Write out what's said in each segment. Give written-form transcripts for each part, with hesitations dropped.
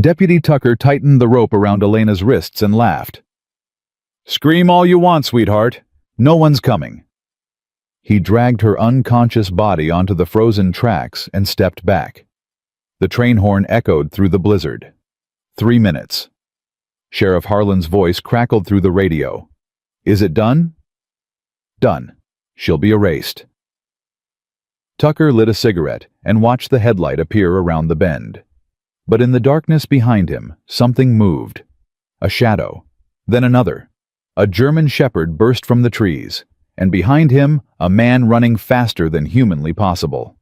Deputy Tucker tightened the rope around Elena's wrists and laughed. "Scream all you want, sweetheart. No one's coming." He dragged her unconscious body onto the frozen tracks and stepped back. The train horn echoed through the blizzard. 3 minutes. Sheriff Harlan's voice crackled through the radio. "Is it done?" "Done. She'll be erased." Tucker lit a cigarette and watched the headlight appear around the bend. But in the darkness behind him, something moved. A shadow. Then another. A German shepherd burst from the trees, and behind him, a man running faster than humanly possible.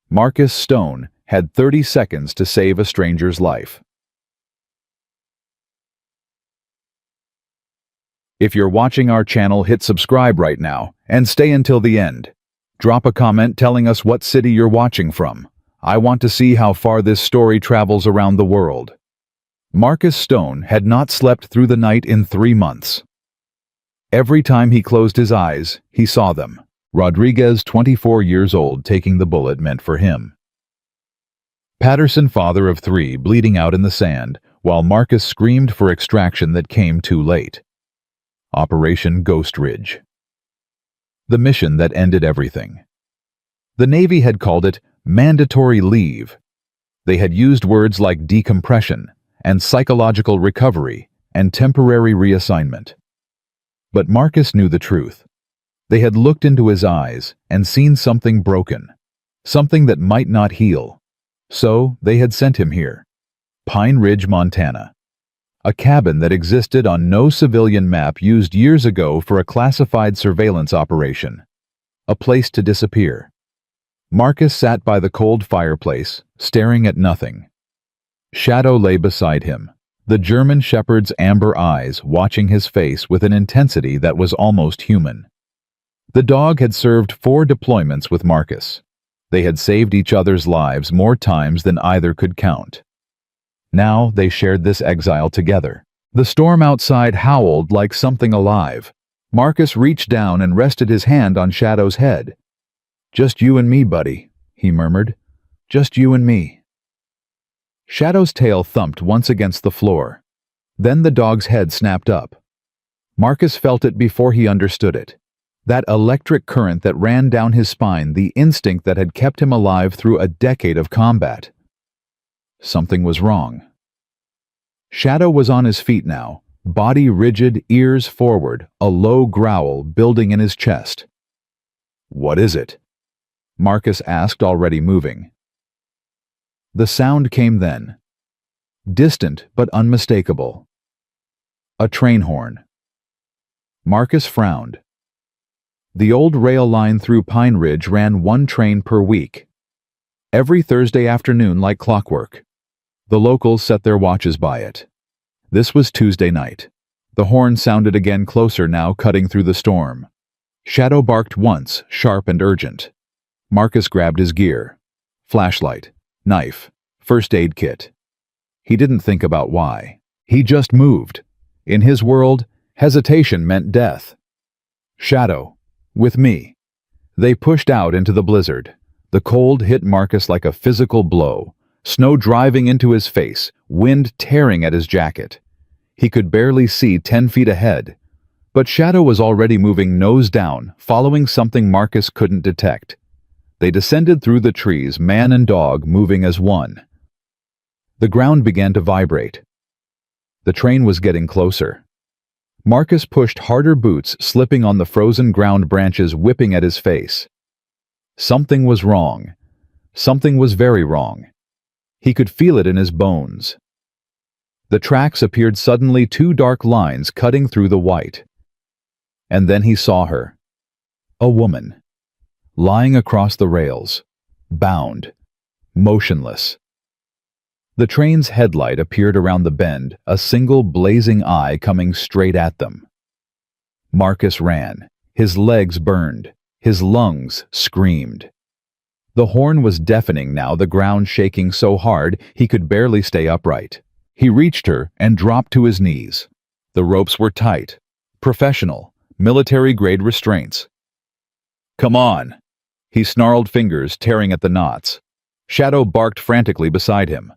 Marcus Stone had 30 seconds to save a stranger's life. If you're watching our channel, hit subscribe right now and stay until the end. Drop a comment telling us what city you're watching from. I want to see how far this story travels around the world. Marcus Stone had not slept through the night in 3 months. Every time he closed his eyes, he saw them. Rodriguez, 24 years old, taking the bullet meant for him. Patterson, father of 3, bleeding out in the sand, while Marcus screamed for extraction that came too late. Operation Ghost Ridge. The mission that ended everything. The Navy had called it mandatory leave. They had used words like decompression and psychological recovery and temporary reassignment. But Marcus knew the truth. They had looked into his eyes and seen something broken, something that might not heal. So they had sent him here. Pine Ridge, Montana. A cabin that existed on no civilian map used years ago for a classified surveillance operation. A place to disappear. Marcus sat by the cold fireplace, staring at nothing. Shadow lay beside him, the German shepherd's amber eyes watching his face with an intensity that was almost human. The dog had served 4 deployments with Marcus. They had saved each other's lives more times than either could count. Now they shared this exile together. The storm outside howled like something alive. Marcus reached down and rested his hand on Shadow's head. "Just you and me, buddy," he murmured. "Just you and me." Shadow's tail thumped once against the floor. Then the dog's head snapped up. Marcus felt it before he understood it. That electric current that ran down his spine, the instinct that had kept him alive through a decade of combat. Something was wrong. Shadow was on his feet now, body rigid, ears forward, a low growl building in his chest. "What is it?" Marcus asked, already moving. The sound came then. Distant but unmistakable. A train horn. Marcus frowned. The old rail line through Pine Ridge ran 1 train per week. Every Thursday afternoon like clockwork. The locals set their watches by it. This was Tuesday night. The horn sounded again, closer now, cutting through the storm. Shadow barked once, sharp and urgent. Marcus grabbed his gear. Flashlight, knife, first aid kit. He didn't think about why. He just moved. In his world, hesitation meant death. "Shadow, with me." They pushed out into the blizzard. The cold hit Marcus like a physical blow. Snow driving into his face, wind tearing at his jacket. He could barely see 10 feet ahead. But Shadow was already moving nose down, following something Marcus couldn't detect. They descended through the trees, man and dog moving as one. The ground began to vibrate. The train was getting closer. Marcus pushed harder, boots slipping on the frozen ground, branches whipping at his face. Something was wrong. Something was very wrong. He could feel it in his bones. The tracks appeared suddenly, 2 dark lines cutting through the white. And then he saw her. A woman. Lying across the rails. Bound. Motionless. The train's headlight appeared around the bend, a single blazing eye coming straight at them. Marcus ran. His legs burned. His lungs screamed. The horn was deafening now, the ground shaking so hard he could barely stay upright. He reached her and dropped to his knees. The ropes were tight. Professional, military-grade restraints. "Come on!" He snarled, fingers tearing at the knots. Shadow barked frantically beside him.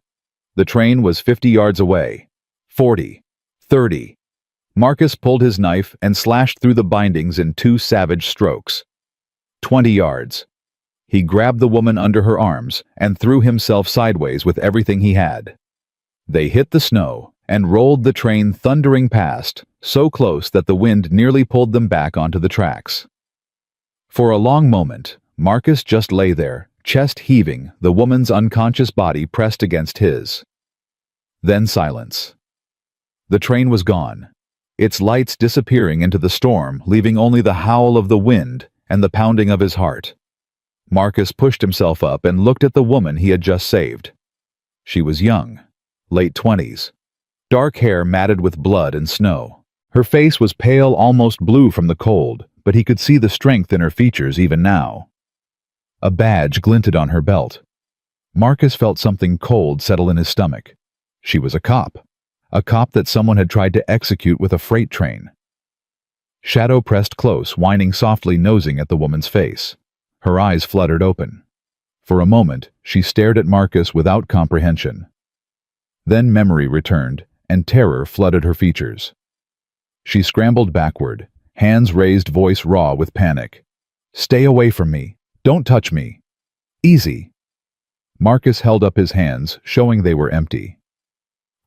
The train was 50 yards away. 40. 30. Marcus pulled his knife and slashed through the bindings in 2 savage strokes. 20 yards. He grabbed the woman under her arms and threw himself sideways with everything he had. They hit the snow and rolled the train thundering past, so close that the wind nearly pulled them back onto the tracks. For a long moment, Marcus just lay there, chest heaving, the woman's unconscious body pressed against his. Then silence. The train was gone, its lights disappearing into the storm, leaving only the howl of the wind and the pounding of his heart. Marcus pushed himself up and looked at the woman he had just saved. She was young, late 20s. Dark hair matted with blood and snow. Her face was pale, almost blue from the cold, but he could see the strength in her features even now. A badge glinted on her belt. Marcus felt something cold settle in his stomach. She was a cop that someone had tried to execute with a freight train. Shadow pressed close, whining softly, nosing at the woman's face. Her eyes fluttered open. For a moment, she stared at Marcus without comprehension. Then memory returned, and terror flooded her features. She scrambled backward, hands raised, voice raw with panic. "Stay away from me. Don't touch me. Easy." Marcus held up his hands, showing they were empty.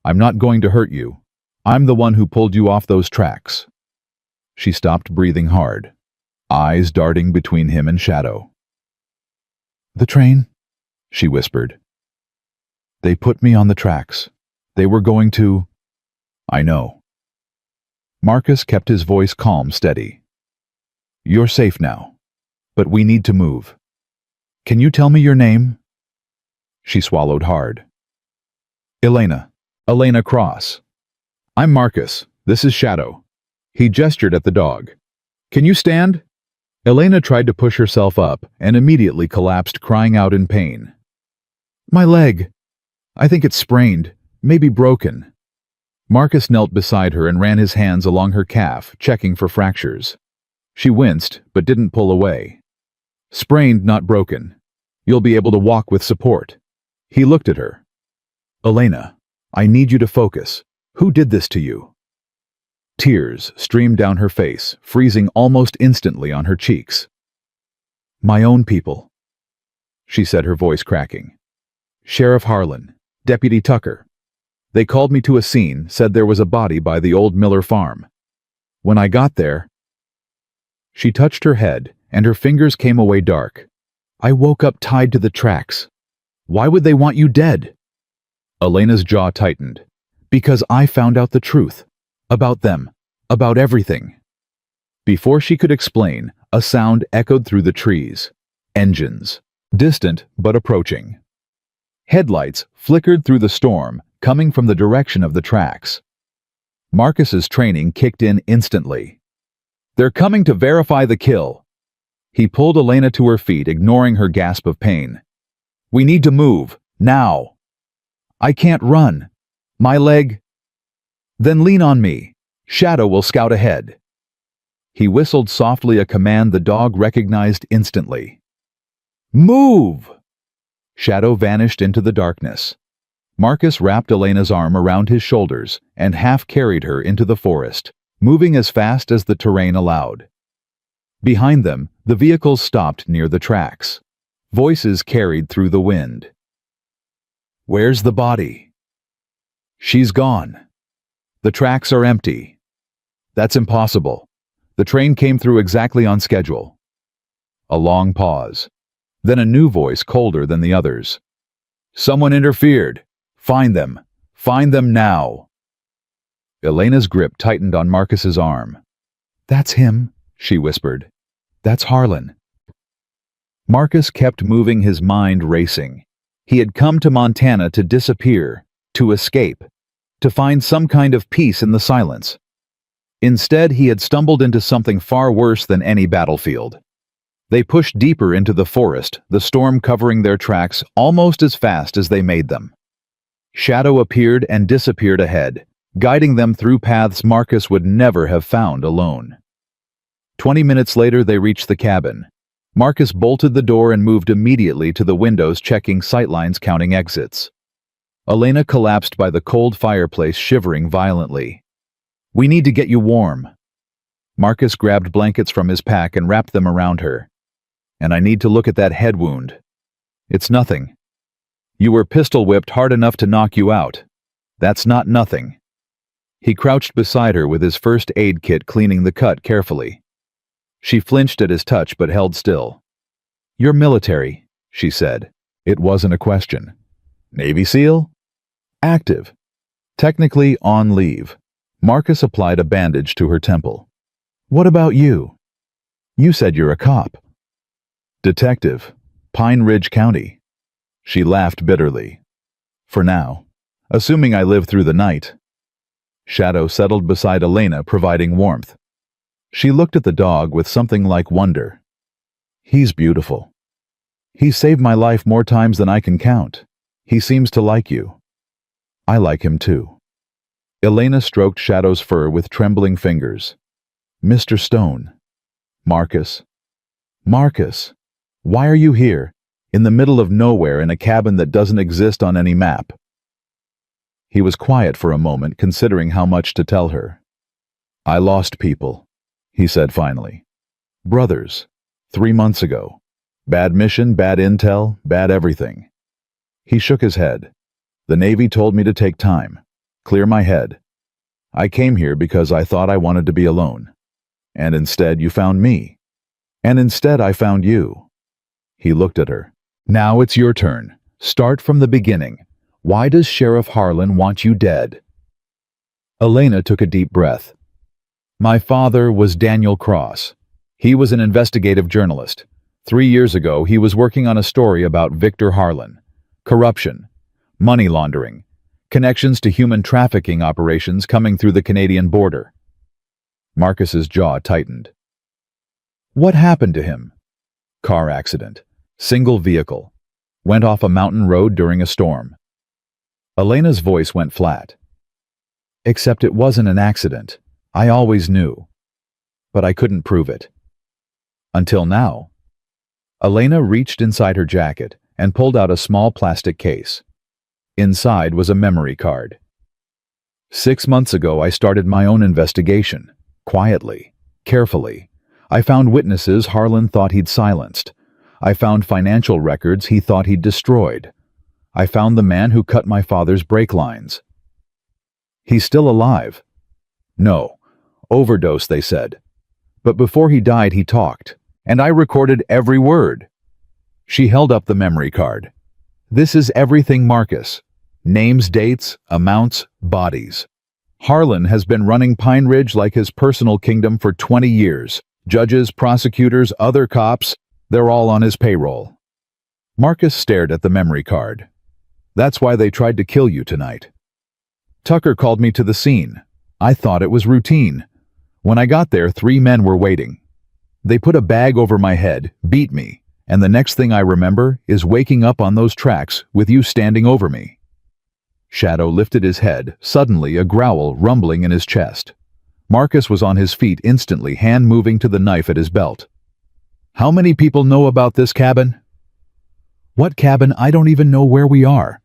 "I'm not going to hurt you. I'm the one who pulled you off those tracks." She stopped breathing hard, eyes darting between him and Shadow. "The train," she whispered. "They put me on the tracks. They were going to—" "I know." Marcus kept his voice calm, steady. "You're safe now, but we need to move. Can you tell me your name?" She swallowed hard. "Elena. Elena Cross. I'm Marcus. This is Shadow." He gestured at the dog. "Can you stand?" Elena tried to push herself up and immediately collapsed, crying out in pain. "My leg. I think it's sprained, maybe broken." Marcus knelt beside her and ran his hands along her calf, checking for fractures. She winced, but didn't pull away. "Sprained, not broken. You'll be able to walk with support." He looked at her. "Elena, I need you to focus. Who did this to you?" Tears streamed down her face, freezing almost instantly on her cheeks. "My own people," she said, her voice cracking. "Sheriff Harlan, Deputy Tucker. They called me to a scene, said there was a body by the old Miller farm. When I got there—" She touched her head, and her fingers came away dark. "I woke up tied to the tracks. Why would they want you dead?" Elena's jaw tightened. "Because I found out the truth. About them. About everything." Before she could explain, a sound echoed through the trees. Engines. Distant, but approaching. Headlights flickered through the storm, coming from the direction of the tracks. Marcus's training kicked in instantly. "They're coming to verify the kill." He pulled Elena to her feet, ignoring her gasp of pain. "We need to move, now." "I can't run. My leg—" "Then lean on me. Shadow will scout ahead." He whistled softly, a command the dog recognized instantly. "Move!" Shadow vanished into the darkness. Marcus wrapped Elena's arm around his shoulders and half-carried her into the forest, moving as fast as the terrain allowed. Behind them, the vehicles stopped near the tracks. Voices carried through the wind. "Where's the body?" "She's gone. The tracks are empty." "That's impossible. The train came through exactly on schedule." A long pause. Then a new voice, colder than the others. "Someone interfered. Find them. Find them now." Elena's grip tightened on Marcus's arm. "That's him," she whispered. "That's Harlan." Marcus kept moving, his mind racing. He had come to Montana to disappear, to escape, to find some kind of peace in the silence. Instead, he had stumbled into something far worse than any battlefield. They pushed deeper into the forest, the storm covering their tracks almost as fast as they made them. Shadow appeared and disappeared ahead, guiding them through paths Marcus would never have found alone. 20 minutes later, they reached the cabin. Marcus bolted the door and moved immediately to the windows, checking sightlines, counting exits. Elena collapsed by the cold fireplace, shivering violently. "We need to get you warm." Marcus grabbed blankets from his pack and wrapped them around her. "And I need to look at that head wound." "It's nothing. You were pistol whipped hard enough to knock you out. That's not nothing." He crouched beside her with his first aid kit, cleaning the cut carefully. She flinched at his touch but held still. "You're military," she said. It wasn't a question. "Navy SEAL?" "Active. Technically on leave." Marcus applied a bandage to her temple. "What about you? You said you're a cop." "Detective. Pine Ridge County." She laughed bitterly. "For now. Assuming I live through the night." Shadow settled beside Elena, providing warmth. She looked at the dog with something like wonder. "He's beautiful. He saved my life more times than I can count. He seems to like you." "I like him too." Elena stroked Shadow's fur with trembling fingers. "Mr. Stone." "Marcus." "Marcus, why are you here, in the middle of nowhere in a cabin that doesn't exist on any map?" He was quiet for a moment, considering how much to tell her. "I lost people," he said finally. "Brothers, 3 months ago. Bad mission, bad intel, bad everything." He shook his head. "The Navy told me to take time, clear my head. I came here because I thought I wanted to be alone. And instead you found me. And instead I found you." He looked at her. "Now it's your turn. Start from the beginning. Why does Sheriff Harlan want you dead?" Elena took a deep breath. "My father was Daniel Cross. He was an investigative journalist. 3 years ago, he was working on a story about Victor Harlan. Corruption, money laundering, connections to human trafficking operations coming through the Canadian border." Marcus's jaw tightened. "What happened to him?" "Car accident. Single vehicle. Went off a mountain road during a storm." Elena's voice went flat. "Except it wasn't an accident. I always knew. But I couldn't prove it. Until now." Elena reached inside her jacket and pulled out a small plastic case. Inside was a memory card. "6 months ago, I started my own investigation. Quietly, carefully. I found witnesses Harlan thought he'd silenced. I found financial records he thought he'd destroyed. I found the man who cut my father's brake lines." "He's still alive?" "No. Overdose, they said. But before he died, he talked. And I recorded every word." She held up the memory card. "This is everything, Marcus. Names, dates, amounts, bodies. Harlan has been running Pine Ridge like his personal kingdom for 20 years. Judges, prosecutors, other cops, they're all on his payroll." Marcus stared at the memory card. "That's why they tried to kill you tonight. Tucker called me to the scene. I thought it was routine. When I got there, 3 men were waiting. They put a bag over my head, beat me, and the next thing I remember is waking up on those tracks with you standing over me." Shadow lifted his head, suddenly a growl rumbling in his chest. Marcus was on his feet instantly, hand moving to the knife at his belt. "How many people know about this cabin?" "What cabin? I don't even know where we are."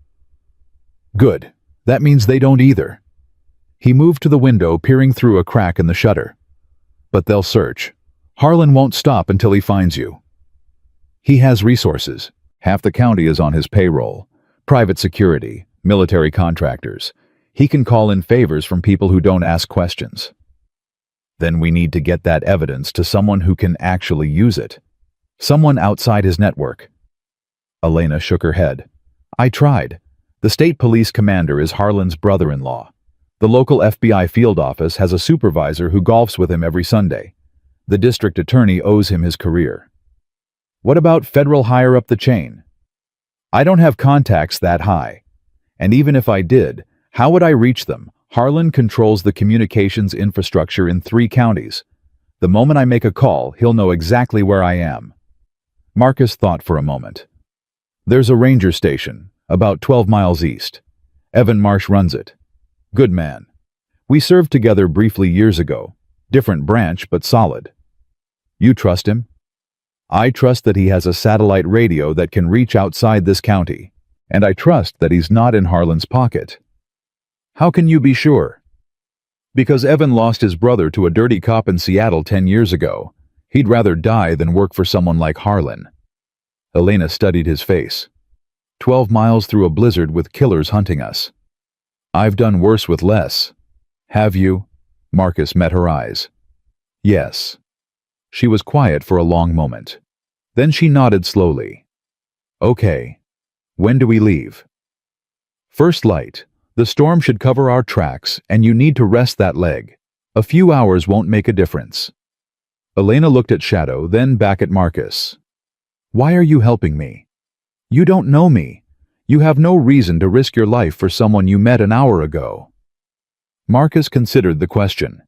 "Good. That means they don't either." He moved to the window, peering through a crack in the shutter. "But they'll search. Harlan won't stop until he finds you. He has resources. Half the county is on his payroll. Private security, military contractors. He can call in favors from people who don't ask questions. Then we need to get that evidence to someone who can actually use it. Someone outside his network." Elena shook her head. "I tried. The state police commander is Harlan's brother-in-law. The local FBI field office has a supervisor who golfs with him every Sunday. The district attorney owes him his career." "What about federal higher up the chain?" "I don't have contacts that high. And even if I did, how would I reach them? Harlan controls the communications infrastructure in 3 counties. The moment I make a call, he'll know exactly where I am." Marcus thought for a moment. "There's a ranger station, about 12 miles east. Evan Marsh runs it. Good man. We served together briefly years ago. Different branch, but solid." "You trust him?" "I trust that he has a satellite radio that can reach outside this county. And I trust that he's not in Harlan's pocket. How can you be sure? Because Evan lost his brother to a dirty cop in Seattle 10 years ago. He'd rather die than work for someone like Harlan. Elena studied his face. 12 miles through a blizzard with killers hunting us. I've done worse with less. Have you? Marcus met her eyes. Yes. She was quiet for a long moment. Then she nodded slowly. Okay. When do we leave? First light. The storm should cover our tracks, and you need to rest that leg. A few hours won't make a difference. Elena looked at Shadow, then back at Marcus. Why are you helping me? You don't know me. You have no reason to risk your life for someone you met an hour ago. Marcus considered the question.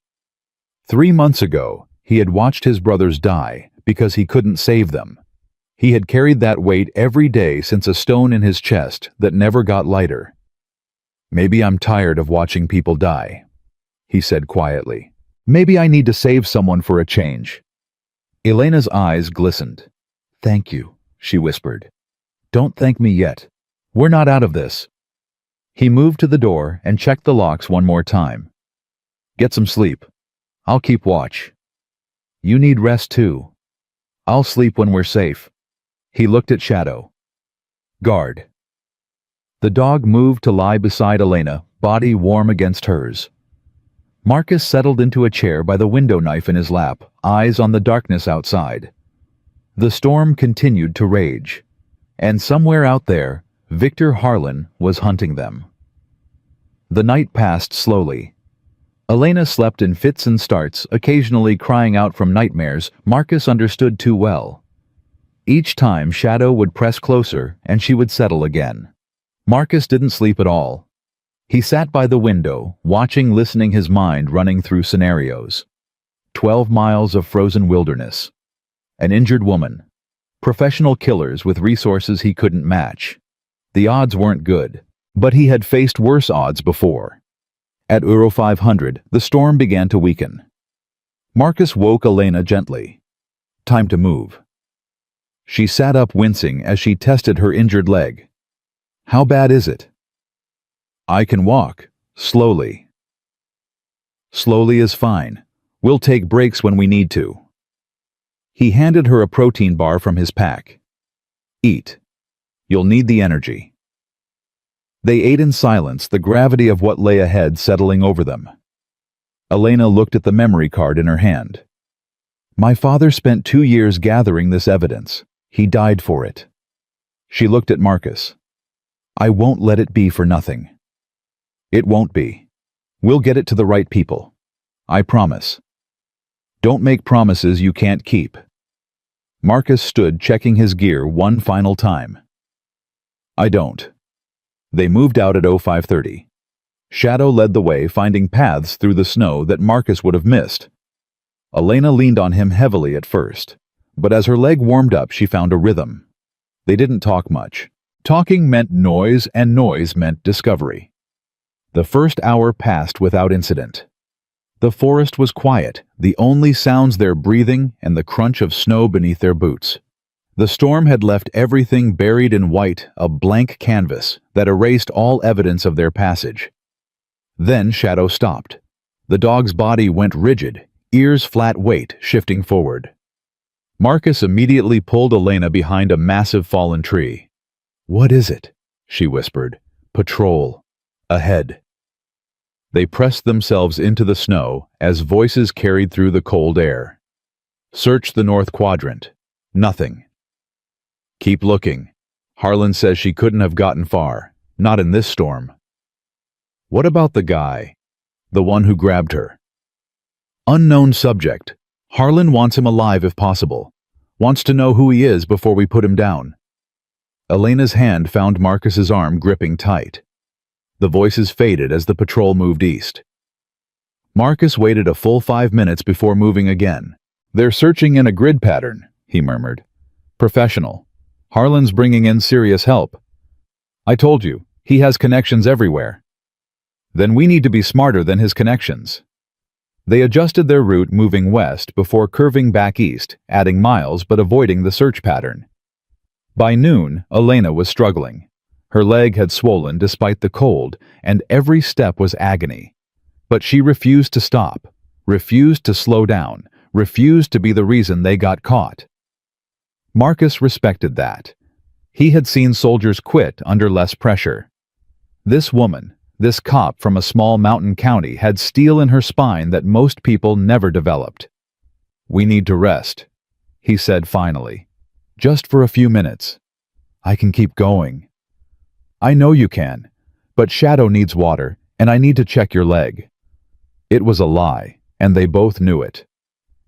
3 months ago, he had watched his brothers die because he couldn't save them. He had carried that weight every day since a stone in his chest that never got lighter. Maybe I'm tired of watching people die, he said quietly. Maybe I need to save someone for a change. Elena's eyes glistened. Thank you, she whispered. Don't thank me yet. We're not out of this. He moved to the door and checked the locks one more time. Get some sleep. I'll keep watch. You need rest too. I'll sleep when we're safe. He looked at Shadow. Guard. The dog moved to lie beside Elena, body warm against hers. Marcus settled into a chair by the window knife in his lap, eyes on the darkness outside. The storm continued to rage, and somewhere out there, Victor Harlan was hunting them. The night passed slowly. Elena slept in fits and starts, occasionally crying out from nightmares Marcus understood too well. Each time Shadow would press closer and she would settle again. Marcus didn't sleep at all. He sat by the window, watching, listening, his mind running through scenarios. 12 miles of frozen wilderness. An injured woman. Professional killers with resources he couldn't match. The odds weren't good, but he had faced worse odds before. At Euro 500, the storm began to weaken. Marcus woke Elena gently. Time to move. She sat up, wincing as she tested her injured leg. How bad is it? I can walk, slowly. Slowly is fine. We'll take breaks when we need to. He handed her a protein bar from his pack. Eat. You'll need the energy. They ate in silence, the gravity of what lay ahead settling over them. Elena looked at the memory card in her hand. My father spent 2 years gathering this evidence. He died for it. She looked at Marcus. I won't let it be for nothing. It won't be. We'll get it to the right people. I promise. Don't make promises you can't keep. Marcus stood, checking his gear one final time. I don't. They moved out at 0530. Shadow led the way, finding paths through the snow that Marcus would have missed. Elena leaned on him heavily at first, but as her leg warmed up, she found a rhythm. They didn't talk much. Talking meant noise, and noise meant discovery. The first hour passed without incident. The forest was quiet, the only sounds their breathing and the crunch of snow beneath their boots. The storm had left everything buried in white, a blank canvas that erased all evidence of their passage. Then Shadow stopped. The dog's body went rigid, ears flat, weight shifting forward. Marcus immediately pulled Elena behind a massive fallen tree. What is it? She whispered. Patrol. Ahead. They pressed themselves into the snow as voices carried through the cold air. Search the north quadrant. Nothing. Keep looking. Harlan says she couldn't have gotten far. Not in this storm. What about the guy? The one who grabbed her? Unknown subject. Harlan wants him alive if possible. Wants to know who he is before we put him down. Elena's hand found Marcus's arm, gripping tight. The voices faded as the patrol moved east. Marcus waited a full 5 minutes before moving again. They're searching in a grid pattern, he murmured. Professional. Harlan's bringing in serious help. I told you, he has connections everywhere. Then we need to be smarter than his connections. They adjusted their route, moving west before curving back east, adding miles but avoiding the search pattern. By noon, Elena was struggling. Her leg had swollen despite the cold, and every step was agony. But she refused to stop, refused to slow down, refused to be the reason they got caught. Marcus respected that. He had seen soldiers quit under less pressure. This woman, this cop from a small mountain county, had steel in her spine that most people never developed. "We need to rest," he said finally. "Just for a few minutes. I can keep going." "I know you can, but Shadow needs water, and I need to check your leg." It was a lie, and they both knew it.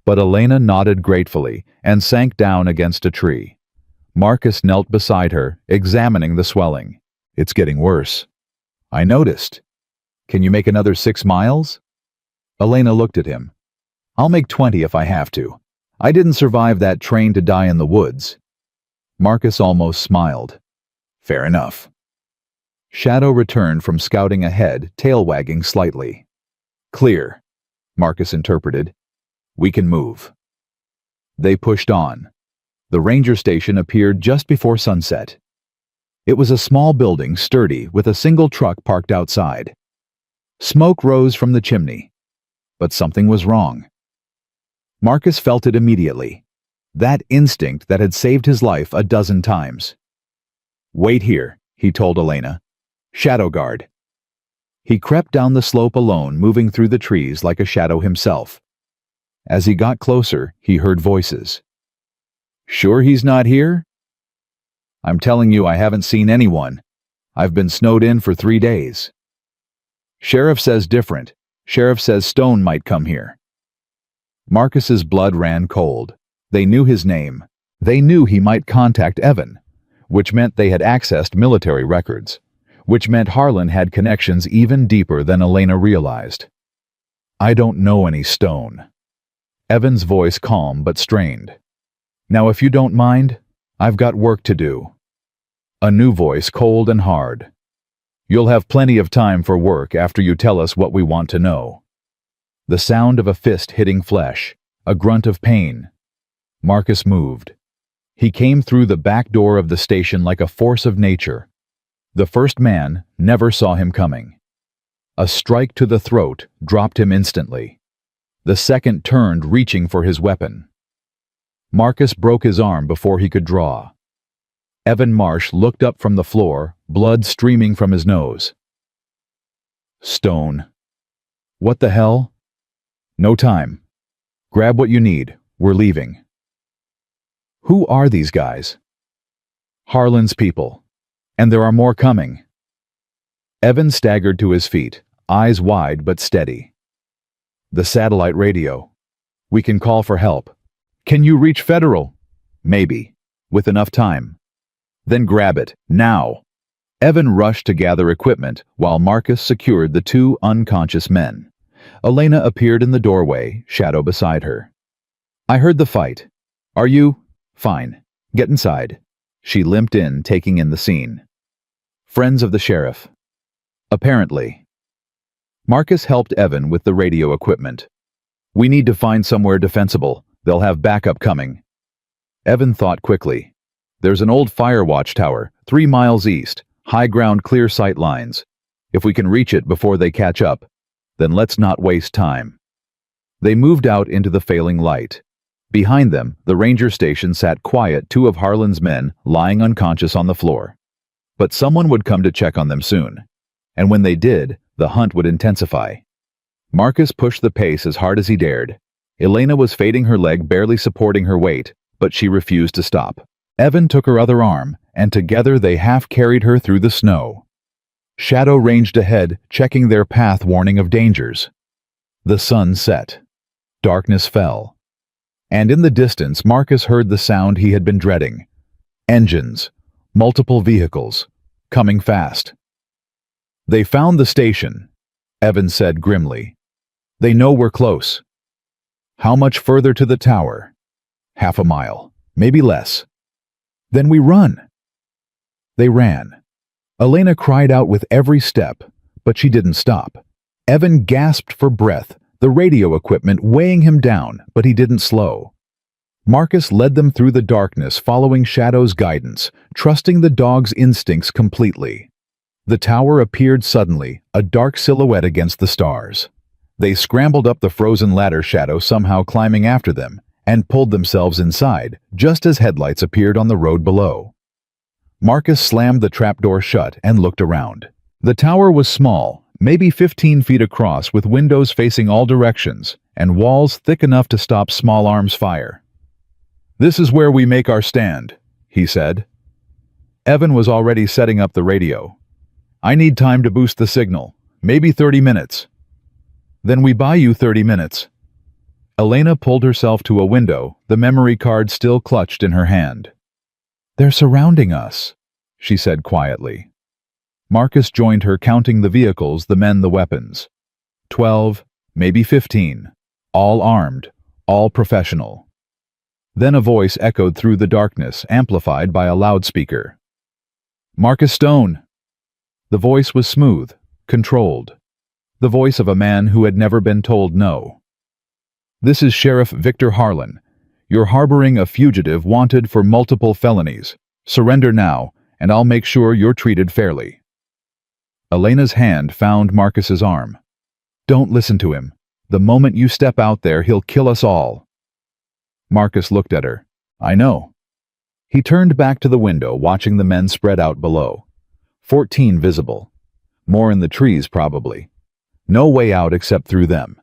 But Elena nodded gratefully and sank down against a tree. Marcus knelt beside her, examining the swelling. "It's getting worse." "I noticed. Can you make another 6 miles?" Elena looked at him. "I'll make 20 if I have to. I didn't survive that train to die in the woods." Marcus almost smiled. "Fair enough." Shadow returned from scouting ahead, tail wagging slightly. "Clear," Marcus interpreted. "We can move." They pushed on. The ranger station appeared just before sunset. It was a small building, sturdy, with a single truck parked outside. Smoke rose from the chimney, but something was wrong. Marcus felt it immediately. That instinct that had saved his life a dozen times. "Wait here," he told Elena. "Shadow guard." He crept down the slope alone, moving through the trees like a shadow himself. As he got closer, he heard voices. "Sure he's not here?" "I'm telling you, I haven't seen anyone. I've been snowed in for 3 days." "Sheriff says different. Sheriff says Stone might come here." Marcus's blood ran cold. They knew his name. They knew he might contact Evan, which meant they had accessed military records, which meant Harlan had connections even deeper than Elena realized. "I don't know any Stone." Evan's voice calm but strained. "Now if you don't mind, I've got work to do." A new voice, cold and hard. "You'll have plenty of time for work after you tell us what we want to know." The sound of a fist hitting flesh, a grunt of pain. Marcus moved. He came through the back door of the station like a force of nature. The first man never saw him coming. A strike to the throat dropped him instantly. The second turned, reaching for his weapon. Marcus broke his arm before he could draw. Evan Marsh looked up from the floor, blood streaming from his nose. "Stone. What the hell?" "No time. Grab what you need. We're leaving." "Who are these guys?" "Harlan's people. And there are more coming." Evan staggered to his feet, eyes wide but steady. "The satellite radio. We can call for help." "Can you reach Federal?" "Maybe. With enough time." "Then grab it. Now." Evan rushed to gather equipment while Marcus secured the 2 unconscious men. Elena appeared in the doorway, Shadow beside her. "I heard the fight. Are you?" "Fine. Get inside." She limped in, taking in the scene. "Friends of the sheriff." "Apparently." Marcus helped Evan with the radio equipment. "We need to find somewhere defensible. They'll have backup coming." Evan thought quickly. "There's an old fire watch tower, 3 miles east, high ground, clear sight lines. If we can reach it before they catch up, then let's not waste time." They moved out into the failing light. Behind them, the ranger station sat quiet, 2 of Harlan's men lying unconscious on the floor. But someone would come to check on them soon. And when they did, the hunt would intensify. Marcus pushed the pace as hard as he dared. Elena was fading, her leg barely supporting her weight, but she refused to stop. Evan took her other arm, and together they half-carried her through the snow. Shadow ranged ahead, checking their path, warning of dangers. The sun set. Darkness fell. And in the distance, Marcus heard the sound he had been dreading. Engines. Multiple vehicles. Coming fast. "They found the station," Evan said grimly. "They know we're close." "How much further to the tower?" "Half a mile. Maybe less." "Then we run." They ran. Elena cried out with every step, but she didn't stop. Evan gasped for breath, the radio equipment weighing him down, but he didn't slow. Marcus led them through the darkness, following Shadow's guidance, trusting the dog's instincts completely. The tower appeared suddenly, a dark silhouette against the stars. They scrambled up the frozen ladder, Shadow somehow climbing after them, and pulled themselves inside, just as headlights appeared on the road below. Marcus slammed the trapdoor shut and looked around. The tower was small, maybe 15 feet across, with windows facing all directions, and walls thick enough to stop small arms fire. "This is where we make our stand," he said. Evan was already setting up the radio. "I need time to boost the signal, maybe 30 minutes. "Then we buy you 30 minutes. Elena pulled herself to a window, the memory card still clutched in her hand. "They're surrounding us," she said quietly. Marcus joined her, counting the vehicles, the men, the weapons. 12, maybe 15. All armed, all professional. Then a voice echoed through the darkness, amplified by a loudspeaker. "Marcus Stone." The voice was smooth, controlled. The voice of a man who had never been told no. "This is Sheriff Victor Harlan. You're harboring a fugitive wanted for multiple felonies. Surrender now, and I'll make sure you're treated fairly." Elena's hand found Marcus's arm. "Don't listen to him. The moment you step out there, he'll kill us all." Marcus looked at her. "I know." He turned back to the window, watching the men spread out below. 14 visible. More in the trees, probably. No way out except through them.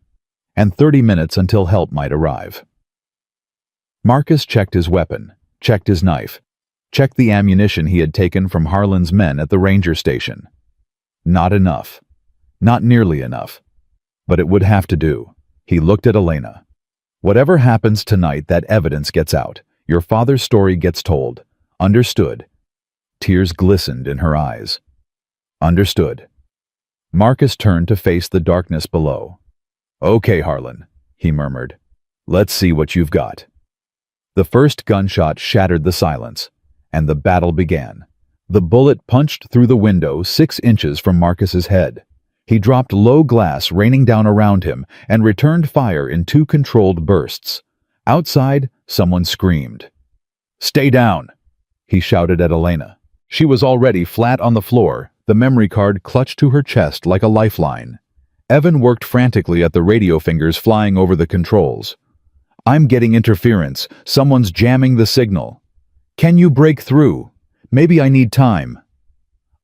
And 30 minutes until help might arrive. Marcus checked his weapon, checked his knife, checked the ammunition he had taken from Harlan's men at the ranger station. Not enough. Not nearly enough. But it would have to do. He looked at Elena. "Whatever happens tonight, that evidence gets out. Your father's story gets told. Understood?" Tears glistened in her eyes. "Understood." Marcus turned to face the darkness below. "Okay, Harlan," he murmured. "Let's see what you've got." The first gunshot shattered the silence, and the battle began. The bullet punched through the window 6 inches from Marcus's head. He dropped low glass raining down around him and returned fire in 2 controlled bursts. Outside, someone screamed. "Stay down!" he shouted at Elena. She was already flat on the floor, the memory card clutched to her chest like a lifeline. Evan worked frantically at the radio, fingers flying over the controls. "I'm getting interference. Someone's jamming the signal. Can you break through? Maybe I need time."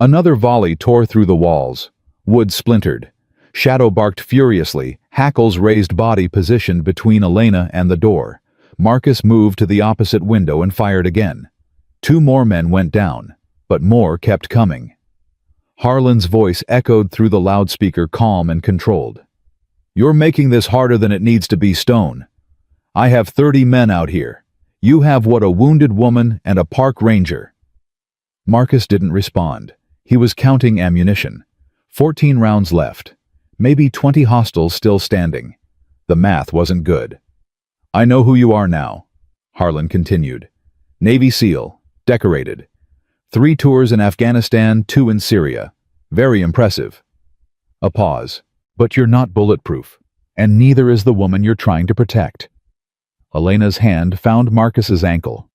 Another volley tore through the walls. Wood splintered. Shadow barked furiously, Hackle's raised body positioned between Elena and the door. Marcus moved to the opposite window and fired again. 2 more men went down, but more kept coming. Harlan's voice echoed through the loudspeaker, calm and controlled. "You're making this harder than it needs to be, Stone. I have 30 men out here. You have what, a wounded woman and a park ranger." Marcus didn't respond. He was counting ammunition. 14 rounds left. Maybe 20 hostiles still standing. The math wasn't good. "I know who you are now," Harlan continued. "Navy SEAL, decorated. 3 tours in Afghanistan, 2 in Syria. Very impressive." A pause. "But you're not bulletproof, and neither is the woman you're trying to protect." Elena's hand found Marcus's ankle.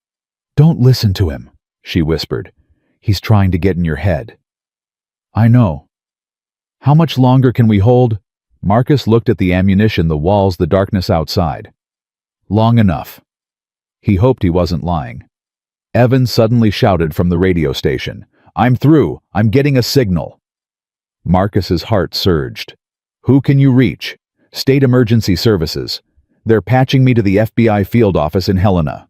"Don't listen to him," she whispered. "He's trying to get in your head." "I know." "How much longer can we hold?" Marcus looked at the ammunition, the walls, the darkness outside. "Long enough." He hoped he wasn't lying. Evan suddenly shouted from the radio station, "I'm through. I'm getting a signal." Marcus's heart surged. "Who can you reach?" "State Emergency Services. They're patching me to the FBI field office in Helena."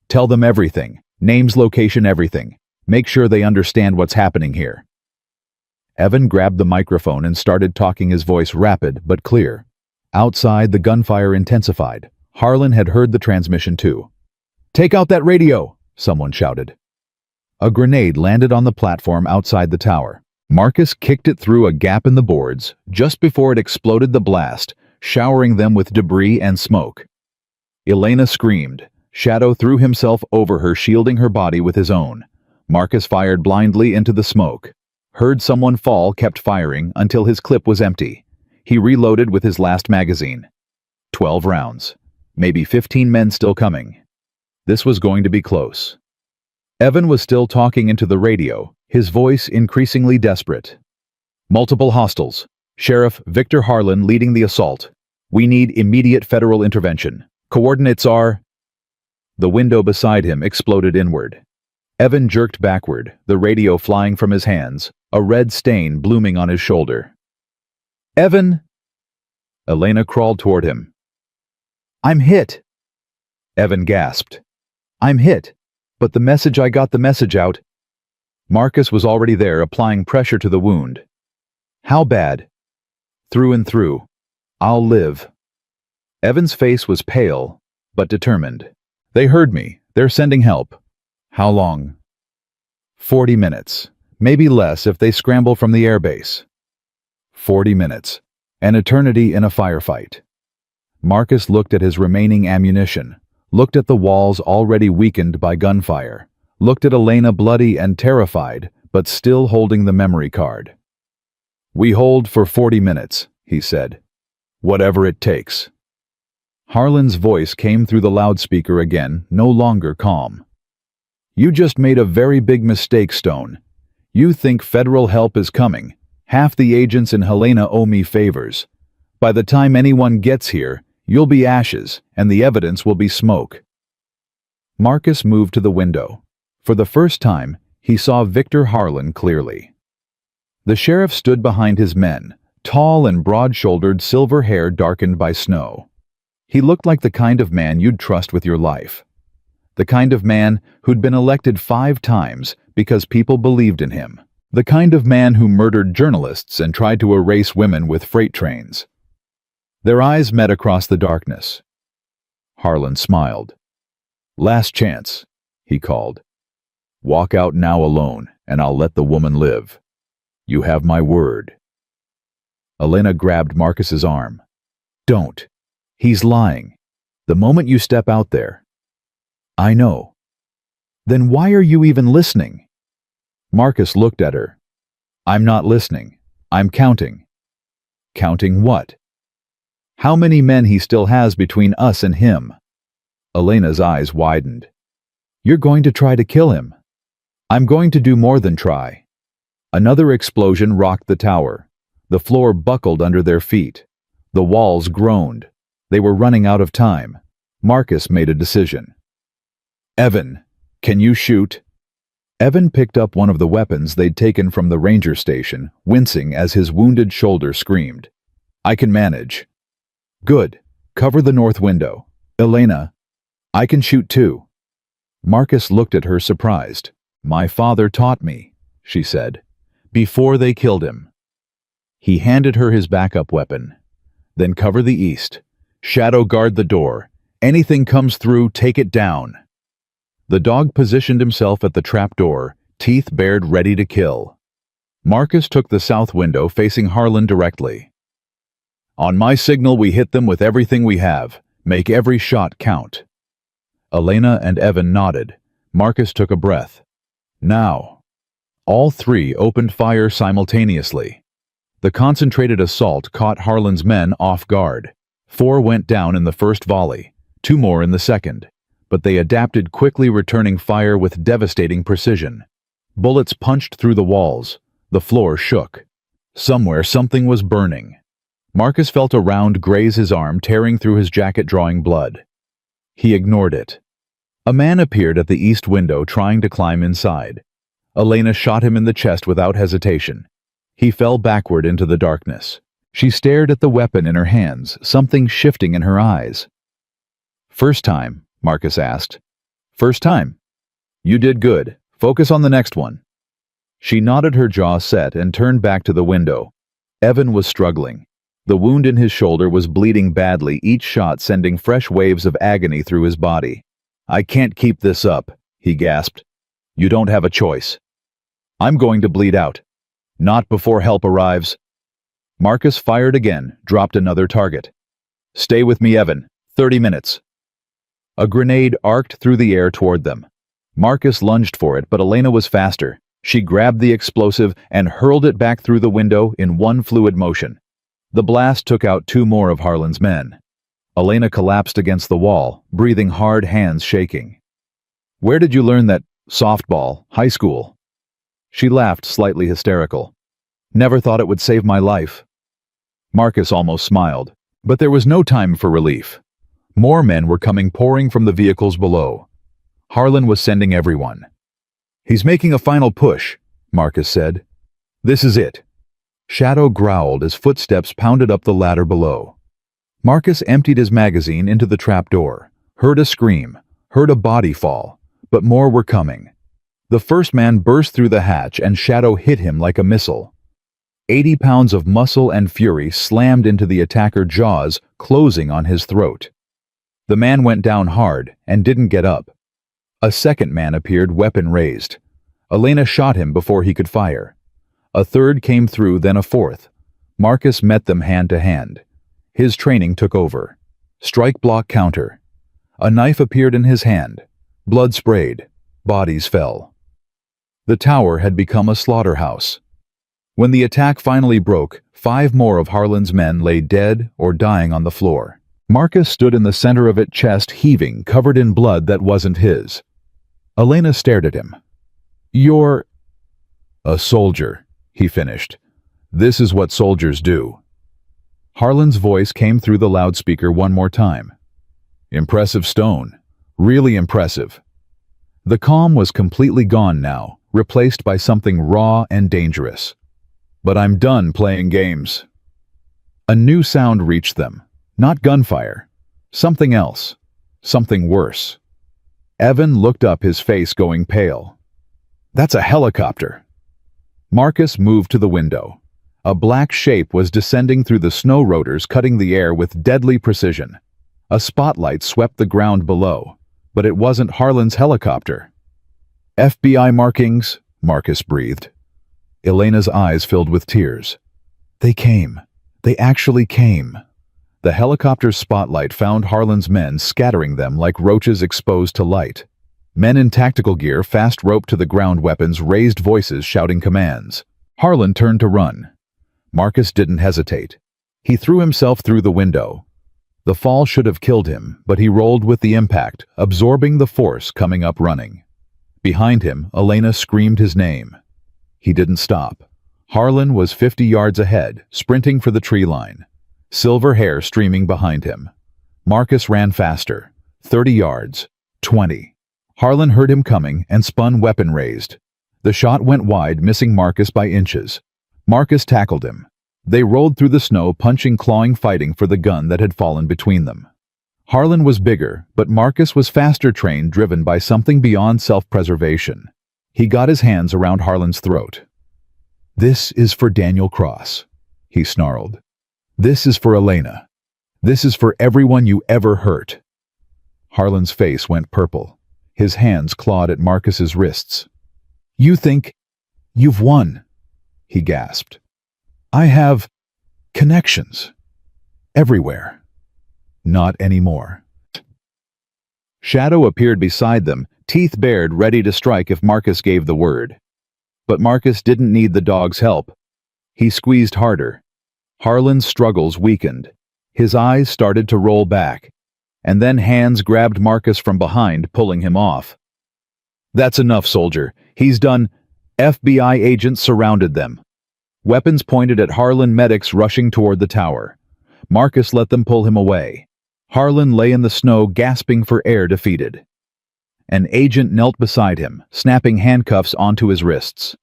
"Tell them everything. Names, location, everything. Make sure they understand what's happening here." Evan grabbed the microphone and started talking, his voice rapid but clear. Outside, the gunfire intensified. Harlan had heard the transmission too. "Take out that radio!" someone shouted. A grenade landed on the platform outside the tower. Marcus kicked it through a gap in the boards. Just before it exploded, the blast, showering them with debris and smoke. Elena screamed. Shadow threw himself over her, shielding her body with his own. Marcus fired blindly into the smoke. Heard someone fall, kept firing until his clip was empty. He reloaded with his last magazine. 12 rounds. Maybe 15 men still coming. This was going to be close. Evan was still talking into the radio, his voice increasingly desperate. Multiple hostiles. Sheriff Victor Harlan leading the assault. We need immediate federal intervention. Coordinates are... The window beside him exploded inward. Evan jerked backward, the radio flying from his hands, a red stain blooming on his shoulder. Evan! Elena crawled toward him. I'm hit! Evan gasped. I'm hit, but I got the message out. Marcus was already there, applying pressure to the wound. How bad? Through and through. I'll live. Evan's face was pale, but determined. They heard me. They're sending help. How long? 40 minutes. Maybe less if they scramble from the airbase. 40 minutes. An eternity in a firefight. Marcus looked at his remaining ammunition, looked at the walls already weakened by gunfire, looked at Elena bloody and terrified, but still holding the memory card. We hold for 40 minutes, he said. Whatever it takes. Harlan's voice came through the loudspeaker again, no longer calm. You just made a very big mistake, Stone. You think federal help is coming. Half the agents in Helena owe me favors. By the time anyone gets here, you'll be ashes, and the evidence will be smoke. Marcus moved to the window. For the first time, he saw Victor Harlan clearly. The sheriff stood behind his men, tall and broad-shouldered, silver hair darkened by snow. He looked like the kind of man you'd trust with your life. The kind of man who'd been elected 5 times because people believed in him. The kind of man who murdered journalists and tried to erase women with freight trains. Their eyes met across the darkness. Harlan smiled. Last chance, he called. Walk out now alone, and I'll let the woman live. You have my word. Elena grabbed Marcus's arm. Don't. He's lying. The moment you step out there. I know. Then why are you even listening? Marcus looked at her. I'm not listening. I'm counting. Counting what? How many men he still has between us and him? Elena's eyes widened. You're going to try to kill him. I'm going to do more than try. Another explosion rocked the tower. The floor buckled under their feet. The walls groaned. They were running out of time. Marcus made a decision. Evan, can you shoot? Evan picked up one of the weapons they'd taken from the ranger station, wincing as his wounded shoulder screamed. I can manage. Good. Cover the north window. Elena, I can shoot too. Marcus looked at her surprised. My father taught me, she said, before they killed him. He handed her his backup weapon. Then cover the east. Shadow guard the door. Anything comes through, take it down. The dog positioned himself at the trap door, teeth bared ready to kill. Marcus took the south window facing Harlan directly. On my signal, we hit them with everything we have. Make every shot count. Elena and Evan nodded. Marcus took a breath. Now. All 3 opened fire simultaneously. The concentrated assault caught Harlan's men off guard. 4 went down in the first volley, 2 more in the second. But they adapted, quickly returning fire with devastating precision. Bullets punched through the walls. The floor shook. Somewhere something was burning. Marcus felt a round graze his arm, tearing through his jacket, drawing blood. He ignored it. A man appeared at the east window, trying to climb inside. Elena shot him in the chest without hesitation. He fell backward into the darkness. She stared at the weapon in her hands, something shifting in her eyes. First time? Marcus asked. First time. You did good. Focus on the next one. She nodded, her jaw set, and turned back to the window. Evan was struggling. The wound in his shoulder was bleeding badly, each shot sending fresh waves of agony through his body. I can't keep this up, he gasped. You don't have a choice. I'm going to bleed out. Not before help arrives. Marcus fired again, dropped another target. Stay with me, Evan. 30 minutes. A grenade arced through the air toward them. Marcus lunged for it, but Elena was faster. She grabbed the explosive and hurled it back through the window in one fluid motion. The blast took out 2 more of Harlan's men. Elena collapsed against the wall, breathing hard, hands shaking. Where did you learn that? Softball, high school. She laughed, slightly hysterical. Never thought it would save my life. Marcus almost smiled, but there was no time for relief. More men were coming pouring from the vehicles below. Harlan was sending everyone. He's making a final push, Marcus said. This is it. Shadow growled as footsteps pounded up the ladder below. Marcus emptied his magazine into the trapdoor, heard a scream, heard a body fall, but more were coming. The first man burst through the hatch and Shadow hit him like a missile. 80 pounds of muscle and fury slammed into the attacker's jaws, closing on his throat. The man went down hard and didn't get up. A second man appeared, weapon raised. Elena shot him before he could fire. A third came through, then a fourth. Marcus met them hand to hand. His training took over. Strike, block, counter. A knife appeared in his hand. Blood sprayed. Bodies fell. The tower had become a slaughterhouse. When the attack finally broke, 5 more of Harlan's men lay dead or dying on the floor. Marcus stood in the center of it, chest heaving, covered in blood that wasn't his. Elena stared at him. You're a soldier, he finished. This is what soldiers do. Harlan's voice came through the loudspeaker one more time. Impressive stone. Really impressive. The calm was completely gone now, replaced by something raw and dangerous. But I'm done playing games. A new sound reached them. Not gunfire. Something else. Something worse. Evan looked up, his face going pale. That's a helicopter. Marcus moved to the window. A black shape was descending through the snow rotors, cutting the air with deadly precision. A spotlight swept the ground below, but it wasn't Harlan's helicopter. FBI markings, Marcus breathed. Elena's eyes filled with tears. They came. They actually came. The helicopter's spotlight found Harlan's men, scattering them like roaches exposed to light. Men in tactical gear, fast roped to the ground, weapons, raised voices shouting commands. Harlan turned to run. Marcus didn't hesitate. He threw himself through the window. The fall should have killed him, but he rolled with the impact, absorbing the force coming up running. Behind him, Elena screamed his name. He didn't stop. Harlan was 50 yards ahead, sprinting for the tree line. Silver hair streaming behind him. Marcus ran faster. 30 yards. 20. Harlan heard him coming and spun, weapon raised. The shot went wide, missing Marcus by inches. Marcus tackled him. They rolled through the snow, punching, clawing, fighting for the gun that had fallen between them. Harlan was bigger, but Marcus was faster, trained, driven by something beyond self-preservation. He got his hands around Harlan's throat. This is for Daniel Cross, he snarled. This is for Elena. This is for everyone you ever hurt. Harlan's face went purple. His hands clawed at Marcus's wrists. You think you've won, he gasped. I have connections. Everywhere. Not anymore. Shadow appeared beside them, teeth bared, ready to strike if Marcus gave the word. But Marcus didn't need the dog's help. He squeezed harder. Harlan's struggles weakened. His eyes started to roll back, and then hands grabbed Marcus from behind, pulling him off. That's enough, soldier. He's done. FBI agents surrounded them. Weapons pointed at Harlan, medics rushing toward the tower. Marcus let them pull him away. Harlan lay in the snow, gasping for air, defeated. An agent knelt beside him, snapping handcuffs onto his wrists.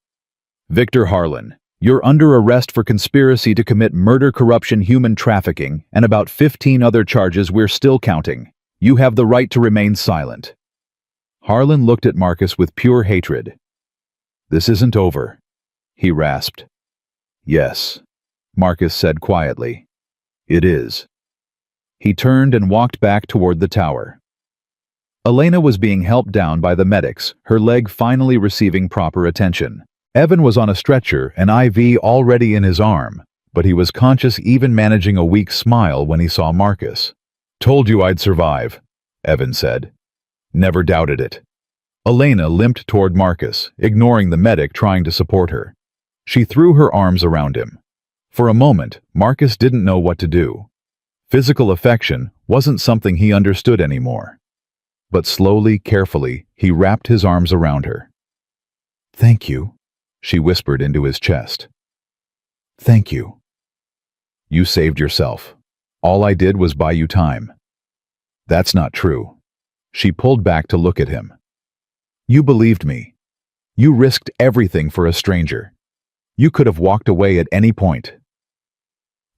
Victor Harlan, you're under arrest for conspiracy to commit murder, corruption, human trafficking, and about 15 other charges we're still counting. You have the right to remain silent. Harlan looked at Marcus with pure hatred. This isn't over, he rasped. Yes, Marcus said quietly. It is. He turned and walked back toward the tower. Elena was being helped down by the medics, her leg finally receiving proper attention. Evan was on a stretcher, an IV already in his arm, but he was conscious, even managing a weak smile when he saw Marcus. Told you I'd survive, Evan said. Never doubted it. Elena limped toward Marcus, ignoring the medic trying to support her. She threw her arms around him. For a moment, Marcus didn't know what to do. Physical affection wasn't something he understood anymore. but slowly, carefully, he wrapped his arms around her. "Thank you," she whispered into his chest. "Thank you. You saved yourself. All I did was buy you time." "That's not true." She pulled back to look at him. "You believed me. You risked everything for a stranger. You could have walked away at any point."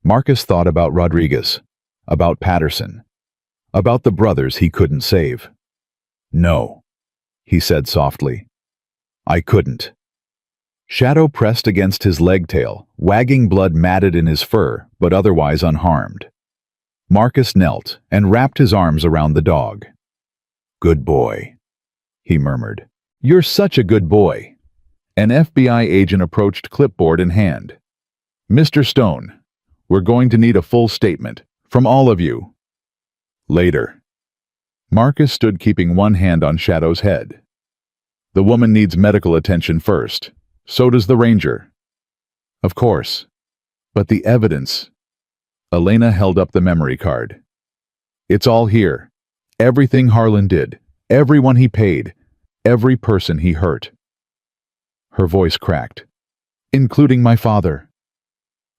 Marcus thought about Rodriguez, about Patterson, about the brothers he couldn't save. "No," he said softly. "I couldn't." Shadow pressed against his leg tail, wagging blood matted in his fur, but otherwise unharmed. Marcus knelt and wrapped his arms around the dog. "Good boy," he murmured. "You're such a good boy." An FBI agent approached, clipboard in hand. "Mr. Stone, we're going to need a full statement, from all of you." "Later." Marcus stood, keeping one hand on Shadow's head. "The woman needs medical attention first. So does the ranger." "Of course. But the evidence—" Elena held up the memory card. "It's all here. Everything Harlan did, everyone he paid, every person he hurt." Her voice cracked. "Including my father."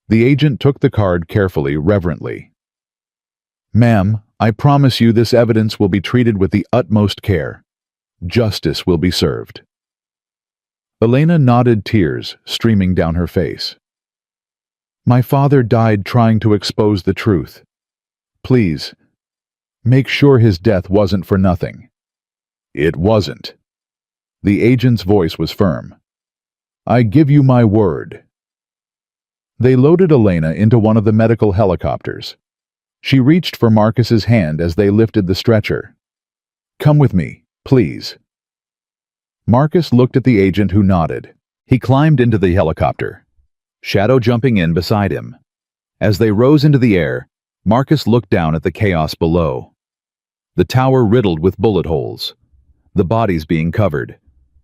The agent took the card carefully, reverently. "Ma'am, I promise you this evidence will be treated with the utmost care. Justice will be served." Elena nodded, tears streaming down her face. "My father died trying to expose the truth. Please, make sure his death wasn't for nothing." "It wasn't." The agent's voice was firm. "I give you my word." They loaded Elena into one of the medical helicopters. She reached for Marcus's hand as they lifted the stretcher. "Come with me, please." Marcus looked at the agent, who nodded. He climbed into the helicopter, Shadow jumping in beside him. As they rose into the air, Marcus looked down at the chaos below. The tower riddled with bullet holes, the bodies being covered,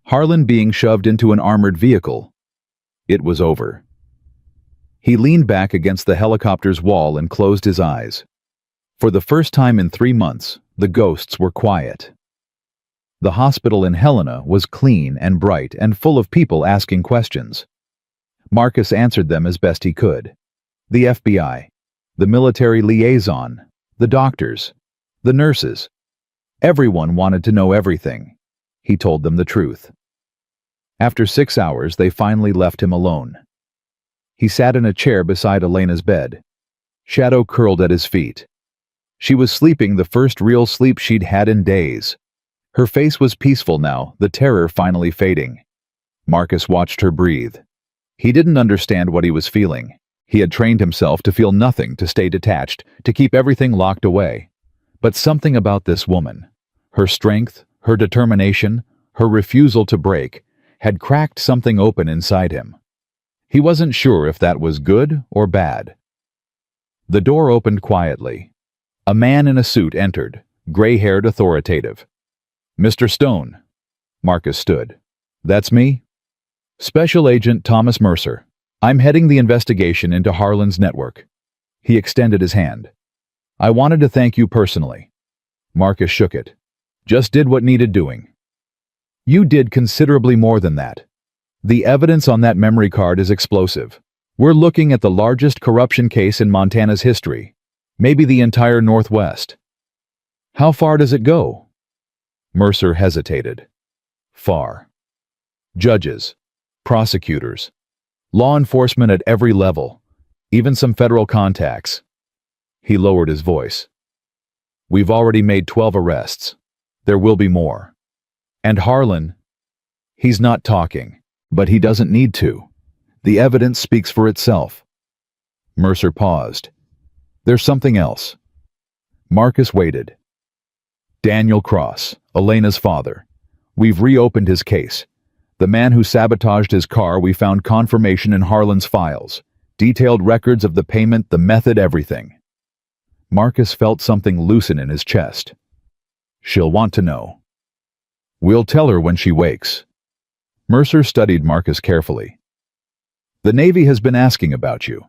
Harlan being shoved into an armored vehicle. It was over. He leaned back against the helicopter's wall and closed his eyes. For the first time in 3 months, the ghosts were quiet. The hospital in Helena was clean and bright and full of people asking questions. Marcus answered them as best he could. The FBI, the military liaison, the doctors, the nurses. Everyone wanted to know everything. He told them the truth. After 6 hours, they finally left him alone. He sat in a chair beside Elena's bed. Shadow curled at his feet. She was sleeping the first real sleep she'd had in days. Her face was peaceful now, the terror finally fading. Marcus watched her breathe. He didn't understand what he was feeling. He had trained himself to feel nothing, to stay detached, to keep everything locked away. But something about this woman, her strength, her determination, her refusal to break, had cracked something open inside him. He wasn't sure if that was good or bad. The door opened quietly. A man in a suit entered, gray-haired, authoritative. "Mr. Stone." Marcus stood. "That's me?" "Special Agent Thomas Mercer. I'm heading the investigation into Harlan's network." He extended his hand. "I wanted to thank you personally." Marcus shook it. "Just did what needed doing." "You did considerably more than that. The evidence on that memory card is explosive. We're looking at the largest corruption case in Montana's history, maybe the entire Northwest." "How far does it go?" Mercer hesitated. "Far. Judges, prosecutors, law enforcement at every level, even some federal contacts." He lowered his voice. "We've already made 12 arrests. There will be more. And Harlan, he's not talking, but he doesn't need to. The evidence speaks for itself." Mercer paused. "There's something else." Marcus waited. "Daniel Cross, Elena's father. We've reopened his case. The man who sabotaged his car, we found confirmation in Harlan's files. Detailed records of the payment, the method, everything." Marcus felt something loosen in his chest. "She'll want to know." "We'll tell her when she wakes." Mercer studied Marcus carefully. "The Navy has been asking about you.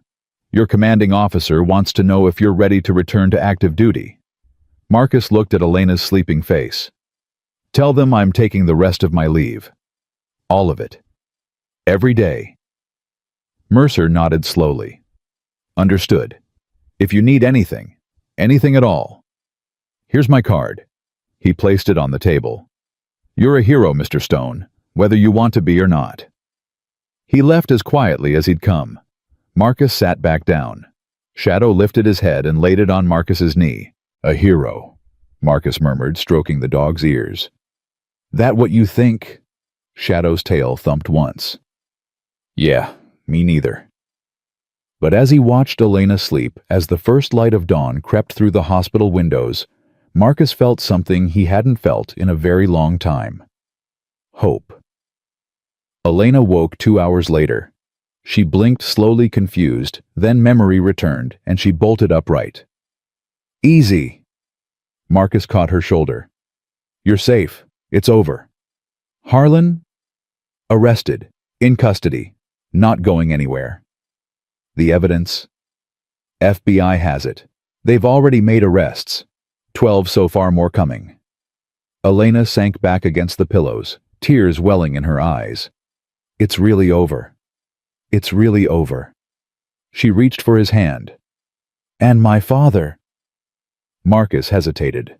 Your commanding officer wants to know if you're ready to return to active duty." Marcus looked at Elena's sleeping face. Tell them I'm taking the rest of my leave. All of it. Every day. Mercer nodded slowly. Understood. If you need anything at all. Here's my card. He placed it on the table. You're a hero, Mr. Stone, whether you want to be or not. He left as quietly as he'd come. Marcus sat back down. Shadow lifted his head and laid it on Marcus's knee. A hero, Marcus murmured, stroking the dog's ears. That what you think? Shadow's tail thumped once. Yeah, me neither. But as he watched Elena sleep, as the first light of dawn crept through the hospital windows, Marcus felt something he hadn't felt in a very long time. Hope. Elena woke 2 hours later. She blinked slowly, confused, then memory returned, and she bolted upright. Easy. Marcus caught her shoulder. You're safe. It's over. Harlan? Arrested. In custody. Not going anywhere. The evidence? FBI has it. They've already made arrests. 12 so far, more coming. Elena sank back against the pillows, tears welling in her eyes. It's really over. It's really over. She reached for his hand. And my father. Marcus hesitated.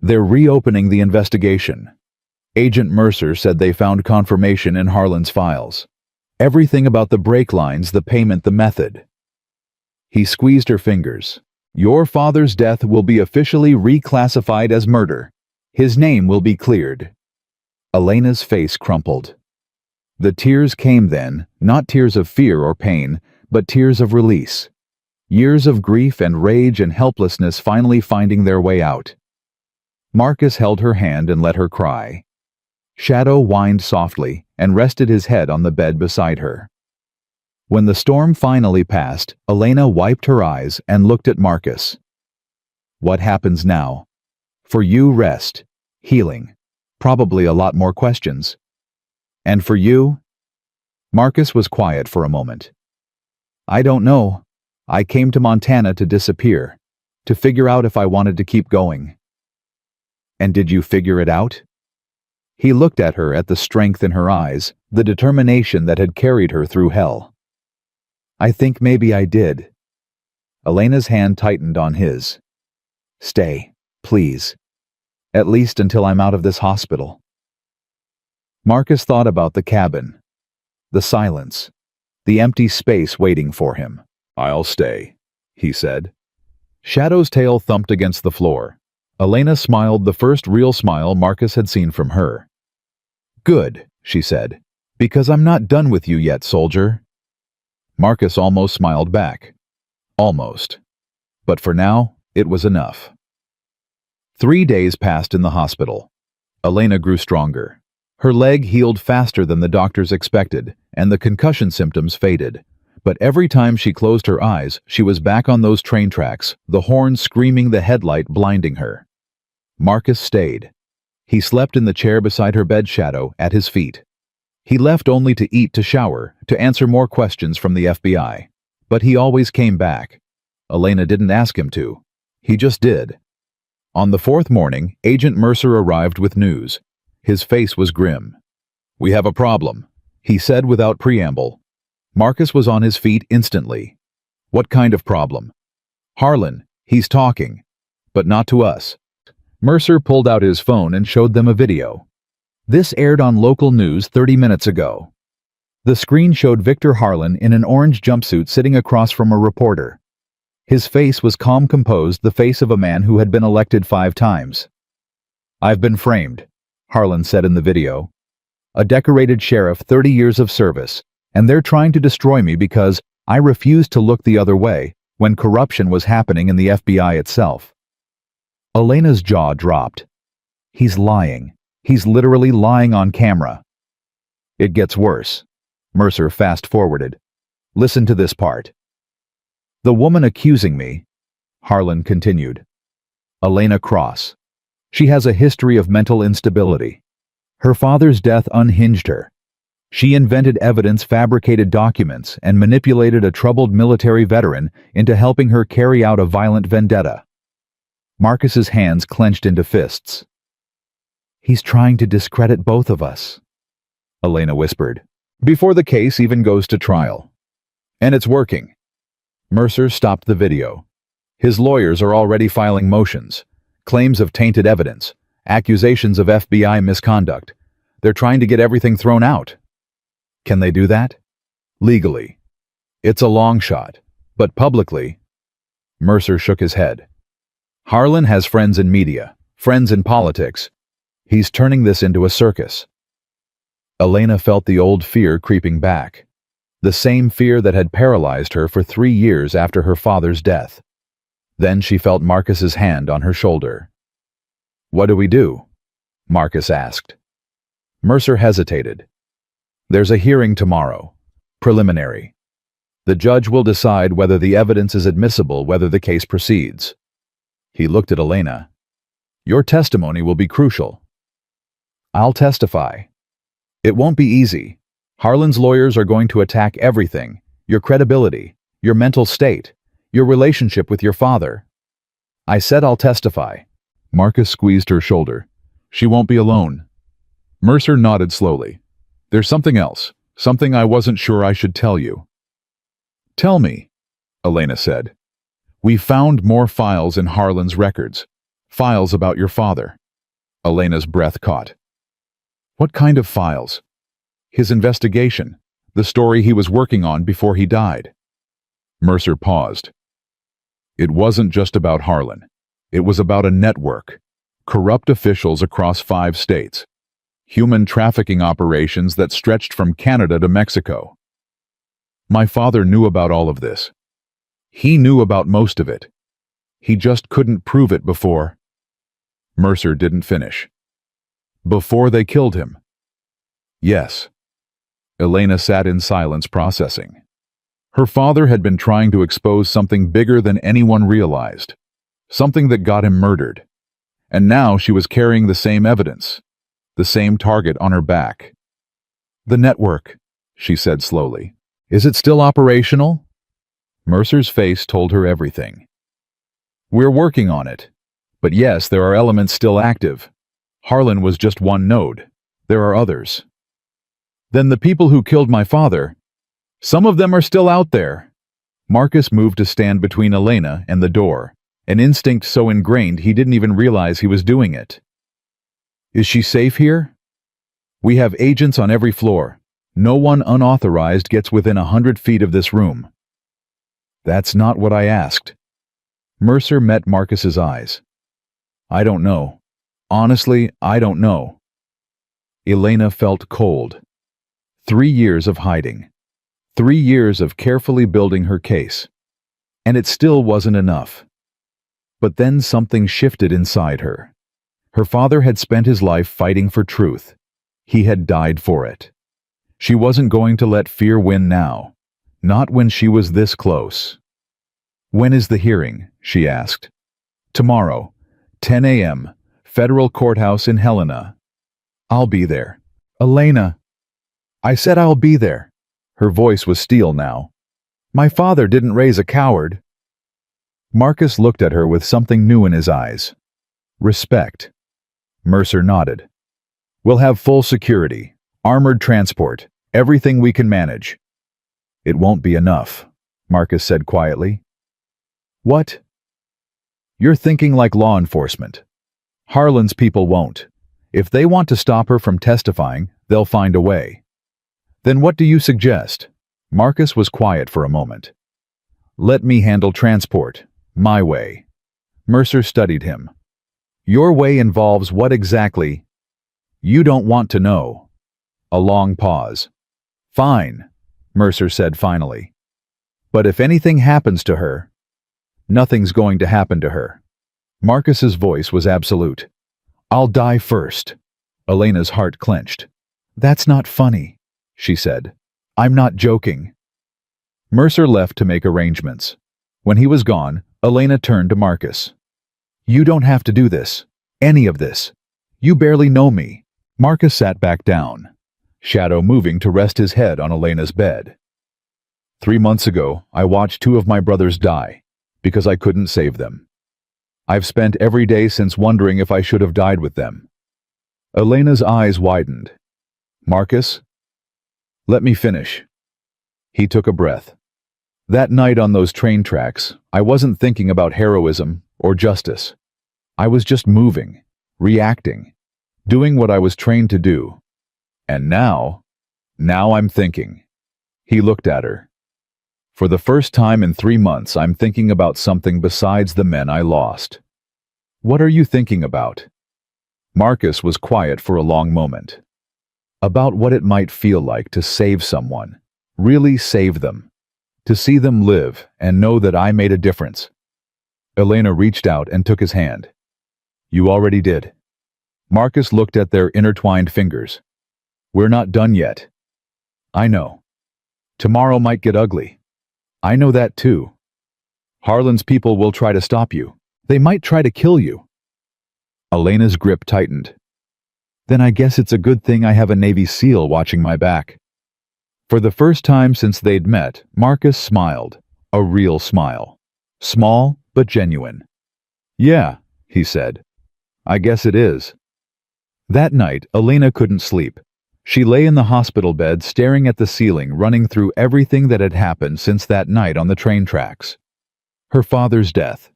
They're reopening the investigation. Agent Mercer said they found confirmation in Harlan's files. Everything about the brake lines, the payment, the method. He squeezed her fingers. Your father's death will be officially reclassified as murder. His name will be cleared. Elena's face crumpled. The tears came then, not tears of fear or pain, but tears of release. Years of grief and rage and helplessness finally finding their way out. Marcus held her hand and let her cry. Shadow whined softly and rested his head on the bed beside her. When the storm finally passed, Elena wiped her eyes and looked at Marcus. What happens now? For you, rest, healing, probably a lot more questions. And for you? Marcus was quiet for a moment. I don't know. I came to Montana to disappear, to figure out if I wanted to keep going. And did you figure it out? He looked at her, at the strength in her eyes, the determination that had carried her through hell. I think maybe I did. Elena's hand tightened on his. Stay, please. At least until I'm out of this hospital. Marcus thought about the cabin, the silence, the empty space waiting for him. I'll stay, he said. Shadow's tail thumped against the floor. Elena smiled, the first real smile Marcus had seen from her. Good, she said, because I'm not done with you yet, soldier. Marcus almost smiled back. Almost. But for now, it was enough. 3 days passed in the hospital. Elena grew stronger. Her leg healed faster than the doctors expected, and the concussion symptoms faded. But every time she closed her eyes, she was back on those train tracks, the horn screaming, the headlight blinding her. Marcus stayed. He slept in the chair beside her bed, Shadow at his feet. He left only to eat, to shower, to answer more questions from the FBI. But he always came back. Elena didn't ask him to. He just did. On the 4th morning, Agent Mercer arrived with news. His face was grim. We have a problem, he said without preamble. Marcus was on his feet instantly. What kind of problem? Harlan, he's talking. But not to us. Mercer pulled out his phone and showed them a video. This aired on local news 30 minutes ago. The screen showed Victor Harlan in an orange jumpsuit sitting across from a reporter. His face was calm, composed, the face of a man who had been elected 5 times. I've been framed, Harlan said in the video. A decorated sheriff, 30 years of service, and they're trying to destroy me because I refused to look the other way when corruption was happening in the FBI itself. Elena's jaw dropped. He's lying. He's literally lying on camera. It gets worse. Mercer fast-forwarded. Listen to this part. The woman accusing me, Harlan continued. Elena Cross. She has a history of mental instability. Her father's death unhinged her. She invented evidence, fabricated documents, and manipulated a troubled military veteran into helping her carry out a violent vendetta. Marcus's hands clenched into fists. He's trying to discredit both of us, Elena whispered, before the case even goes to trial. And it's working. Mercer stopped the video. His lawyers are already filing motions, claims of tainted evidence, accusations of FBI misconduct. They're trying to get everything thrown out. Can they do that? Legally. It's a long shot, but publicly. Mercer shook his head. Harlan has friends in media, friends in politics. He's turning this into a circus. Elena felt the old fear creeping back, the same fear that had paralyzed her for 3 years after her father's death. Then she felt Marcus's hand on her shoulder. What do we do? Marcus asked. Mercer hesitated. There's a hearing tomorrow, preliminary. The judge will decide whether the evidence is admissible, whether the case proceeds. He looked at Elena. Your testimony will be crucial. I'll testify. It won't be easy. Harlan's lawyers are going to attack everything, your credibility, your mental state, your relationship with your father. I said I'll testify. Marcus squeezed her shoulder. She won't be alone. Mercer nodded slowly. There's something else, something I wasn't sure I should tell you. Tell me, Elena said. We found more files in Harlan's records, files about your father. Elena's breath caught. What kind of files? His investigation, the story he was working on before he died. Mercer paused. It wasn't just about Harlan. It was about a network, corrupt officials across 5 states, human trafficking operations that stretched from Canada to Mexico. My father knew about all of this. He knew about most of it. He just couldn't prove it before. Mercer didn't finish. Before they killed him. Yes. Elena sat in silence, processing. Her father had been trying to expose something bigger than anyone realized, something that got him murdered. And now she was carrying the same evidence, the same target on her back. The network, she said slowly. Is it still operational? Mercer's face told her everything. We're working on it. But yes, there are elements still active. Harlan was just one node. There are others. Then the people who killed my father, some of them are still out there. Marcus moved to stand between Elena and the door, an instinct so ingrained he didn't even realize he was doing it. Is she safe here? We have agents on every floor. No one unauthorized gets within 100 feet of this room. That's not what I asked. Mercer met Marcus's eyes. I don't know. Honestly, I don't know. Elena felt cold. 3 years of hiding. 3 years of carefully building her case. And it still wasn't enough. But then something shifted inside her. Her father had spent his life fighting for truth. He had died for it. She wasn't going to let fear win now. Not when she was this close. When is the hearing? She asked. Tomorrow, 10 a.m., Federal Courthouse in Helena. I'll be there. Elena. I said I'll be there. Her voice was steel now. My father didn't raise a coward. Marcus looked at her with something new in his eyes. Respect. Mercer nodded. We'll have full security, armored transport, everything we can manage. It won't be enough, Marcus said quietly. What? You're thinking like law enforcement. Harlan's people won't. If they want to stop her from testifying, they'll find a way. Then what do you suggest? Marcus was quiet for a moment. Let me handle transport. My way. Mercer studied him. Your way involves what exactly? You don't want to know. A long pause. Fine, Mercer said finally. But if anything happens to her, nothing's going to happen to her. Marcus's voice was absolute. I'll die first. Elena's heart clenched. That's not funny, she said. I'm not joking. Mercer left to make arrangements. When he was gone, Elena turned to Marcus. You don't have to do this. Any of this. You barely know me. Marcus sat back down, shadow moving to rest his head on Elena's bed. 3 months ago, I watched 2 of my brothers die, because I couldn't save them. I've spent every day since wondering if I should have died with them. Elena's eyes widened. Marcus? Let me finish. He took a breath. That night on those train tracks, I wasn't thinking about heroism or justice. I was just moving, reacting, doing what I was trained to do. And now I'm thinking. He looked at her. For the first time in 3 months, I'm thinking about something besides the men I lost. What are you thinking about? Marcus was quiet for a long moment. About what it might feel like to save someone, really save them, to see them live and know that I made a difference. Elena reached out and took his hand. You already did. Marcus looked at their intertwined fingers. We're not done yet. I know. Tomorrow might get ugly. I know that too. Harlan's people will try to stop you. They might try to kill you. Elena's grip tightened. Then I guess it's a good thing I have a Navy SEAL watching my back. For the first time since they'd met, Marcus smiled. A real smile. Small, but genuine. Yeah, he said. I guess it is. That night, Elena couldn't sleep. She lay in the hospital bed staring at the ceiling, running through everything that had happened since that night on the train tracks. Her father's death.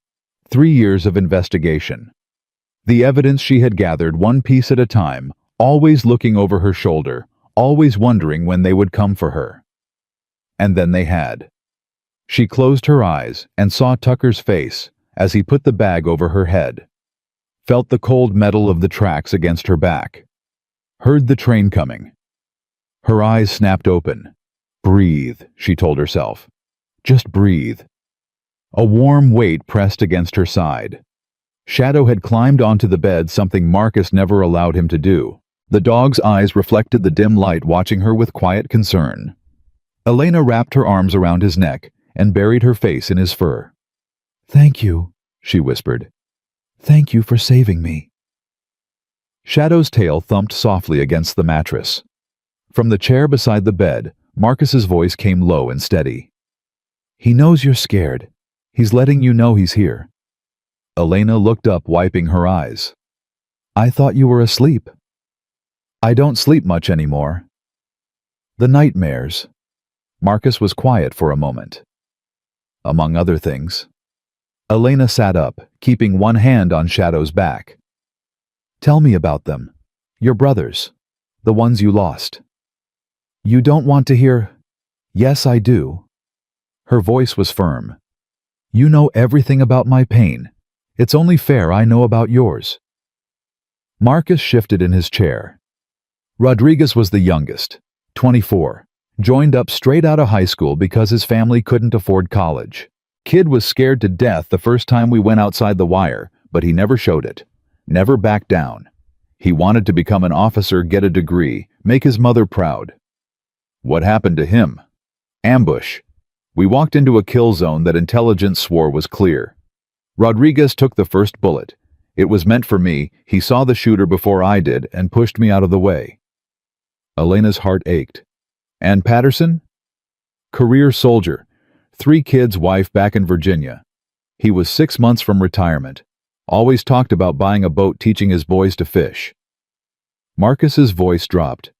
3 years of investigation. The evidence she had gathered one piece at a time, always looking over her shoulder, always wondering when they would come for her. And then they had. She closed her eyes and saw Tucker's face as he put the bag over her head. Felt the cold metal of the tracks against her back. Heard the train coming. Her eyes snapped open. Breathe, she told herself. Just breathe. A warm weight pressed against her side. Shadow had climbed onto the bed, something Marcus never allowed him to do. The dog's eyes reflected the dim light, watching her with quiet concern. Elena wrapped her arms around his neck and buried her face in his fur. Thank you, she whispered. Thank you for saving me. Shadow's tail thumped softly against the mattress. From the chair beside the bed, Marcus's voice came low and steady. He knows you're scared. He's letting you know he's here. Elena looked up, wiping her eyes. I thought you were asleep. I don't sleep much anymore. The nightmares. Marcus was quiet for a moment. Among other things. Elena sat up, keeping one hand on Shadow's back. Tell me about them. Your brothers. The ones you lost. You don't want to hear? Yes, I do. Her voice was firm. You know everything about my pain. It's only fair I know about yours. Marcus shifted in his chair. Rodriguez was the youngest, 24. Joined up straight out of high school because his family couldn't afford college. Kid was scared to death the first time we went outside the wire, but he never showed it. Never backed down. He wanted to become an officer, get a degree, make his mother proud. What happened to him? Ambush. We walked into a kill zone that intelligence swore was clear. Rodriguez took the first bullet. It was meant for me. He saw the shooter before I did and pushed me out of the way. Elena's heart ached. And Patterson? Career soldier. 3 kids, wife back in Virginia. He was 6 months from retirement. Always talked about buying a boat, teaching his boys to fish. Marcus's voice dropped.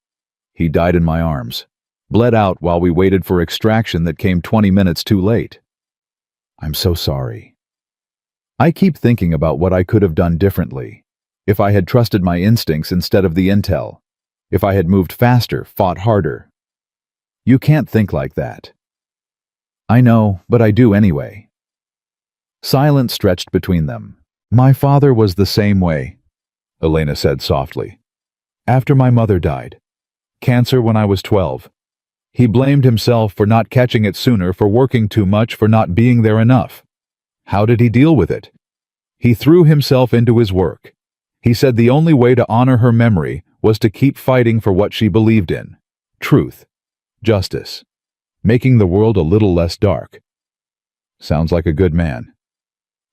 He died in my arms. Bled out while we waited for extraction that came 20 minutes too late. I'm so sorry. I keep thinking about what I could have done differently. If I had trusted my instincts instead of the intel. If I had moved faster, fought harder. You can't think like that. I know, but I do anyway. Silence stretched between them. My father was the same way, Elena said softly. After my mother died. Cancer when I was 12. He blamed himself for not catching it sooner, for working too much, for not being there enough. How did he deal with it? He threw himself into his work. He said the only way to honor her memory was to keep fighting for what she believed in. Truth. Justice. Making the world a little less dark. Sounds like a good man.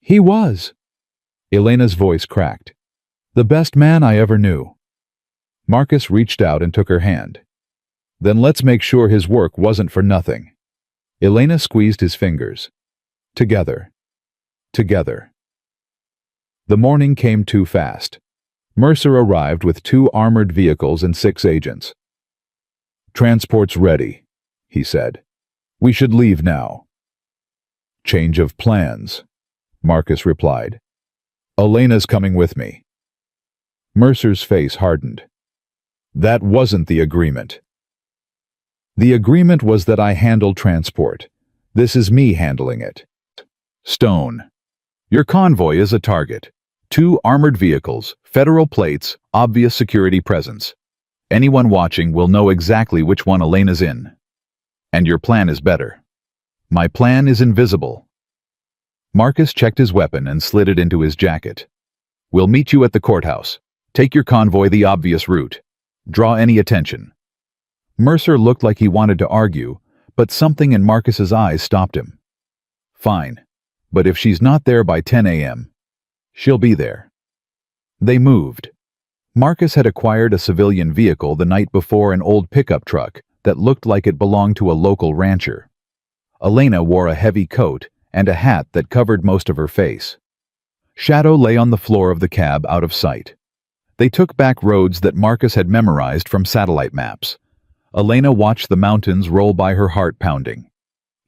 He was. Elena's voice cracked. The best man I ever knew. Marcus reached out and took her hand. Then let's make sure his work wasn't for nothing. Elena squeezed his fingers. Together. Together. The morning came too fast. Mercer arrived with 2 armored vehicles and 6 agents. "Transport's ready," he said. "We should leave now." "Change of plans," Marcus replied. "Elena's coming with me." Mercer's face hardened. "That wasn't the agreement." "The agreement was that I handle transport. This is me handling it." "Stone, your convoy is a target. 2 armored vehicles, federal plates, obvious security presence. Anyone watching will know exactly which one Elena's in. And your plan is better. My plan is invisible." Marcus checked his weapon and slid it into his jacket. "We'll meet you at the courthouse. Take your convoy the obvious route. Draw any attention." Mercer looked like he wanted to argue, but something in Marcus's eyes stopped him. "Fine, but if she's not there by 10 a.m., she'll be there." They moved. Marcus had acquired a civilian vehicle the night before, an old pickup truck that looked like it belonged to a local rancher. Elena wore a heavy coat and a hat that covered most of her face. Shadow lay on the floor of the cab out of sight. They took back roads that Marcus had memorized from satellite maps. Elena watched the mountains roll by, her heart pounding.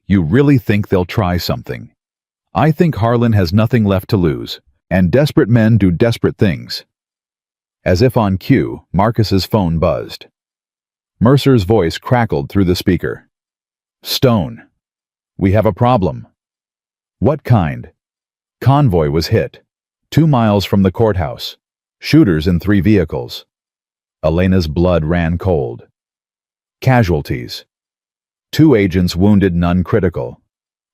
"You really think they'll try something? I think Harlan has nothing left to lose, and desperate men do desperate things." As if on cue, Marcus's phone buzzed. Mercer's voice crackled through the speaker. "Stone, we have a problem." "What kind?" "Convoy was hit. 2 miles from the courthouse. Shooters in 3 vehicles." Elena's blood ran cold. "Casualties. 2 agents wounded, none critical.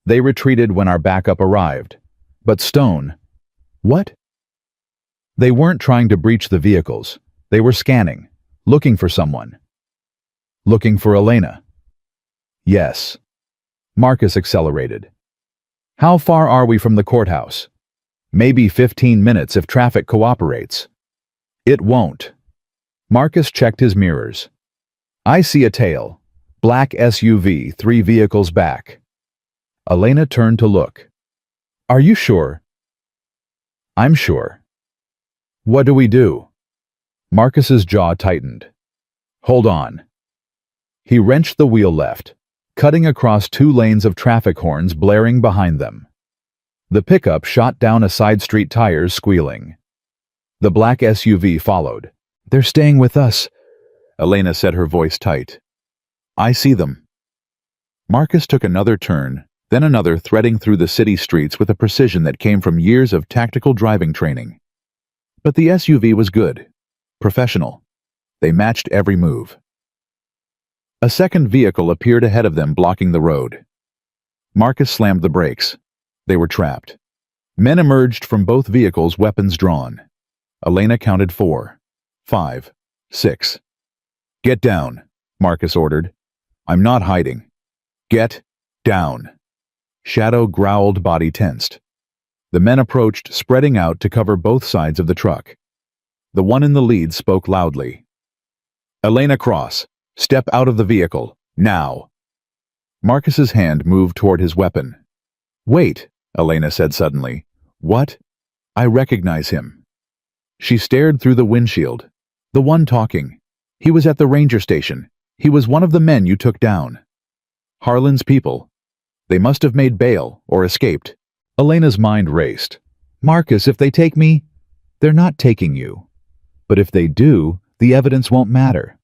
They retreated when our backup arrived. But Stone..." "What?" "They weren't trying to breach the vehicles. They were scanning, looking for someone." "Looking for Elena?" "Yes." Marcus accelerated. "How far are we from the courthouse?" "Maybe 15 minutes if traffic cooperates." "It won't." Marcus checked his mirrors. "I see a tail. Black SUV, 3 vehicles back." Elena turned to look. "Are you sure?" "I'm sure." "What do we do?" Marcus's jaw tightened. "Hold on." He wrenched the wheel left, cutting across 2 lanes of traffic horns blaring behind them. The pickup shot down a side street, tires squealing. The black SUV followed. "They're staying with us," Elena said, her voice tight. "I see them." Marcus took another turn, then another, threading through the city streets with a precision that came from years of tactical driving training. But the SUV was good. Professional. They matched every move. A second vehicle appeared ahead of them, blocking the road. Marcus slammed the brakes. They were trapped. Men emerged from both vehicles, weapons drawn. Elena counted 4, 5, 6. "Get down," Marcus ordered. "I'm not hiding. Get down." Shadow growled, body tensed. The men approached, spreading out to cover both sides of the truck. The one in the lead spoke loudly. "Elena Cross, step out of the vehicle, now." Marcus's hand moved toward his weapon. "Wait," Elena said suddenly. "What? I recognize him." She stared through the windshield. "The one talking. He was at the ranger station. He was one of the men you took down." "Harlan's people. They must have made bail or escaped." Elena's mind raced. "Marcus, if they take me..." "They're not taking you. But if they do, the evidence won't matter.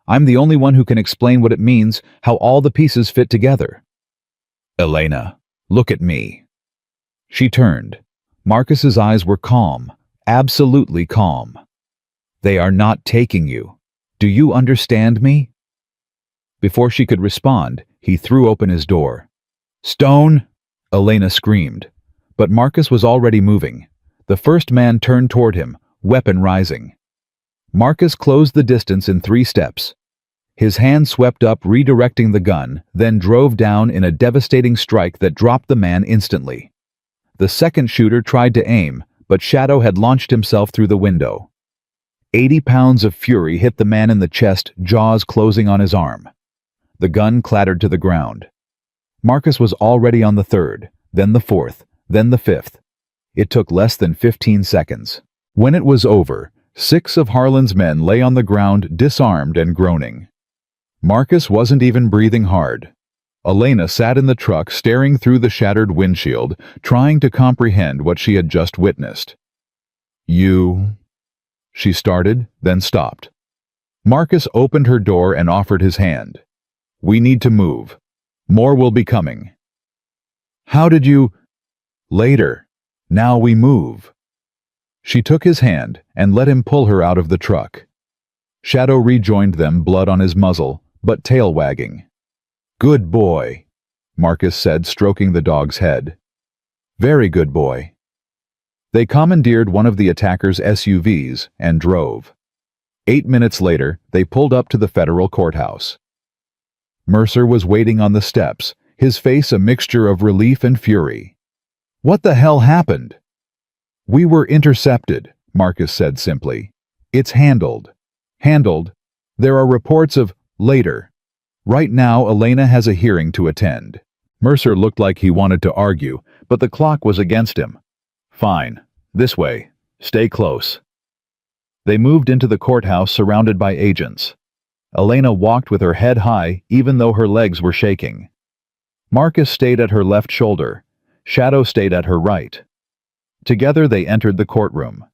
I'm the only one who can explain what it means, how all the pieces fit together." "Elena, look at me." She turned. Marcus's eyes were calm, absolutely calm. "They are not taking you. Do you understand me?" Before she could respond, he threw open his door. "Stone!" Elena screamed. But Marcus was already moving. The first man turned toward him, weapon rising. Marcus closed the distance in 3 steps. His hand swept up, redirecting the gun, then drove down in a devastating strike that dropped the man instantly. The second shooter tried to aim, but Shadow had launched himself through the window. 80 pounds of fury hit the man in the chest, jaws closing on his arm. The gun clattered to the ground. Marcus was already on the 3rd, then the 4th, then the 5th. It took less than 15 seconds. When it was over, 6 of Harlan's men lay on the ground, disarmed and groaning. Marcus wasn't even breathing hard. Elena sat in the truck staring through the shattered windshield, trying to comprehend what she had just witnessed. "You—" she started, then stopped. Marcus opened her door and offered his hand. "We need to move. More will be coming." "How did you—" "Later. Now we move." She took his hand and let him pull her out of the truck. Shadow rejoined them, blood on his muzzle, but tail wagging. "Good boy," Marcus said, stroking the dog's head. "Very good boy." They commandeered one of the attackers' SUVs and drove. 8 minutes later, they pulled up to the federal courthouse. Mercer was waiting on the steps, his face a mixture of relief and fury. "What the hell happened?" "We were intercepted," Marcus said simply. "It's handled." "Handled? There are reports of later. Right now, Elena has a hearing to attend." Mercer looked like he wanted to argue, but the clock was against him. "Fine. This way. Stay close." They moved into the courthouse surrounded by agents. Elena walked with her head high, even though her legs were shaking. Marcus stayed at her left shoulder. Shadow stayed at her right. Together they entered the courtroom.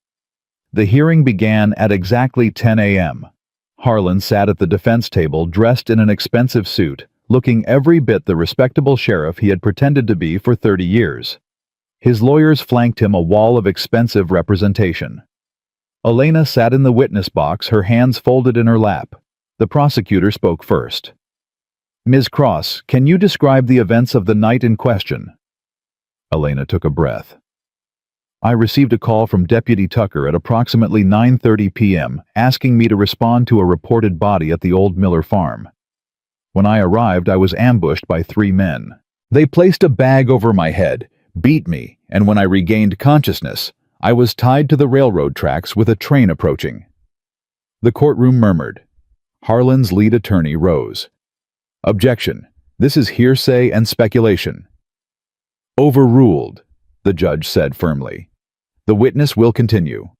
The hearing began at exactly 10 a.m. Harlan sat at the defense table dressed in an expensive suit, looking every bit the respectable sheriff he had pretended to be for 30 years. His lawyers flanked him a wall of expensive representation. Elena sat in the witness box, her hands folded in her lap. The prosecutor spoke first. "Ms. Cross, can you describe the events of the night in question?" Elena took a breath. "I received a call from Deputy Tucker at approximately 9:30 p.m. asking me to respond to a reported body at the old Miller farm. When I arrived, I was ambushed by 3 men. They placed a bag over my head, beat me, and when I regained consciousness, I was tied to the railroad tracks with a train approaching." The courtroom murmured. Harlan's lead attorney rose. "Objection. This is hearsay and speculation." "Overruled," the judge said firmly. "The witness will continue."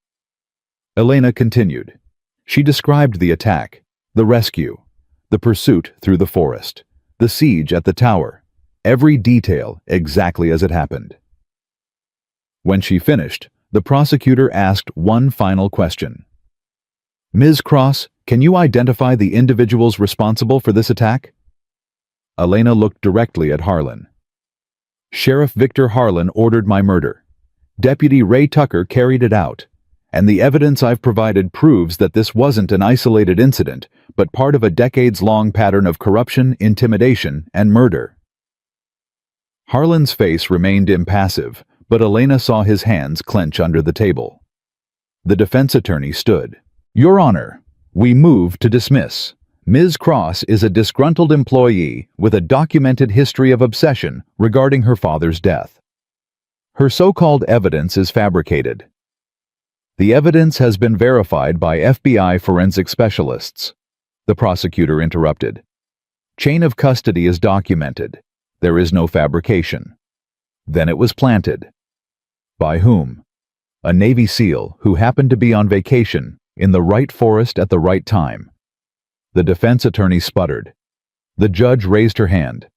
Elena continued. She described the attack, the rescue, the pursuit through the forest, the siege at the tower, every detail exactly as it happened. When she finished, the prosecutor asked one final question. "Ms. Cross, can you identify the individuals responsible for this attack?" Elena looked directly at Harlan. "Sheriff Victor Harlan ordered my murder. Deputy Ray Tucker carried it out, and the evidence I've provided proves that this wasn't an isolated incident, but part of a decades-long pattern of corruption, intimidation, and murder." Harlan's face remained impassive, but Elena saw his hands clench under the table. The defense attorney stood. "Your Honor, we move to dismiss. Ms. Cross is a disgruntled employee with a documented history of obsession regarding her father's death. Her so-called evidence is fabricated. The evidence has been verified by FBI forensic specialists." The prosecutor interrupted. "Chain of custody is documented. There is no fabrication." Then it was planted. By whom? A Navy SEAL who happened to be on vacation in the right forest at the right time. The defense attorney sputtered. The judge raised her hand.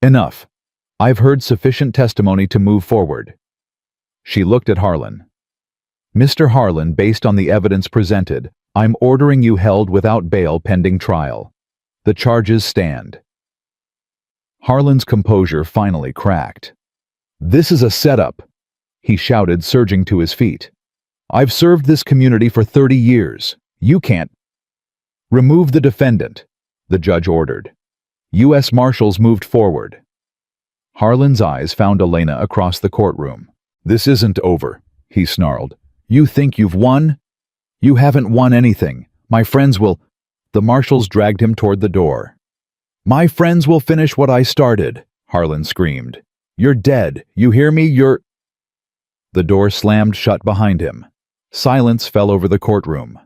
"Enough. I've heard sufficient testimony to move forward." She looked at Harlan. "Mr. Harlan, based on the evidence presented, I'm ordering you held without bail pending trial. The charges stand." Harlan's composure finally cracked. "This is a setup," he shouted, surging to his feet. "I've served this community for 30 years. You can't—" "Remove the defendant," the judge ordered. U.S. Marshals moved forward. Harlan's eyes found Elena across the courtroom. "This isn't over," he snarled. "You think you've won? You haven't won anything. My friends will—" The marshals dragged him toward the door. "My friends will finish what I started," Harlan screamed. "You're dead. You hear me? You're—" The door slammed shut behind him. Silence fell over the courtroom.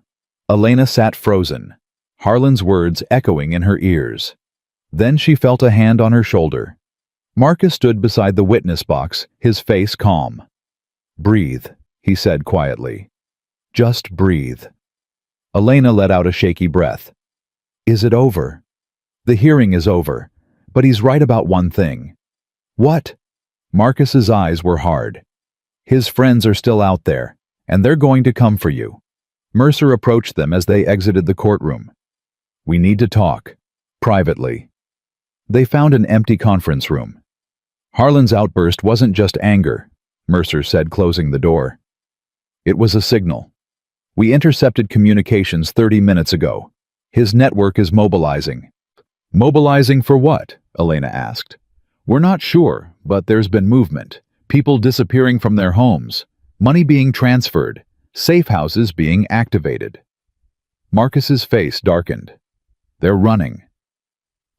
Elena sat frozen, Harlan's words echoing in her ears. Then she felt a hand on her shoulder. Marcus stood beside the witness box, his face calm. "Breathe," he said quietly. Just breathe. Elena let out a shaky breath. Is it over? The hearing is over, but he's right about one thing. What? Marcus's eyes were hard. His friends are still out there, and they're going to come for you. Mercer approached them as they exited the courtroom. We need to talk. Privately. They found an empty conference room. Harlan's outburst wasn't just anger, Mercer said, closing the door. It was a signal. We intercepted communications 30 minutes ago. His network is mobilizing. Mobilizing for what? Elena asked. We're not sure, but there's been movement. People disappearing from their homes. Money being transferred. Safe houses being activated. Marcus's face darkened. They're running.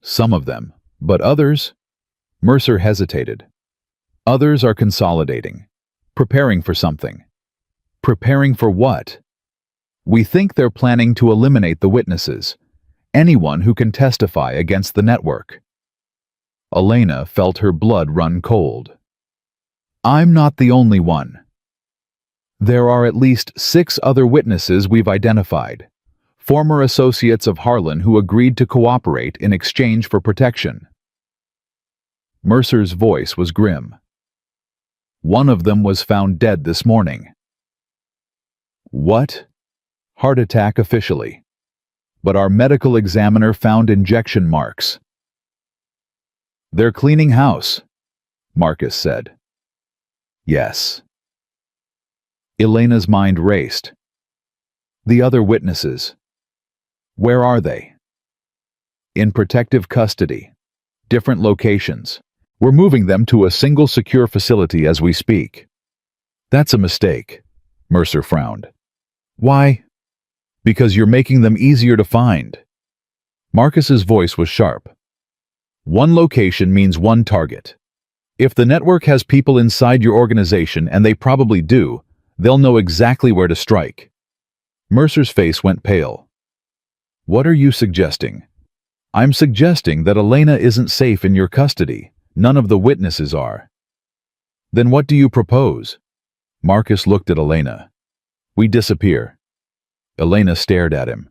Some of them, but others? Mercer hesitated. Others are consolidating. Preparing for something. Preparing for what? We think they're planning to eliminate the witnesses. Anyone who can testify against the network. Elena felt her blood run cold. I'm not the only one. There are at least 6 other witnesses we've identified. Former associates of Harlan who agreed to cooperate in exchange for protection. Mercer's voice was grim. One of them was found dead this morning. What? Heart attack officially. But our medical examiner found injection marks. They're cleaning house, Marcus said. Yes. Elena's mind raced. The other witnesses. Where are they? In protective custody. Different locations. We're moving them to a single secure facility as we speak. That's a mistake, Mercer frowned. Why? Because you're making them easier to find. Marcus's voice was sharp. One location means one target. If the network has people inside your organization, and they probably do, they'll know exactly where to strike. Mercer's face went pale. What are you suggesting? I'm suggesting that Elena isn't safe in your custody. None of the witnesses are. Then what do you propose? Marcus looked at Elena. We disappear. Elena stared at him.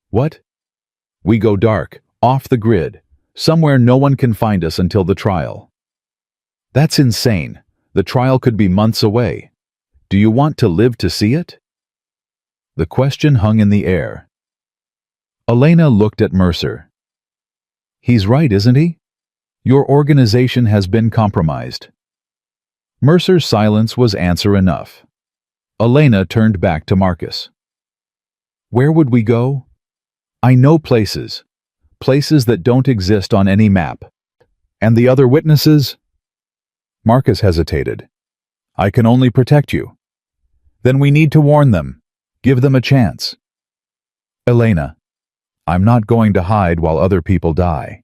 What? We go dark, off the grid, somewhere no one can find us until the trial. That's insane. The trial could be months away. Do you want to live to see it? The question hung in the air. Elena looked at Mercer. He's right, isn't he? Your organization has been compromised. Mercer's silence was answer enough. Elena turned back to Marcus. Where would we go? I know places. Places that don't exist on any map. And the other witnesses? Marcus hesitated. I can only protect you. Then we need to warn them. Give them a chance. Elena, I'm not going to hide while other people die.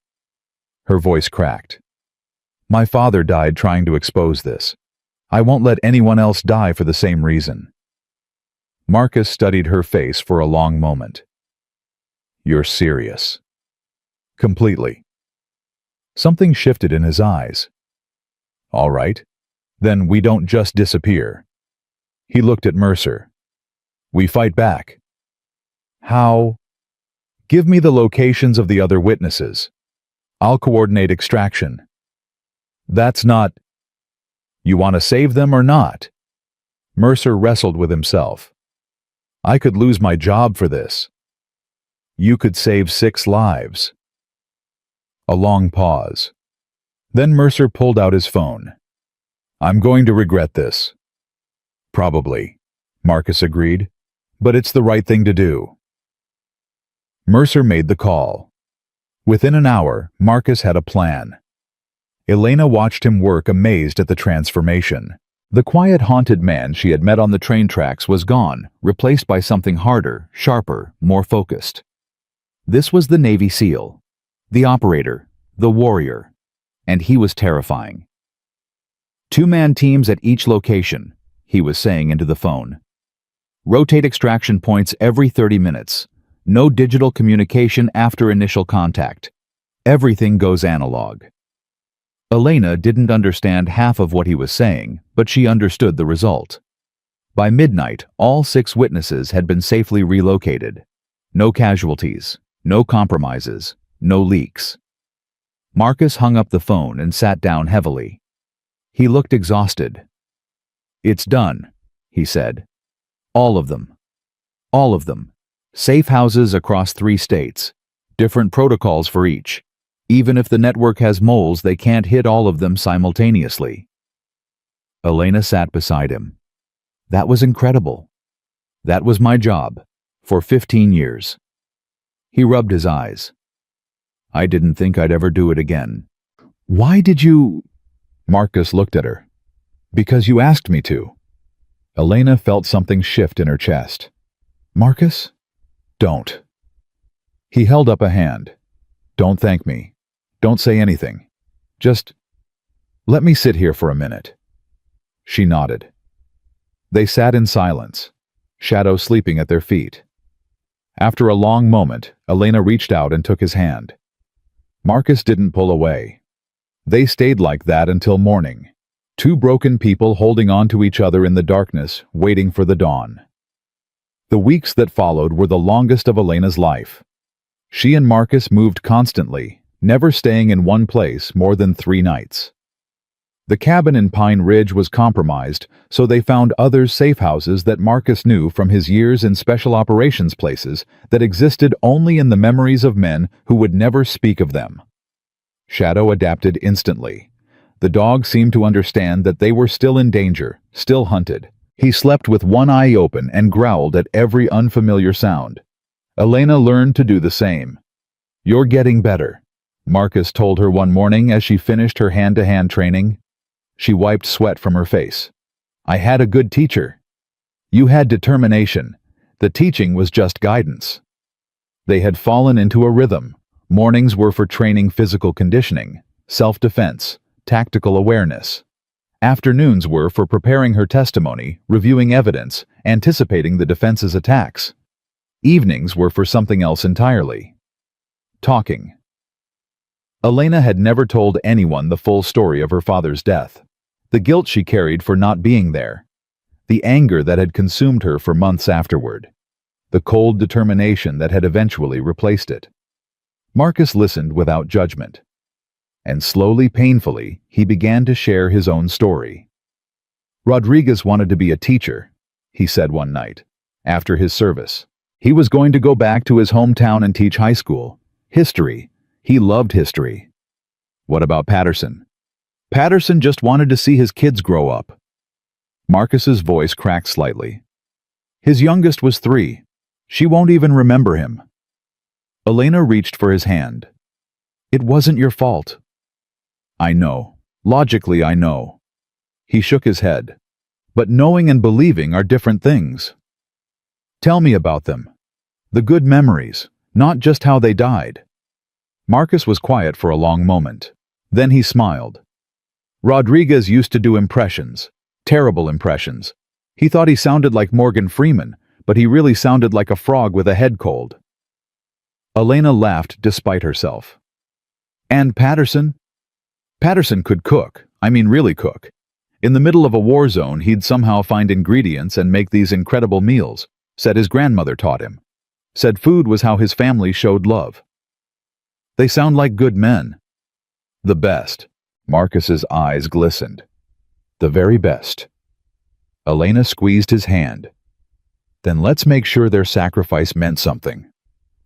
Her voice cracked. My father died trying to expose this. I won't let anyone else die for the same reason. Marcus studied her face for a long moment. You're serious. Completely. Something shifted in his eyes. All right. Then we don't just disappear. He looked at Mercer. We fight back. How? Give me the locations of the other witnesses. I'll coordinate extraction. That's not... You want to save them or not? Mercer wrestled with himself. I could lose my job for this. You could save 6 lives. A long pause. Then Mercer pulled out his phone. I'm going to regret this. Probably, Marcus agreed, but it's the right thing to do. Mercer made the call. Within an hour, Marcus had a plan. Elena watched him work, amazed at the transformation. The quiet, haunted man she had met on the train tracks was gone, replaced by something harder, sharper, more focused. This was the Navy SEAL, the operator, the warrior, and he was terrifying. 2-man teams at each location, he was saying into the phone. Rotate extraction points every 30 minutes. No digital communication after initial contact. Everything goes analog. Elena didn't understand half of what he was saying, but she understood the result. By midnight, all 6 witnesses had been safely relocated. No casualties, no compromises, no leaks. Marcus hung up the phone and sat down heavily. He looked exhausted. "It's done," he said. "All of them. All of them. Safe houses across 3 states. Different protocols for each. Even if the network has moles, they can't hit all of them simultaneously." Elena sat beside him. "That was incredible. That was my job. For 15 years. He rubbed his eyes. "I didn't think I'd ever do it again." "Why did you—" Marcus looked at her. "Because you asked me to." Elena felt something shift in her chest. "Marcus? Don't." He held up a hand. "Don't thank me. Don't say anything. Just let me sit here for a minute." She nodded. They sat in silence, Shadow sleeping at their feet. After a long moment, Elena reached out and took his hand. Marcus didn't pull away. They stayed like that until morning. 2 broken people holding on to each other in the darkness, waiting for the dawn. The weeks that followed were the longest of Elena's life. She and Marcus moved constantly, never staying in one place more than 3 nights. The cabin in Pine Ridge was compromised, so they found other safe houses that Marcus knew from his years in special operations places that existed only in the memories of men who would never speak of them. Shadow adapted instantly. The dog seemed to understand that they were still in danger, still hunted. He slept with one eye open and growled at every unfamiliar sound. Elena learned to do the same. "You're getting better," Marcus told her one morning as she finished her hand-to-hand training. She wiped sweat from her face. "I had a good teacher." "You had determination. The teaching was just guidance." They had fallen into a rhythm. Mornings were for training physical conditioning, self-defense, tactical awareness. Afternoons were for preparing her testimony, reviewing evidence, anticipating the defense's attacks. Evenings were for something else entirely. Talking. Elena had never told anyone the full story of her father's death. The guilt she carried for not being there. The anger that had consumed her for months afterward. The cold determination that had eventually replaced it. Marcus listened without judgment. And slowly, painfully, he began to share his own story. Rodriguez wanted to be a teacher, he said one night, after his service. He was going to go back to his hometown and teach high school. History. He loved history. What about Patterson? Patterson just wanted to see his kids grow up. Marcus's voice cracked slightly. His youngest was 3. She won't even remember him. Elena reached for his hand. "It wasn't your fault." "I know. Logically, I know." He shook his head. "But knowing and believing are different things." "Tell me about them. The good memories, not just how they died." Marcus was quiet for a long moment. Then he smiled. Rodriguez used to do impressions, terrible impressions. He thought he sounded like Morgan Freeman, but he really sounded like a frog with a head cold. Elena laughed despite herself. "And Patterson?" "Patterson could cook, really cook. In the middle of a war zone, he'd somehow find ingredients and make these incredible meals, said his grandmother taught him. Said food was how his family showed love." "They sound like good men." "The best." Marcus's eyes glistened. "The very best." Elena squeezed his hand. "Then let's make sure their sacrifice meant something.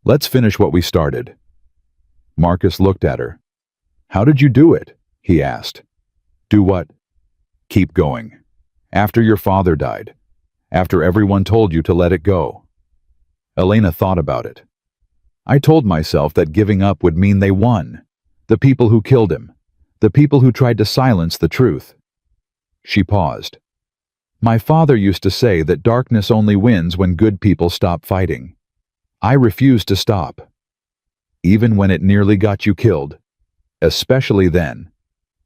Let's finish what we started." Marcus looked at her. "How did you do it?" he asked. "Do what?" "Keep going. After your father died. After everyone told you to let it go." Elena thought about it. "I told myself that giving up would mean they won. The people who killed him. The people who tried to silence the truth." She paused. "My father used to say that darkness only wins when good people stop fighting. I refused to stop. Even when it nearly got you killed. Especially then."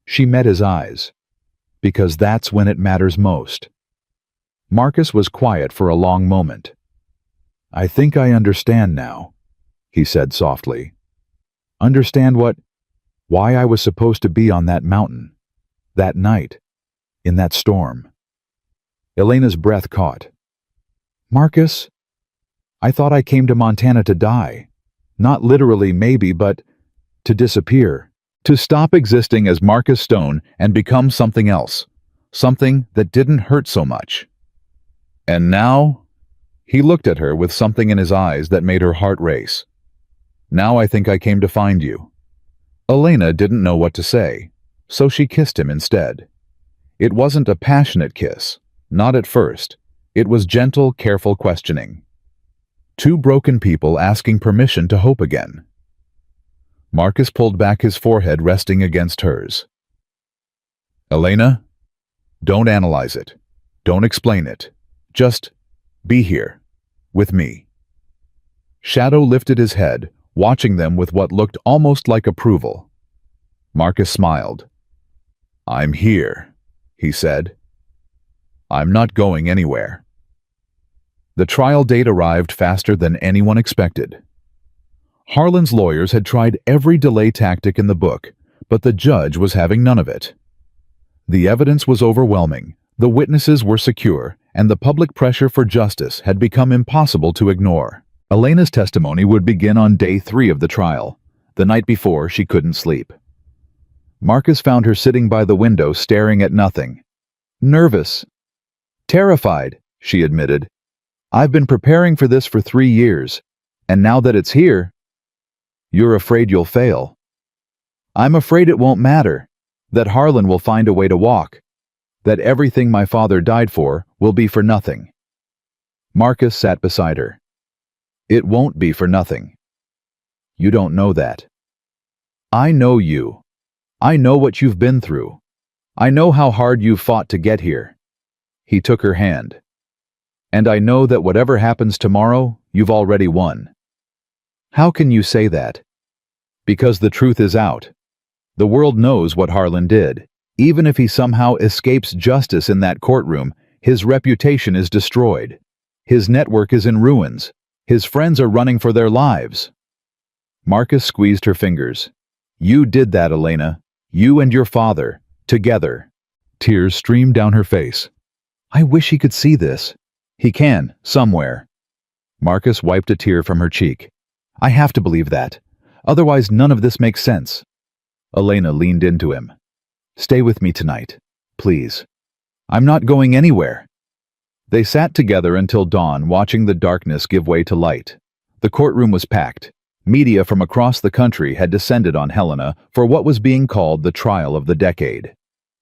She met his eyes. "Because that's when it matters most." Marcus was quiet for a long moment. "I think I understand now," he said softly. "Understand what? Why I was supposed to be on that mountain. That night. In that storm." Elena's breath caught. Marcus, I thought I came to Montana to die. Not literally, maybe, but to disappear. To stop existing as Marcus Stone and become something else. Something that didn't hurt so much. And now, he looked at her with something in his eyes that made her heart race. Now I think I came to find you. Elena didn't know what to say, so she kissed him instead. It wasn't a passionate kiss, not at first. It was gentle, careful questioning. Two broken people asking permission to hope again. Marcus pulled back, his forehead resting against hers. Elena, don't analyze it. Don't explain it. Just be here, with me. Shadow lifted his head, watching them with what looked almost like approval. Marcus smiled. I'm here, he said. I'm not going anywhere. The trial date arrived faster than anyone expected. Harlan's lawyers had tried every delay tactic in the book, but the judge was having none of it. The evidence was overwhelming, the witnesses were secure, and the public pressure for justice had become impossible to ignore. Elena's testimony would begin on day 3 of the trial. The night before, she couldn't sleep. Marcus found her sitting by the window staring at nothing. Nervous. Terrified, she admitted. I've been preparing for this for 3 years, and now that it's here, you're afraid you'll fail. I'm afraid it won't matter, that Harlan will find a way to walk, that everything my father died for will be for nothing. Marcus sat beside her. It won't be for nothing. You don't know that. I know you. I know what you've been through. I know how hard you've fought to get here. He took her hand. And I know that whatever happens tomorrow, you've already won. How can you say that? Because the truth is out. The world knows what Harlan did. Even if he somehow escapes justice in that courtroom, his reputation is destroyed. His network is in ruins. His friends are running for their lives. Marcus squeezed her fingers. You did that, Elena. You and your father, together. Tears streamed down her face. I wish he could see this. He can, somewhere. Marcus wiped a tear from her cheek. I have to believe that. Otherwise, none of this makes sense. Elena leaned into him. Stay with me tonight, please. I'm not going anywhere. They sat together until dawn, watching the darkness give way to light. The courtroom was packed. Media from across the country had descended on Helena for what was being called the trial of the decade.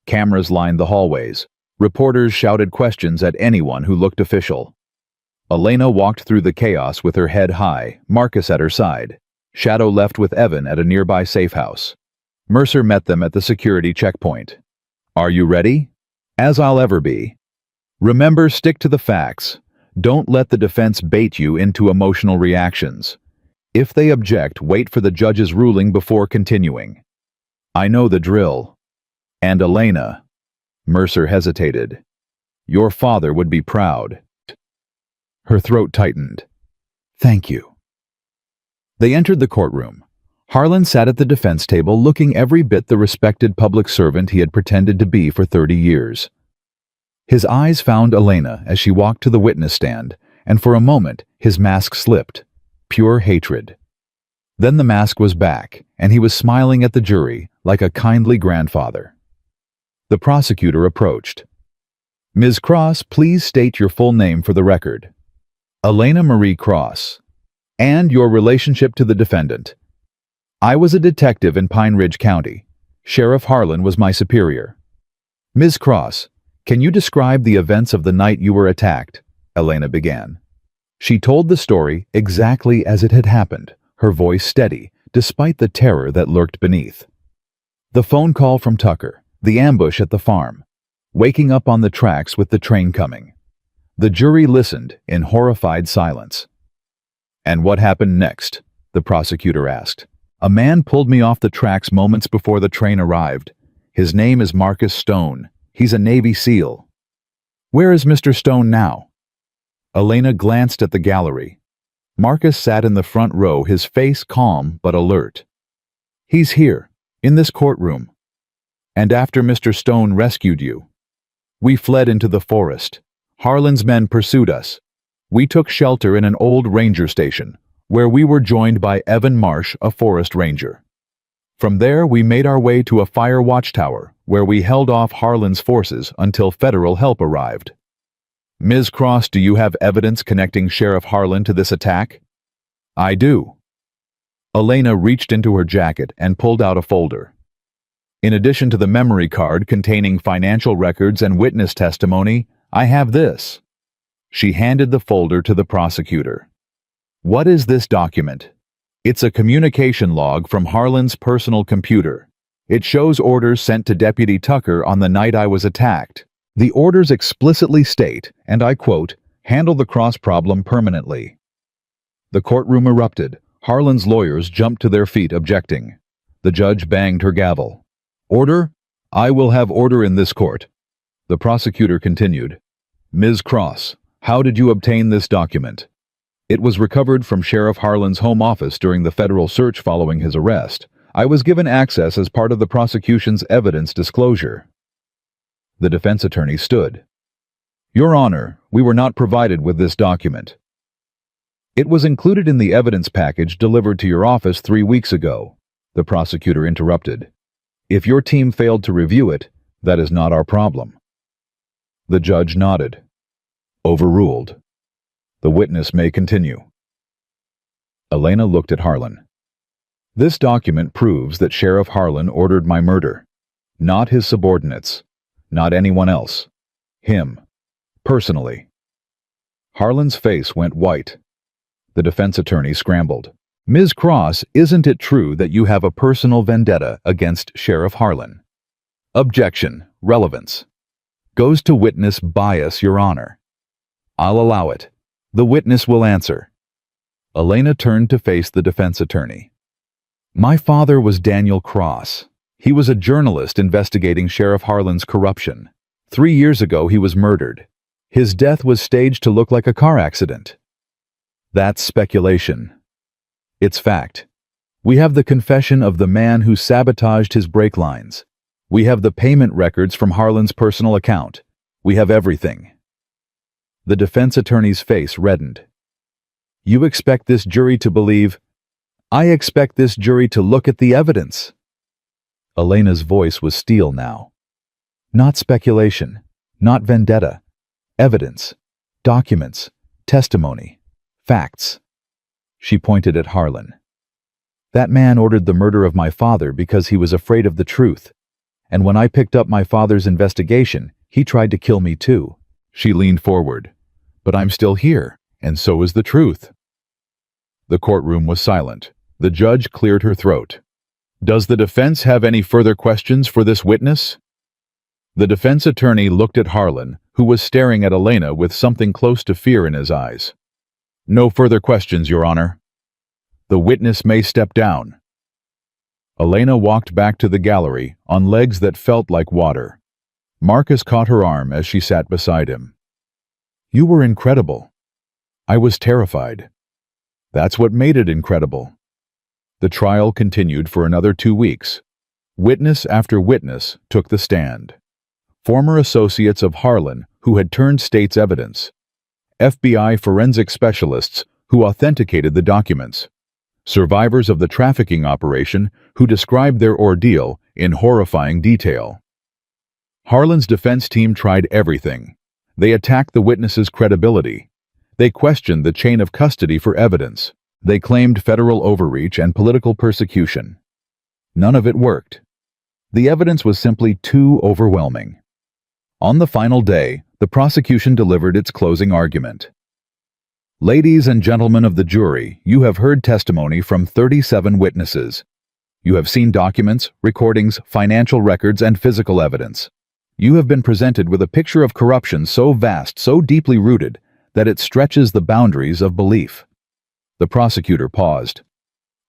Cameras lined the hallways. Reporters shouted questions at anyone who looked official. Elena walked through the chaos with her head high, Marcus at her side. Shadow left with Evan at a nearby safe house. Mercer met them at the security checkpoint. Are you ready? As I'll ever be. Remember, stick to the facts. Don't let the defense bait you into emotional reactions. If they object, wait for the judge's ruling before continuing. I know the drill. And Elena, Mercer hesitated. Your father would be proud. Her throat tightened. Thank you. They entered the courtroom. Harlan sat at the defense table looking every bit the respected public servant he had pretended to be for 30 years. His eyes found Elena as she walked to the witness stand, and for a moment his mask slipped. Pure hatred. Then the mask was back, and he was smiling at the jury like a kindly grandfather. The prosecutor approached. Ms. Cross, please state your full name for the record. Elena Marie Cross. And your relationship to the defendant. I was a detective in Pine Ridge County. Sheriff Harlan was my superior. Ms. Cross, can you describe the events of the night you were attacked? Elena began. She told the story exactly as it had happened, her voice steady, despite the terror that lurked beneath. The phone call from Tucker, the ambush at the farm, waking up on the tracks with the train coming. The jury listened in horrified silence. And what happened next? The prosecutor asked. A man pulled me off the tracks moments before the train arrived. His name is Marcus Stone. He's a Navy SEAL. Where is Mr. Stone now? Elena glanced at the gallery. Marcus sat in the front row, his face calm but alert. He's here, in this courtroom. And after Mr. Stone rescued you, we fled into the forest. Harlan's men pursued us. We took shelter in an old ranger station, where we were joined by Evan Marsh, a forest ranger. From there, we made our way to a fire watchtower, where we held off Harlan's forces until federal help arrived. Ms. Cross, do you have evidence connecting Sheriff Harlan to this attack? I do. Elena reached into her jacket and pulled out a folder. In addition to the memory card containing financial records and witness testimony, I have this. She handed the folder to the prosecutor. What is this document? It's a communication log from Harlan's personal computer. It shows orders sent to Deputy Tucker on the night I was attacked. The orders explicitly state, and I quote, "Handle the cross problem permanently." The courtroom erupted. Harlan's lawyers jumped to their feet objecting. The judge banged her gavel. Order? I will have order in this court. The prosecutor continued. Ms. Cross, how did you obtain this document? It was recovered from Sheriff Harlan's home office during the federal search following his arrest. I was given access as part of the prosecution's evidence disclosure. The defense attorney stood. Your Honor, we were not provided with this document. It was included in the evidence package delivered to your office 3 weeks ago. The prosecutor interrupted. If your team failed to review it, that is not our problem. The judge nodded. Overruled. The witness may continue. Elena looked at Harlan. This document proves that Sheriff Harlan ordered my murder. Not his subordinates. Not anyone else. Him. Personally. Harlan's face went white. The defense attorney scrambled. Ms. Cross, isn't it true that you have a personal vendetta against Sheriff Harlan? Objection. Relevance. Goes to witness bias, Your Honor. I'll allow it. The witness will answer. Elena turned to face the defense attorney. My father was Daniel Cross. He was a journalist investigating Sheriff Harlan's corruption. 3 years ago, he was murdered. His death was staged to look like a car accident. That's speculation. It's fact. We have the confession of the man who sabotaged his brake lines. We have the payment records from Harlan's personal account. We have everything. The defense attorney's face reddened. You expect this jury to believe? I expect this jury to look at the evidence. Elena's voice was steel now. Not speculation, not vendetta. Evidence, documents, testimony, facts. She pointed at Harlan. That man ordered the murder of my father because he was afraid of the truth. And when I picked up my father's investigation, he tried to kill me too. She leaned forward. But I'm still here, and so is the truth. The courtroom was silent. The judge cleared her throat. Does the defense have any further questions for this witness? The defense attorney looked at Harlan, who was staring at Elena with something close to fear in his eyes. No further questions, Your Honor. The witness may step down. Elena walked back to the gallery on legs that felt like water. Marcus caught her arm as she sat beside him. You were incredible. I was terrified. That's what made it incredible. The trial continued for another 2 weeks. Witness after witness took the stand. Former associates of Harlan who had turned state's evidence. FBI forensic specialists who authenticated the documents. Survivors of the trafficking operation who described their ordeal in horrifying detail. Harlan's defense team tried everything. They attacked the witnesses' credibility. They questioned the chain of custody for evidence. They claimed federal overreach and political persecution. None of it worked. The evidence was simply too overwhelming. On the final day, the prosecution delivered its closing argument. Ladies and gentlemen of the jury, you have heard testimony from 37 witnesses. You have seen documents, recordings, financial records, and physical evidence. You have been presented with a picture of corruption so vast, so deeply rooted, that it stretches the boundaries of belief. The prosecutor paused.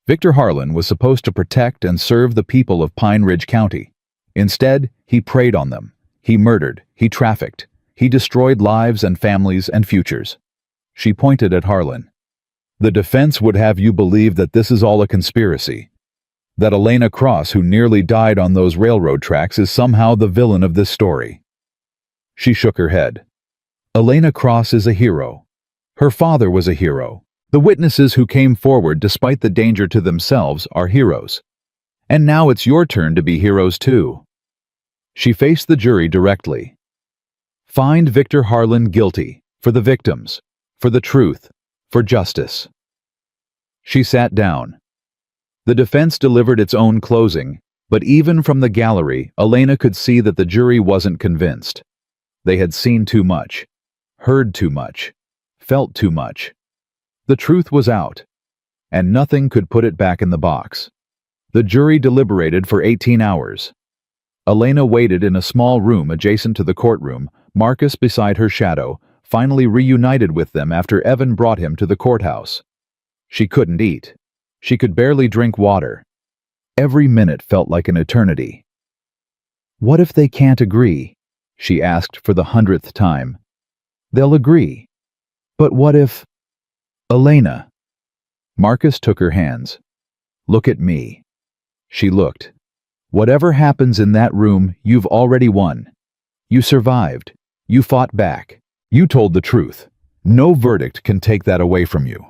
Victor Harlan was supposed to protect and serve the people of Pine Ridge County. Instead, he preyed on them. He murdered. He trafficked. He destroyed lives and families and futures. She pointed at Harlan. The defense would have you believe that this is all a conspiracy. That Elena Cross, who nearly died on those railroad tracks, is somehow the villain of this story. She shook her head. Elena Cross is a hero. Her father was a hero. The witnesses who came forward despite the danger to themselves are heroes. And now it's your turn to be heroes too. She faced the jury directly. Find Victor Harlan guilty, for the victims, for the truth, for justice. She sat down. The defense delivered its own closing, but even from the gallery, Elena could see that the jury wasn't convinced. They had seen too much, heard too much, felt too much. The truth was out, and nothing could put it back in the box. The jury deliberated for 18 hours. Elena waited in a small room adjacent to the courtroom, Marcus beside her shadow, finally reunited with them after Evan brought him to the courthouse. She couldn't eat. She could barely drink water. Every minute felt like an eternity. What if they can't agree? She asked for the 100th time. They'll agree. But what if... Elena. Marcus took her hands. Look at me. She looked. Whatever happens in that room, you've already won. You survived. You fought back. You told the truth. No verdict can take that away from you.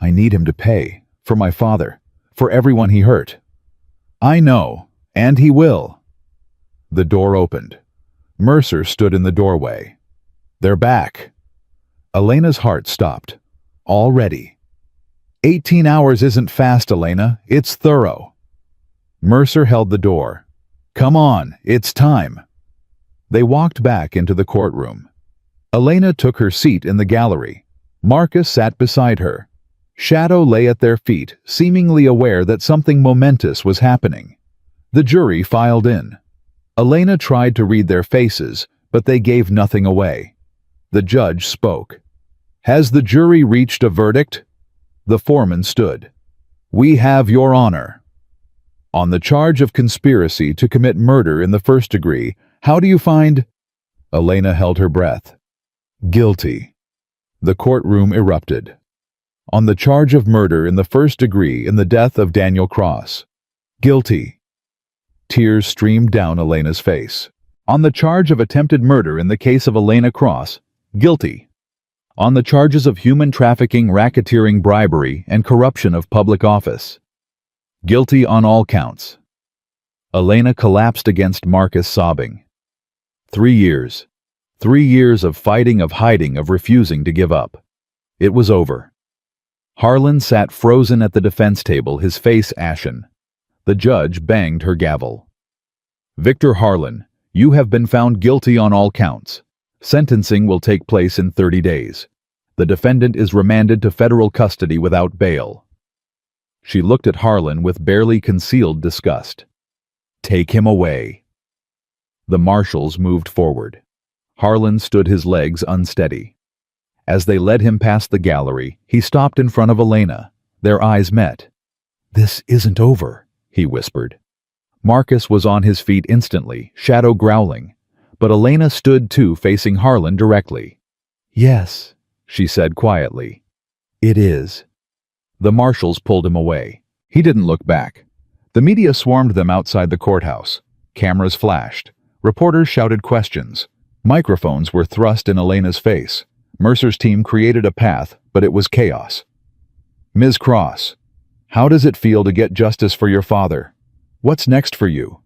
I need him to pay. For my father. For everyone he hurt. I know. And he will. The door opened. Mercer stood in the doorway. They're back. Elena's heart stopped. Already. 18 hours isn't fast, Elena. It's thorough. Mercer held the door. Come on, it's time. They walked back into the courtroom. Elena took her seat in the gallery. Marcus sat beside her. Shadow lay at their feet, seemingly aware that something momentous was happening. The jury filed in. Elena tried to read their faces, but they gave nothing away. The judge spoke. Has the jury reached a verdict? The foreman stood. We have your honor. On the charge of conspiracy to commit murder in the first degree, how do you find... Elena held her breath. Guilty. The courtroom erupted. On the charge of murder in the first degree in the death of Daniel Cross. Guilty. Tears streamed down Elena's face. On the charge of attempted murder in the case of Elena Cross. Guilty. On the charges of human trafficking, racketeering, bribery, and corruption of public office. Guilty on all counts. Elena collapsed against Marcus, sobbing. 3 years. 3 years of fighting, of hiding, of refusing to give up. It was over. Harlan sat frozen at the defense table, his face ashen. The judge banged her gavel. Victor Harlan, you have been found guilty on all counts. Sentencing will take place in 30 days. The defendant is remanded to federal custody without bail. She looked at Harlan with barely concealed disgust. Take him away. The marshals moved forward. Harlan stood his legs unsteady. As they led him past the gallery, he stopped in front of Elena. Their eyes met. This isn't over, he whispered. Marcus was on his feet instantly, shadow growling. But Elena stood too, facing Harlan directly. Yes, she said quietly. It is. The marshals pulled him away. He didn't look back. The media swarmed them outside the courthouse. Cameras flashed. Reporters shouted questions. Microphones were thrust in Elena's face. Mercer's team created a path, but it was chaos. Ms. Cross, how does it feel to get justice for your father? What's next for you?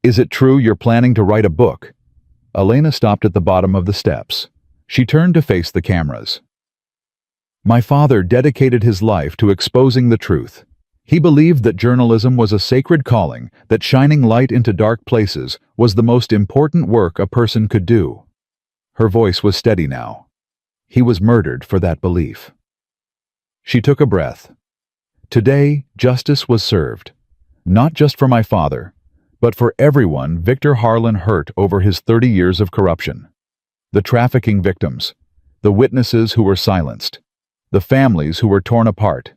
Is it true you're planning to write a book? Elena stopped at the bottom of the steps. She turned to face the cameras. My father dedicated his life to exposing the truth. He believed that journalism was a sacred calling, that shining light into dark places was the most important work a person could do. Her voice was steady now. He was murdered for that belief. She took a breath. Today, justice was served. Not just for my father, but for everyone Victor Harlan hurt over his 30 years of corruption. The trafficking victims, the witnesses who were silenced, the families who were torn apart.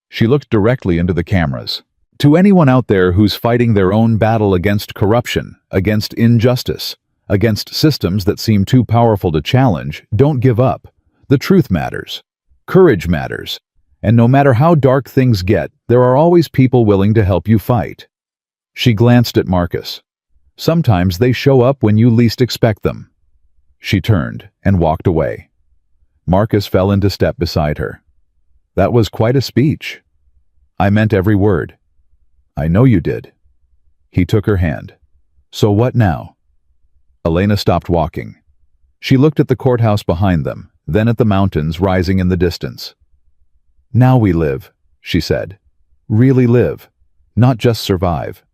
She looked directly into the cameras. To anyone out there who's fighting their own battle against corruption, against injustice, against systems that seem too powerful to challenge, don't give up. The truth matters. Courage matters. And no matter how dark things get, there are always people willing to help you fight. She glanced at Marcus. Sometimes they show up when you least expect them. She turned and walked away. Marcus fell into step beside her. That was quite a speech. I meant every word. I know you did. He took her hand. So what now? Elena stopped walking. She looked at the courthouse behind them, then at the mountains rising in the distance. Now we live, she said. Really live, not just survive.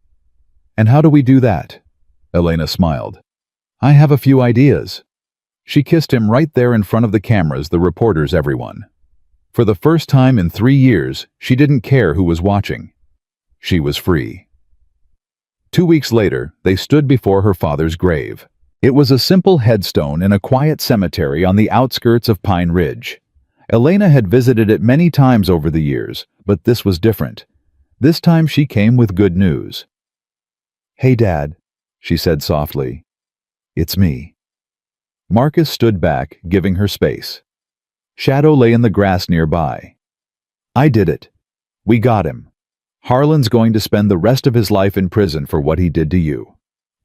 And how do we do that? Elena smiled. I have a few ideas. She kissed him right there in front of the cameras, the reporters, everyone. For the first time in 3 years, she didn't care who was watching. She was free. 2 weeks later, they stood before her father's grave. It was a simple headstone in a quiet cemetery on the outskirts of Pine Ridge. Elena had visited it many times over the years, but this was different. This time she came with good news. Hey, Dad, she said softly. It's me. Marcus stood back, giving her space. Shadow lay in the grass nearby. I did it. We got him. Harlan's going to spend the rest of his life in prison for what he did to you.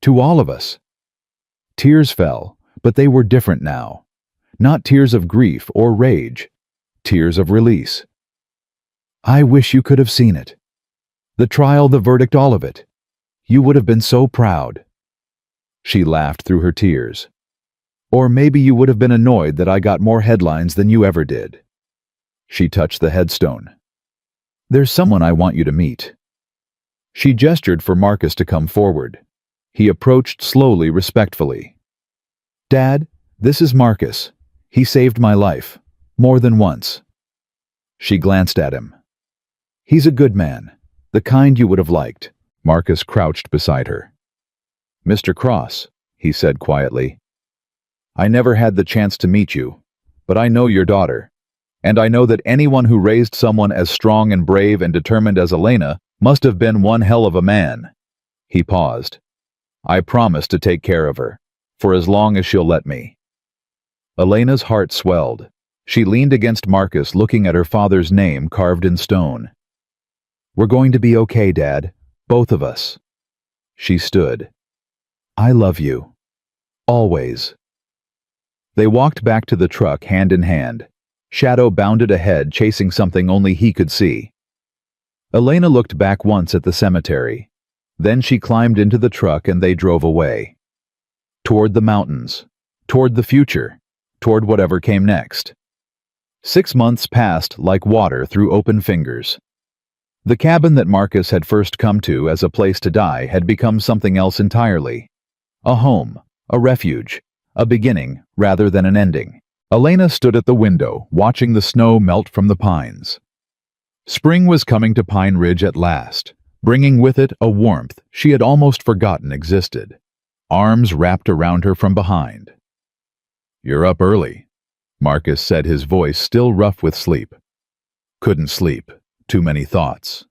To all of us. Tears fell, but they were different now. Not tears of grief or rage. Tears of release. I wish you could have seen it. The trial, the verdict, all of it. You would have been so proud. She laughed through her tears. Or maybe you would have been annoyed that I got more headlines than you ever did. She touched the headstone. There's someone I want you to meet. She gestured for Marcus to come forward. He approached slowly, respectfully. Dad, this is Marcus. He saved my life. More than once. She glanced at him. He's a good man. The kind you would have liked. Marcus crouched beside her. Mr. Cross, he said quietly. I never had the chance to meet you, but I know your daughter. And I know that anyone who raised someone as strong and brave and determined as Elena must have been one hell of a man. He paused. I promise to take care of her, for as long as she'll let me. Elena's heart swelled. She leaned against Marcus, looking at her father's name carved in stone. We're going to be okay, Dad. Both of us. She stood. I love you. Always. They walked back to the truck hand in hand. Shadow bounded ahead, chasing something only he could see. Elena looked back once at the cemetery. Then she climbed into the truck and they drove away. Toward the mountains. Toward the future. Toward whatever came next. 6 months passed like water through open fingers. The cabin that Marcus had first come to as a place to die had become something else entirely. A home, a refuge, a beginning rather than an ending. Elena stood at the window, watching the snow melt from the pines. Spring was coming to Pine Ridge at last, bringing with it a warmth she had almost forgotten existed. Arms wrapped around her from behind. You're up early, Marcus said, his voice still rough with sleep. Couldn't sleep. Too many thoughts.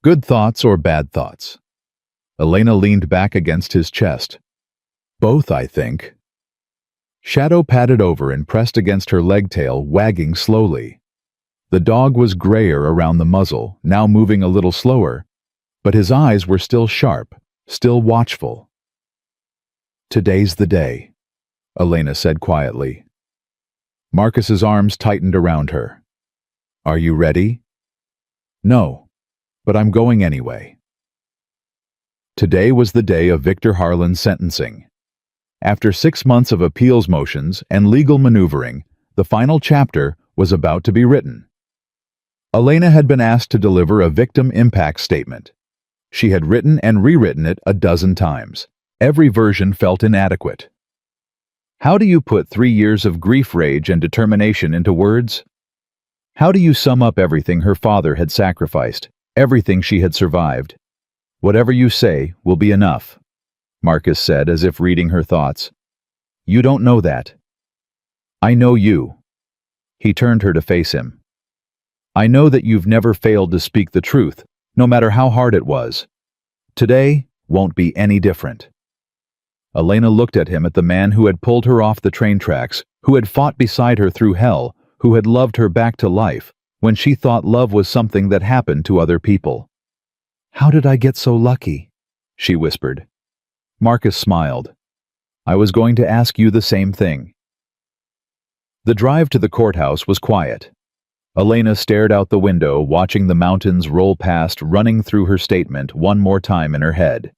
Good thoughts or bad thoughts? Elena leaned back against his chest. Both, I think. Shadow padded over and pressed against her leg tail, wagging slowly. The dog was grayer around the muzzle, now moving a little slower, but his eyes were still sharp, still watchful. Today's the day, Elena said quietly. Marcus's arms tightened around her. Are you ready? No, but I'm going anyway. Today was the day of Victor Harlan's sentencing. After 6 months of appeals motions and legal maneuvering, the final chapter was about to be written. Elena had been asked to deliver a victim impact statement. She had written and rewritten it a dozen times. Every version felt inadequate. How do you put 3 years of grief, rage, and determination into words? How do you sum up everything her father had sacrificed, everything she had survived? Whatever you say will be enough, Marcus said, as if reading her thoughts. You don't know that. I know you. He turned her to face him. I know that you've never failed to speak the truth, no matter how hard it was. Today won't be any different. Elena looked at him, at the man who had pulled her off the train tracks, who had fought beside her through hell, who had loved her back to life, when she thought love was something that happened to other people. How did I get so lucky? She whispered. Marcus smiled. I was going to ask you the same thing. The drive to the courthouse was quiet. Elena stared out the window, watching the mountains roll past, running through her statement one more time in her head.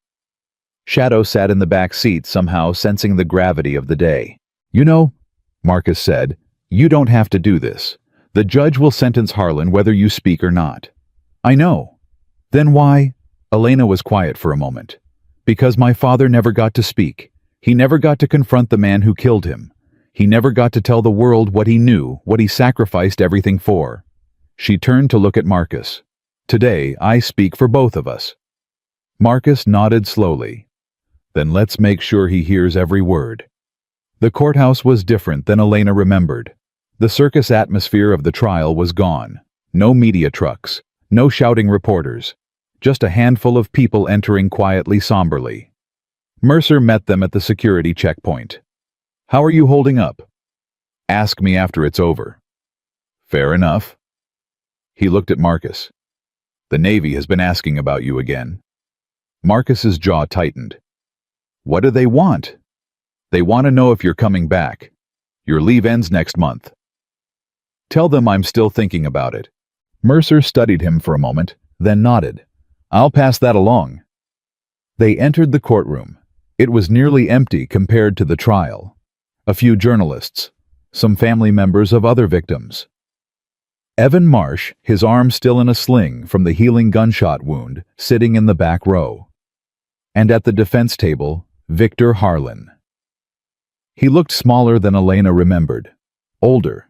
Shadow sat in the back seat, somehow sensing the gravity of the day. "You know," Marcus said, "you don't have to do this. The judge will sentence Harlan whether you speak or not." "I know." "Then why?" Elena was quiet for a moment. "Because my father never got to speak. He never got to confront the man who killed him. He never got to tell the world what he knew, what he sacrificed everything for." She turned to look at Marcus. "Today, I speak for both of us." Marcus nodded slowly. "Then let's make sure he hears every word." The courthouse was different than Elena remembered. The circus atmosphere of the trial was gone. No media trucks, no shouting reporters, just a handful of people entering quietly, somberly. Mercer met them at the security checkpoint. "How are you holding up?" "Ask me after it's over." "Fair enough." He looked at Marcus. "The Navy has been asking about you again." Marcus's jaw tightened. "What do they want?" "They want to know if you're coming back. Your leave ends next month." "Tell them I'm still thinking about it." Mercer studied him for a moment, then nodded. "I'll pass that along." They entered the courtroom. It was nearly empty compared to the trial. A few journalists, some family members of other victims. Evan Marsh, his arm still in a sling from the healing gunshot wound, sitting in the back row. And at the defense table, Victor Harlan. He looked smaller than Elena remembered. Older.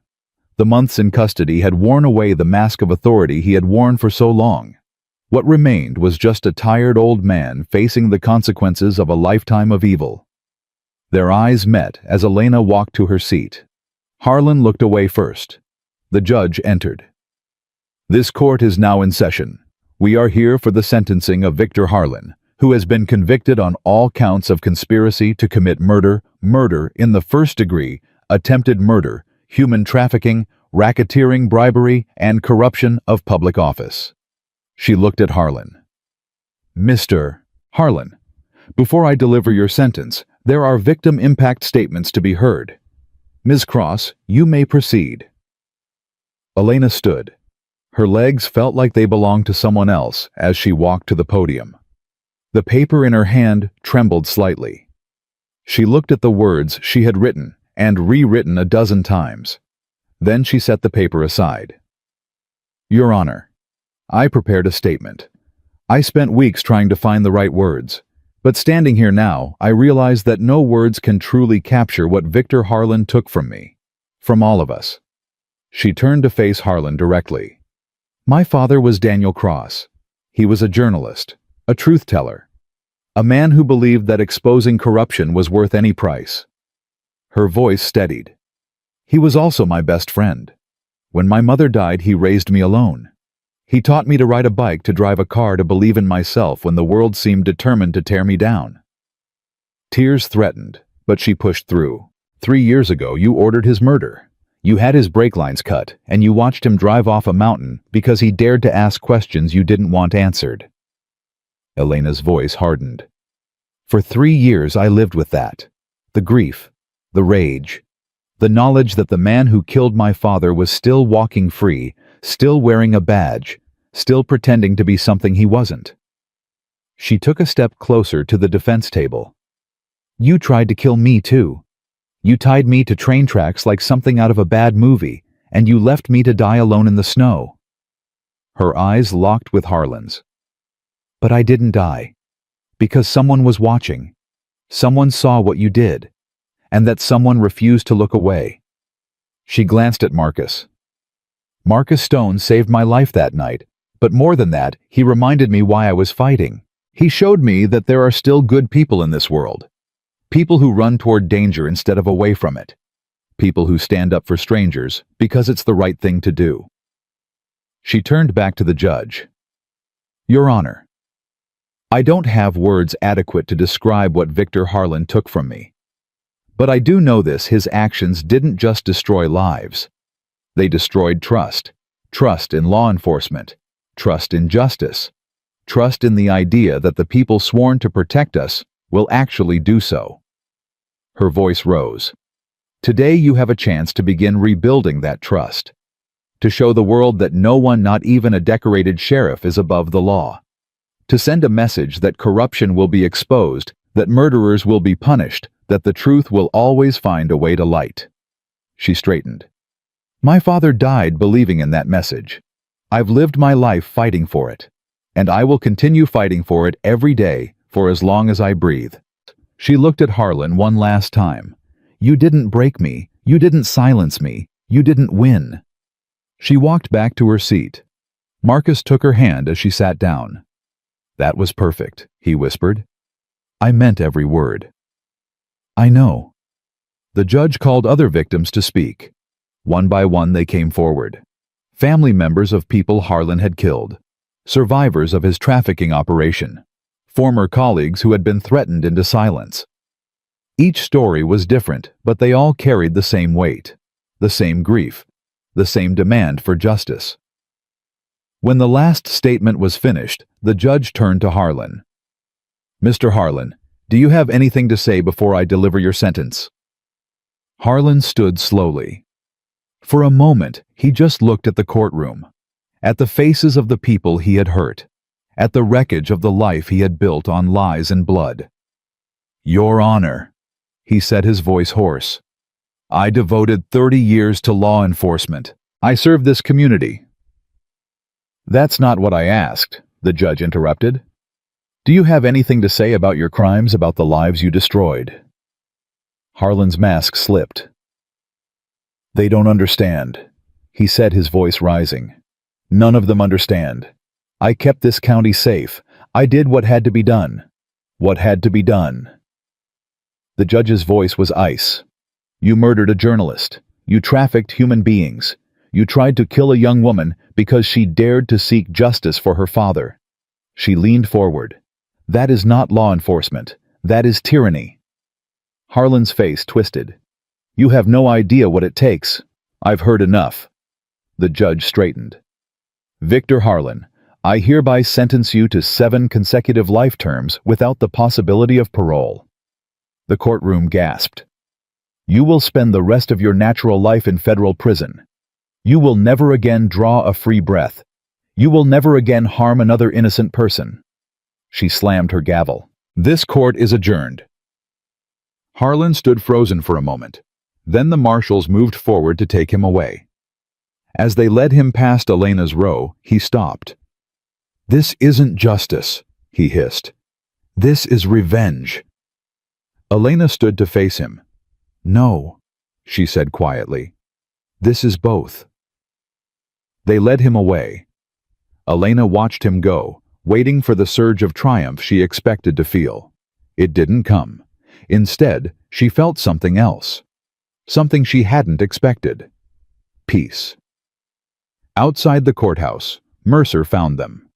The months in custody had worn away the mask of authority he had worn for so long. What remained was just a tired old man facing the consequences of a lifetime of evil. Their eyes met as Elena walked to her seat. Harlan looked away first. The judge entered. "This court is now in session. We are here for the sentencing of Victor Harlan, who has been convicted on all counts of conspiracy to commit murder, murder in the first degree, attempted murder, human trafficking, racketeering, bribery, and corruption of public office." She looked at Harlan. "Mr. Harlan, before I deliver your sentence, there are victim impact statements to be heard. Ms. Cross, you may proceed." Elena stood. Her legs felt like they belonged to someone else as she walked to the podium. The paper in her hand trembled slightly. She looked at the words she had written and rewritten a dozen times. Then she set the paper aside. "Your Honor, I prepared a statement. I spent weeks trying to find the right words. But standing here now, I realize that no words can truly capture what Victor Harlan took from me. From all of us." She turned to face Harlan directly. "My father was Daniel Cross. He was a journalist, a truth teller, a man who believed that exposing corruption was worth any price." Her voice steadied. "He was also my best friend. When my mother died, he raised me alone. He taught me to ride a bike, to drive a car, to believe in myself when the world seemed determined to tear me down." Tears threatened, but she pushed through. 3 years ago, you ordered his murder. You had his brake lines cut, and you watched him drive off a mountain because he dared to ask questions you didn't want answered. Elena's voice hardened. "For 3 years I lived with that. The grief, the rage, the knowledge that the man who killed my father was still walking free, still wearing a badge, still pretending to be something he wasn't." She took a step closer to the defense table. "You tried to kill me too. You tied me to train tracks like something out of a bad movie, and you left me to die alone in the snow." Her eyes locked with Harlan's. "But I didn't die. Because someone was watching. Someone saw what you did. And that someone refused to look away." She glanced at Marcus. "Marcus Stone saved my life that night, but more than that, he reminded me why I was fighting. He showed me that there are still good people in this world. People who run toward danger instead of away from it. People who stand up for strangers because it's the right thing to do." She turned back to the judge. "Your Honor, I don't have words adequate to describe what Victor Harlan took from me. But I do know this: his actions didn't just destroy lives. They destroyed trust. Trust in law enforcement. Trust in justice. Trust in the idea that the people sworn to protect us will actually do so." Her voice rose. Today you have a chance to begin rebuilding that trust. To show the world that no one, not even a decorated sheriff, is above the law. To send a message that corruption will be exposed, that murderers will be punished, that the truth will always find a way to light. She straightened. My father died believing in that message. I've lived my life fighting for it. And I will continue fighting for it every day, for as long as I breathe. She looked at Harlan one last time. You didn't break me. You didn't silence me. You didn't win. She walked back to her seat. Marcus took her hand as she sat down. That was perfect, he whispered. I meant every word. I know. The judge called other victims to speak. One by one they came forward. Family members of people Harlan had killed. Survivors of his trafficking operation. Former colleagues who had been threatened into silence. Each story was different, but they all carried the same weight, the same grief, the same demand for justice. When the last statement was finished, the judge turned to Harlan. Mr. Harlan, do you have anything to say before I deliver your sentence? Harlan stood slowly. For a moment, he just looked at the courtroom, at the faces of the people he had hurt, at the wreckage of the life he had built on lies and blood. Your Honor, he said, his voice hoarse. I devoted 30 years to law enforcement. I served this community. That's not what I asked, the judge interrupted. Do you have anything to say about your crimes, about the lives you destroyed? Harlan's mask slipped. They don't understand, he said, his voice rising. None of them understand. I kept this county safe. I did what had to be done. What had to be done. The judge's voice was ice. You murdered a journalist. You trafficked human beings. You tried to kill a young woman because she dared to seek justice for her father. She leaned forward. That is not law enforcement. That is tyranny. Harlan's face twisted. You have no idea what it takes. I've heard enough. The judge straightened. Victor Harlan, I hereby sentence you to 7 consecutive life terms without the possibility of parole. The courtroom gasped. You will spend the rest of your natural life in federal prison. You will never again draw a free breath. You will never again harm another innocent person. She slammed her gavel. This court is adjourned. Harlan stood frozen for a moment. Then the marshals moved forward to take him away. As they led him past Elena's row, he stopped. This isn't justice, he hissed. This is revenge. Elena stood to face him. No, she said quietly. This is both. They led him away. Elena watched him go, waiting for the surge of triumph she expected to feel. It didn't come. Instead, she felt something else. Something she hadn't expected. Peace. Outside the courthouse, Mercer found them.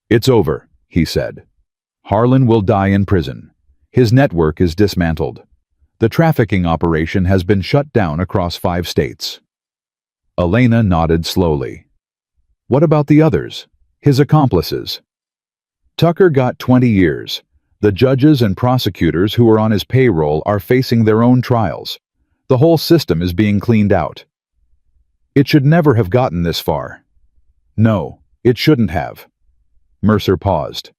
It's over, he said. Harlan will die in prison. His network is dismantled. The trafficking operation has been shut down across 5 states. Elena nodded slowly. What about the others? His accomplices? Tucker got 20 years. The judges and prosecutors who are on his payroll are facing their own trials. The whole system is being cleaned out. It should never have gotten this far. No, it shouldn't have. Mercer paused.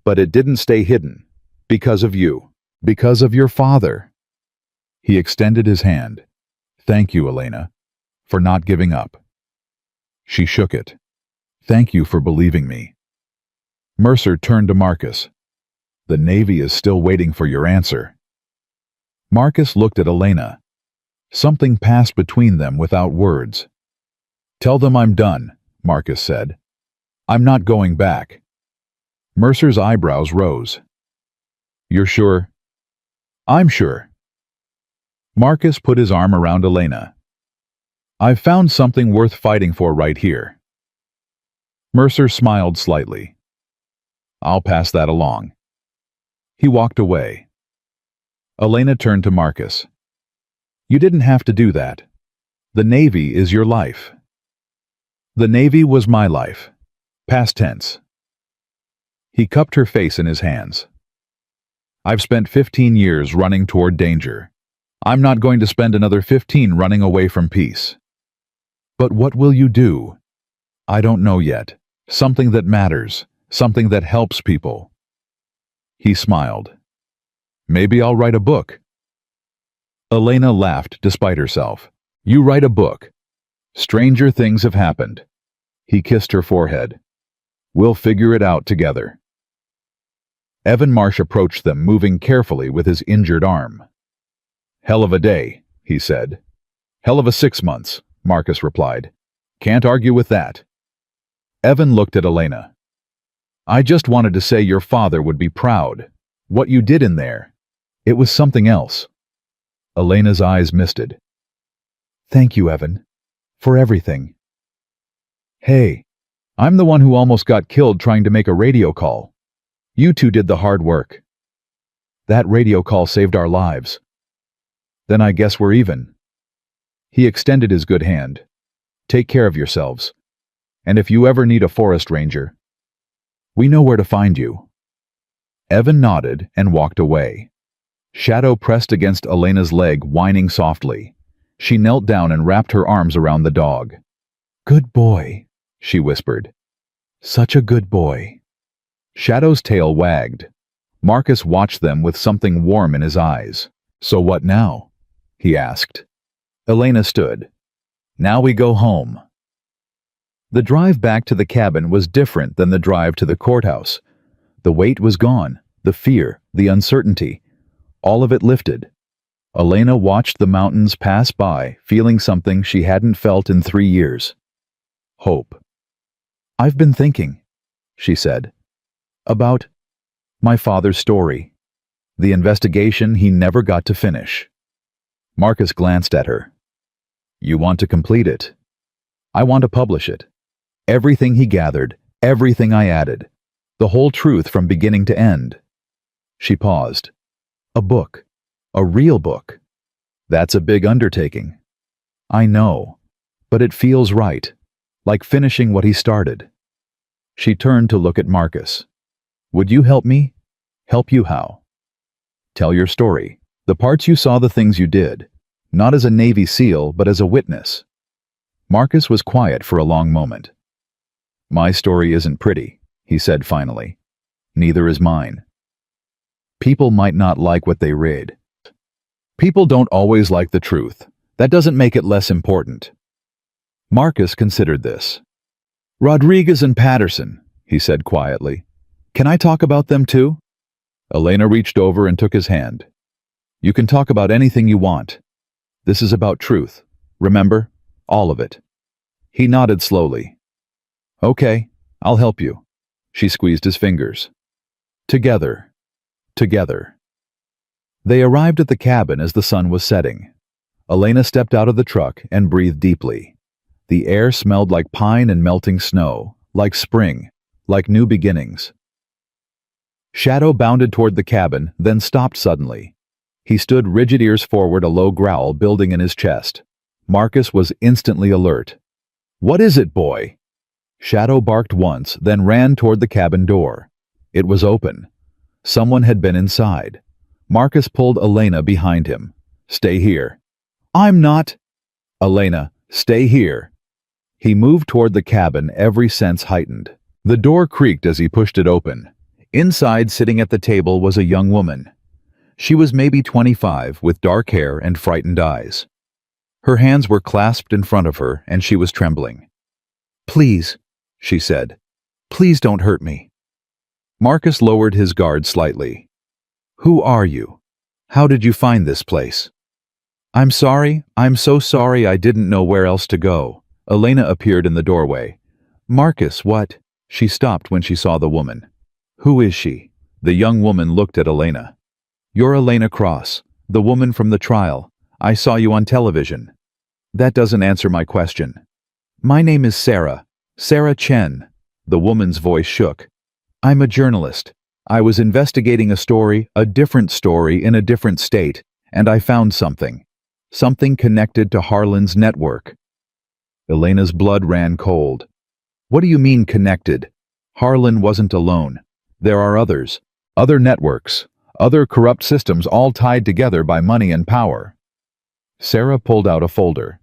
But it didn't stay hidden. Because of you. Because of your father. He extended his hand. Thank you, Elena, for not giving up. She shook it. Thank you for believing me. Mercer turned to Marcus. The Navy is still waiting for your answer. Marcus looked at Elena. Something passed between them without words. Tell them I'm done, Marcus said. I'm not going back. Mercer's eyebrows rose. You're sure? I'm sure. Marcus put his arm around Elena. I've found something worth fighting for right here. Mercer smiled slightly. I'll pass that along. He walked away. Elena turned to Marcus. You didn't have to do that. The Navy is your life. The Navy was my life. Past tense. He cupped her face in his hands. I've spent 15 years running toward danger. I'm not going to spend another 15 running away from peace. But what will you do? I don't know yet. Something that matters. Something that helps people. He smiled. Maybe I'll write a book. Elena laughed despite herself. You write a book. Stranger things have happened. He kissed her forehead. We'll figure it out together. Evan Marsh approached them, moving carefully with his injured arm. Hell of a day, he said. Hell of a 6 months, Marcus replied. Can't argue with that. Evan looked at Elena. I just wanted to say your father would be proud. What you did in there. It was something else. Elena's eyes misted. Thank you, Evan. For everything. Hey, I'm the one who almost got killed trying to make a radio call. You two did the hard work. That radio call saved our lives. Then I guess we're even. He extended his good hand. Take care of yourselves. And if you ever need a forest ranger, we know where to find you. Evan nodded and walked away. Shadow pressed against Elena's leg, whining softly. She knelt down and wrapped her arms around the dog. Good boy, she whispered. Such a good boy. Shadow's tail wagged. Marcus watched them with something warm in his eyes. So what now? He asked. Elena stood. Now we go home. The drive back to the cabin was different than the drive to the courthouse. The weight was gone, the fear, the uncertainty. All of it lifted. Elena watched the mountains pass by, feeling something she hadn't felt in 3 years. Hope. I've been thinking, she said, about my father's story. The investigation he never got to finish. Marcus glanced at her. You want to complete it? I want to publish it. Everything he gathered, everything I added. The whole truth from beginning to end. She paused. A book. A real book. That's a big undertaking. I know, but it feels right, like finishing what he started. She turned to look at Marcus. Would you help me? Help you how? Tell your story. The parts you saw, the things you did. Not as a Navy SEAL, but as a witness. Marcus was quiet for a long moment. My story isn't pretty, he said finally. Neither is mine. People might not like what they read. People don't always like the truth. That doesn't make it less important. Marcus considered this. Rodriguez and Patterson, he said quietly. Can I talk about them too? Elena reached over and took his hand. You can talk about anything you want. This is about truth. Remember? All of it. He nodded slowly. Okay, I'll help you. She squeezed his fingers. Together. Together. They arrived at the cabin as the sun was setting. Elena stepped out of the truck and breathed deeply. The air smelled like pine and melting snow, like spring, like new beginnings. Shadow bounded toward the cabin, then stopped suddenly. He stood rigid, ears forward, a low growl building in his chest. Marcus was instantly alert. What is it, boy? Shadow barked once, then ran toward the cabin door. It was open. Someone had been inside. Marcus pulled Elena behind him. Stay here. I'm not. Elena, stay here. He moved toward the cabin, every sense heightened. The door creaked as he pushed it open. Inside, sitting at the table, was a young woman. She was maybe 25, with dark hair and frightened eyes. Her hands were clasped in front of her, and she was trembling. Please, she said. Please don't hurt me. Marcus lowered his guard slightly. Who are you? How did you find this place? I'm sorry. I'm so sorry. I didn't know where else to go. Elena appeared in the doorway. Marcus, what? She stopped when she saw the woman. Who is she? The young woman looked at Elena. You're Elena Cross, the woman from the trial. I saw you on television. That doesn't answer my question. My name is Sarah. Sarah Chen. The woman's voice shook. I'm a journalist. I was investigating a story, a different story in a different state, and I found something. Something connected to Harlan's network. Elena's blood ran cold. What do you mean connected? Harlan wasn't alone. There are others. Other networks. Other corrupt systems all tied together by money and power. Sarah pulled out a folder.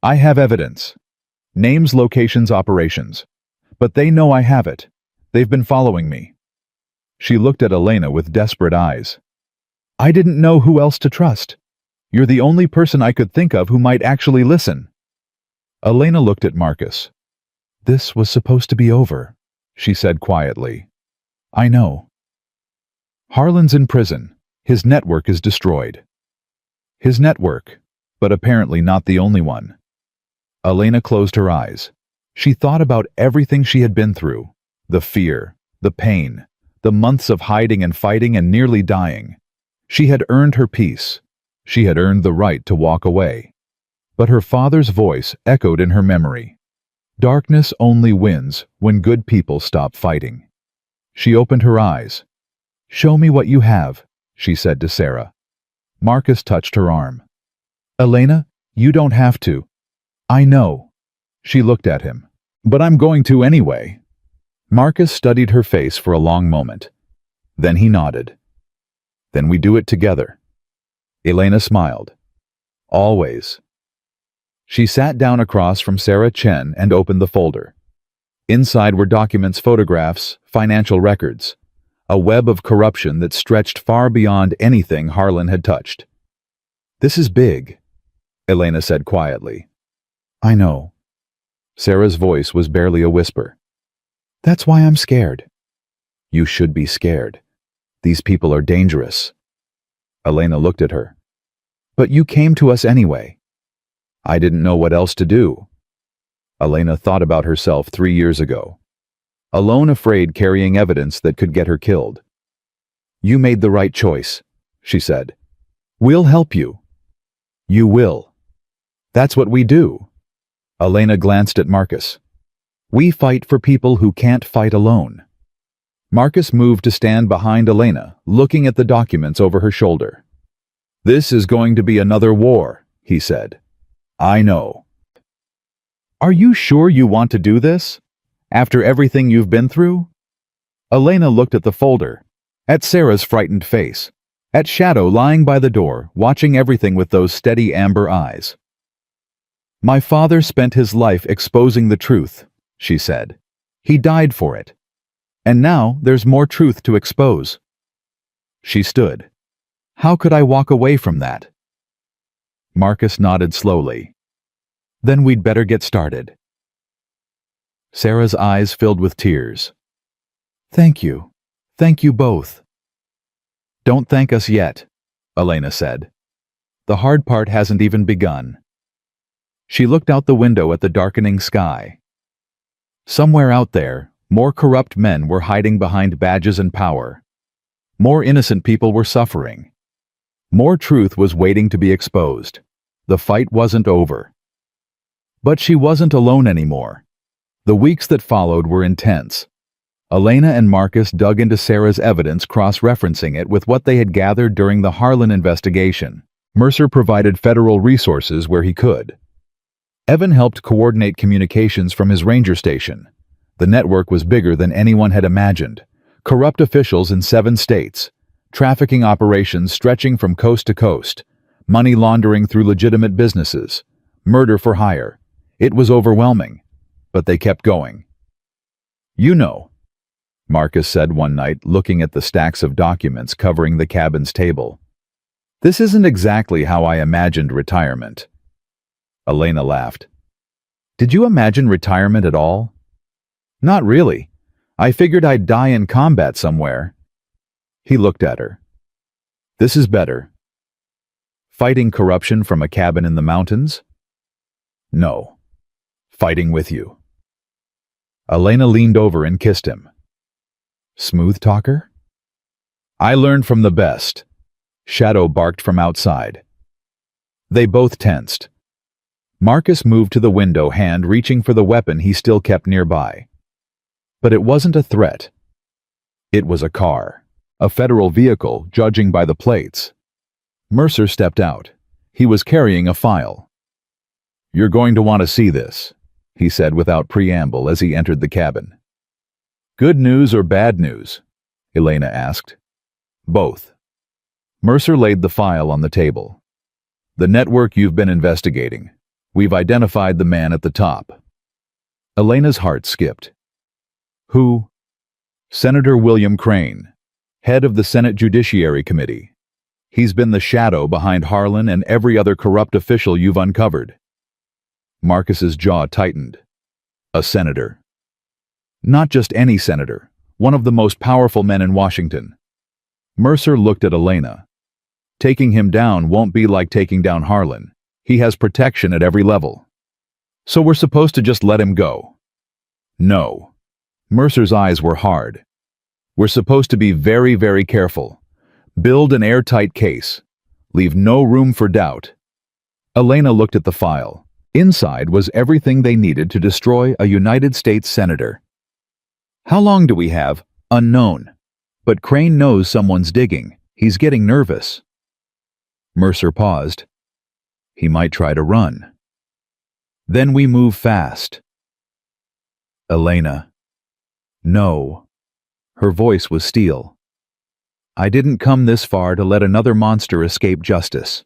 I have evidence. Names, locations, operations. But they know I have it. They've been following me. She looked at Elena with desperate eyes. I didn't know who else to trust. You're the only person I could think of who might actually listen. Elena looked at Marcus. This was supposed to be over, she said quietly. I know. Harlan's in prison. His network is destroyed. His network, but apparently not the only one. Elena closed her eyes. She thought about everything she had been through. The fear, the pain, the months of hiding and fighting and nearly dying. She had earned her peace. She had earned the right to walk away. But her father's voice echoed in her memory. Darkness only wins when good people stop fighting. She opened her eyes. Show me what you have, she said to Sarah. Marcus touched her arm. Elena, you don't have to. I know. She looked at him. But I'm going to anyway. Marcus studied her face for a long moment. Then he nodded. Then we do it together. Elena smiled. Always. She sat down across from Sarah Chen and opened the folder. Inside were documents, photographs, financial records, a web of corruption that stretched far beyond anything Harlan had touched. This is big, Elena said quietly. I know. Sarah's voice was barely a whisper. That's why I'm scared. You should be scared. These people are dangerous. Elena looked at her. But you came to us anyway. I didn't know what else to do. Elena thought about herself 3 years ago. Alone, afraid, carrying evidence that could get her killed. You made the right choice, she said. We'll help you. You will. That's what we do. Elena glanced at Marcus. We fight for people who can't fight alone. Marcus moved to stand behind Elena, looking at the documents over her shoulder. This is going to be another war, he said. I know. Are you sure you want to do this? After everything you've been through? Elena looked at the folder, at Sarah's frightened face, at Shadow lying by the door, watching everything with those steady amber eyes. My father spent his life exposing the truth, she said. He died for it. And now there's more truth to expose. She stood. How could I walk away from that? Marcus nodded slowly. Then we'd better get started. Sarah's eyes filled with tears. Thank you. Thank you both. Don't thank us yet, Elena said. The hard part hasn't even begun. She looked out the window at the darkening sky. Somewhere out there, more corrupt men were hiding behind badges and power. More innocent people were suffering. More truth was waiting to be exposed. The fight wasn't over. But she wasn't alone anymore. The weeks that followed were intense. Elena and Marcus dug into Sarah's evidence, cross-referencing it with what they had gathered during the Harlan investigation. Mercer provided federal resources where he could. Evan helped coordinate communications from his ranger station. The network was bigger than anyone had imagined. Corrupt officials in 7 states, trafficking operations stretching from coast to coast, money laundering through legitimate businesses, murder for hire. It was overwhelming, but they kept going. You know, Marcus said one night, looking at the stacks of documents covering the cabin's table. This isn't exactly how I imagined retirement. Elena laughed. Did you imagine retirement at all? Not really. I figured I'd die in combat somewhere. He looked at her. This is better. Fighting corruption from a cabin in the mountains? No. Fighting with you. Elena leaned over and kissed him. Smooth talker? I learned from the best. Shadow barked from outside. They both tensed. Marcus moved to the window, hand reaching for the weapon he still kept nearby. But it wasn't a threat. It was a car. A federal vehicle, judging by the plates. Mercer stepped out. He was carrying a file. You're going to want to see this, he said without preamble as he entered the cabin. Good news or bad news? Elena asked. Both. Mercer laid the file on the table. The network you've been investigating. We've identified the man at the top. Elena's heart skipped. Who? Senator William Crane, head of the Senate Judiciary Committee. He's been the shadow behind Harlan and every other corrupt official you've uncovered. Marcus's jaw tightened. A senator. Not just any senator, one of the most powerful men in Washington. Mercer looked at Elena. Taking him down won't be like taking down Harlan. He has protection at every level. So we're supposed to just let him go? No. Mercer's eyes were hard. We're supposed to be very, very careful. Build an airtight case. Leave no room for doubt. Elena looked at the file. Inside was everything they needed to destroy a United States senator. How long do we have? Unknown. But Crane knows someone's digging. He's getting nervous. Mercer paused. He might try to run. Then we move fast. Elena. No. Her voice was steel. I didn't come this far to let another monster escape justice.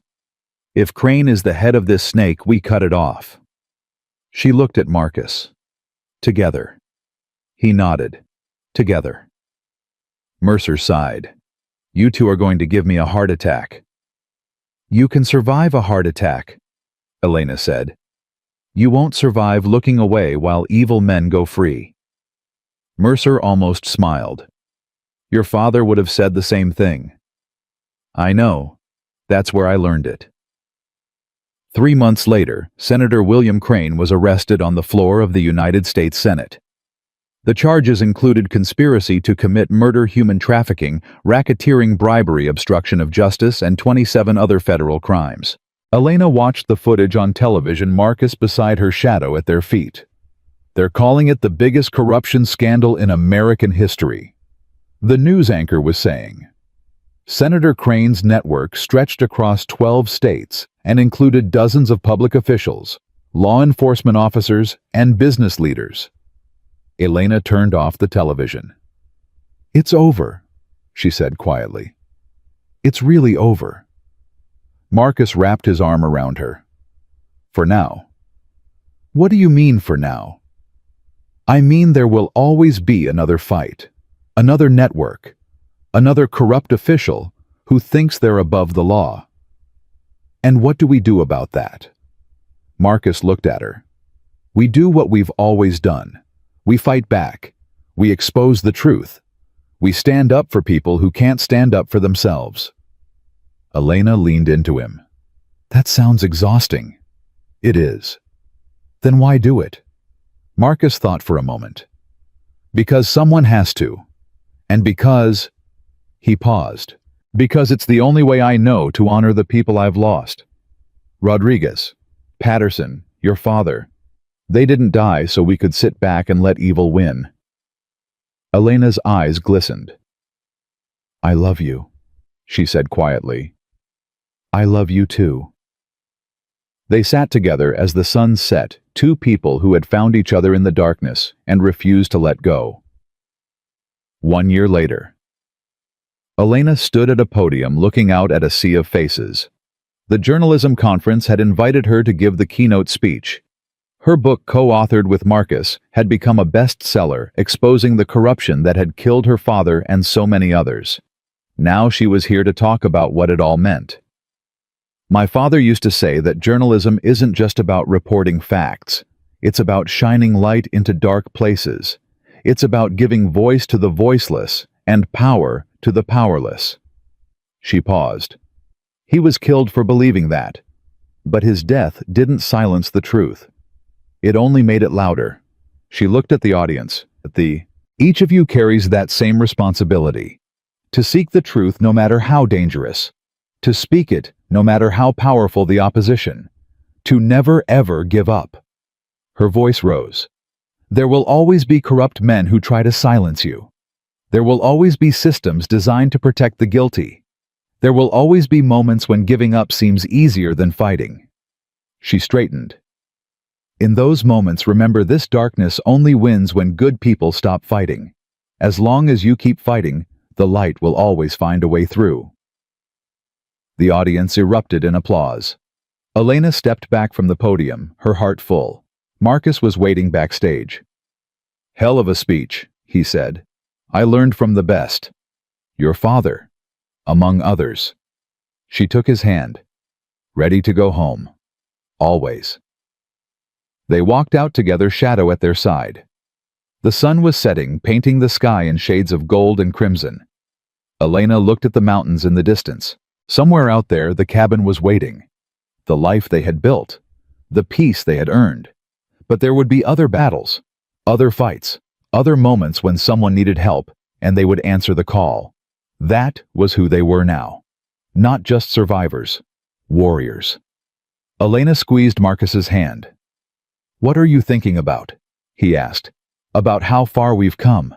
If Crane is the head of this snake, we cut it off. She looked at Marcus. Together. He nodded. Together. Mercer sighed. You two are going to give me a heart attack. You can survive a heart attack, Elena said. You won't survive looking away while evil men go free. Mercer almost smiled. Your father would have said the same thing. I know. That's where I learned it. 3 months later, Senator William Crane was arrested on the floor of the United States Senate. The charges included conspiracy to commit murder, human trafficking, racketeering, bribery, obstruction of justice, and 27 other federal crimes. Elena watched the footage on television, Marcus beside her shadow at their feet. They're calling it the biggest corruption scandal in American history. The news anchor was saying. Senator Crane's network stretched across 12 states and included dozens of public officials, law enforcement officers, and business leaders. Elena turned off the television. It's over, she said quietly. It's really over. Marcus wrapped his arm around her. For now. What do you mean for now? I mean there will always be another fight, another network, another corrupt official who thinks they're above the law. And what do we do about that? Marcus looked at her. We do what we've always done. We fight back. We expose the truth. We stand up for people who can't stand up for themselves. Elena leaned into him. That sounds exhausting. It is. Then why do it? Marcus thought for a moment. Because someone has to. And because... He paused. Because it's the only way I know to honor the people I've lost. Rodriguez, Patterson, your father. They didn't die so we could sit back and let evil win. Elena's eyes glistened. I love you, she said quietly. I love you too. They sat together as the sun set, two people who had found each other in the darkness and refused to let go. 1 year later. Elena stood at a podium looking out at a sea of faces. The journalism conference had invited her to give the keynote speech. Her book, co-authored with Marcus, had become a bestseller, exposing the corruption that had killed her father and so many others. Now she was here to talk about what it all meant. My father used to say that journalism isn't just about reporting facts. It's about shining light into dark places. It's about giving voice to the voiceless and power to the powerless. She paused. He was killed for believing that. But his death didn't silence the truth. It only made it louder. She looked at the audience, Each of you carries that same responsibility. To seek the truth no matter how dangerous. To speak it no matter how powerful the opposition. To never ever give up. Her voice rose. There will always be corrupt men who try to silence you. There will always be systems designed to protect the guilty. There will always be moments when giving up seems easier than fighting. She straightened. In those moments, remember this darkness only wins when good people stop fighting. As long as you keep fighting, the light will always find a way through. The audience erupted in applause. Elena stepped back from the podium, her heart full. Marcus was waiting backstage. "Hell of a speech," he said. "I learned from the best. Your father, among others." She took his hand. "Ready to go home. Always." They walked out together, Shadow at their side. The sun was setting, painting the sky in shades of gold and crimson. Elena looked at the mountains in the distance. Somewhere out there, the cabin was waiting. The life they had built. The peace they had earned. But there would be other battles, other fights, other moments when someone needed help, and they would answer the call. That was who they were now. Not just survivors, warriors. Elena squeezed Marcus's hand. "What are you thinking about?" he asked. "About how far we've come.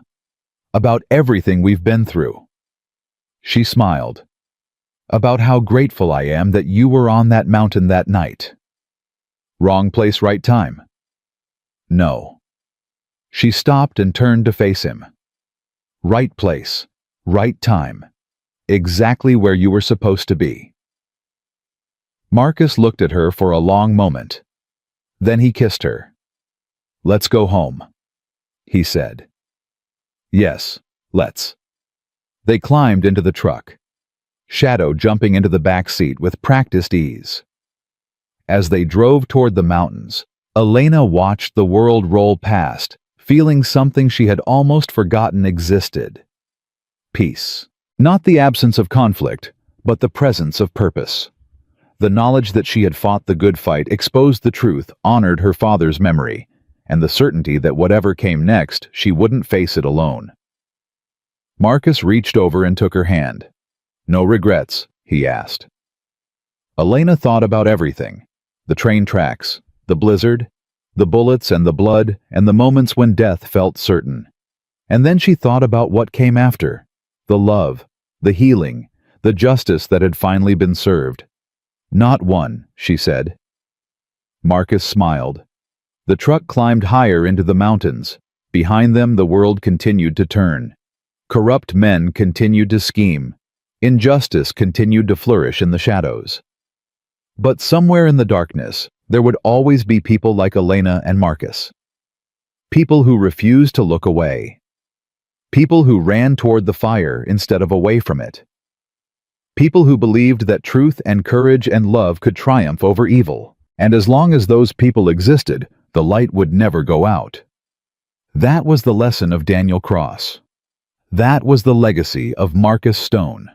About everything we've been through." She smiled. "About how grateful I am that you were on that mountain that night." "Wrong place, right time." "No." She stopped and turned to face him. "Right place, right time. Exactly where you were supposed to be." Marcus looked at her for a long moment. Then he kissed her. "Let's go home," he said. "Yes, let's." They climbed into the truck, Shadow jumping into the back seat with practiced ease. As they drove toward the mountains, Elena watched the world roll past, feeling something she had almost forgotten existed. Peace. Not the absence of conflict, but the presence of purpose. The knowledge that she had fought the good fight, exposed the truth, honored her father's memory, and the certainty that whatever came next, she wouldn't face it alone. Marcus reached over and took her hand. "No regrets?" he asked. Elena thought about everything. The train tracks, the blizzard, the bullets and the blood, and the moments when death felt certain. And then she thought about what came after. The love, the healing, the justice that had finally been served. "Not one," she said. Marcus smiled. The truck climbed higher into the mountains. Behind them, the world continued to turn. Corrupt men continued to scheme. Injustice continued to flourish in the shadows. But somewhere in the darkness, there would always be people like Elena and Marcus. People who refused to look away. People who ran toward the fire instead of away from it. People who believed that truth and courage and love could triumph over evil, and as long as those people existed, the light would never go out. That was the lesson of Daniel Cross. That was the legacy of Marcus Stone.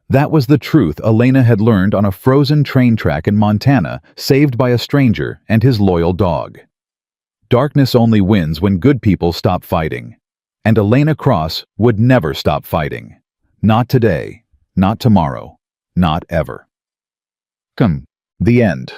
That was the truth Elena had learned on a frozen train track in Montana, saved by a stranger and his loyal dog. Darkness only wins when good people stop fighting. And Elena Cross would never stop fighting. Not today, not tomorrow, not ever. The end.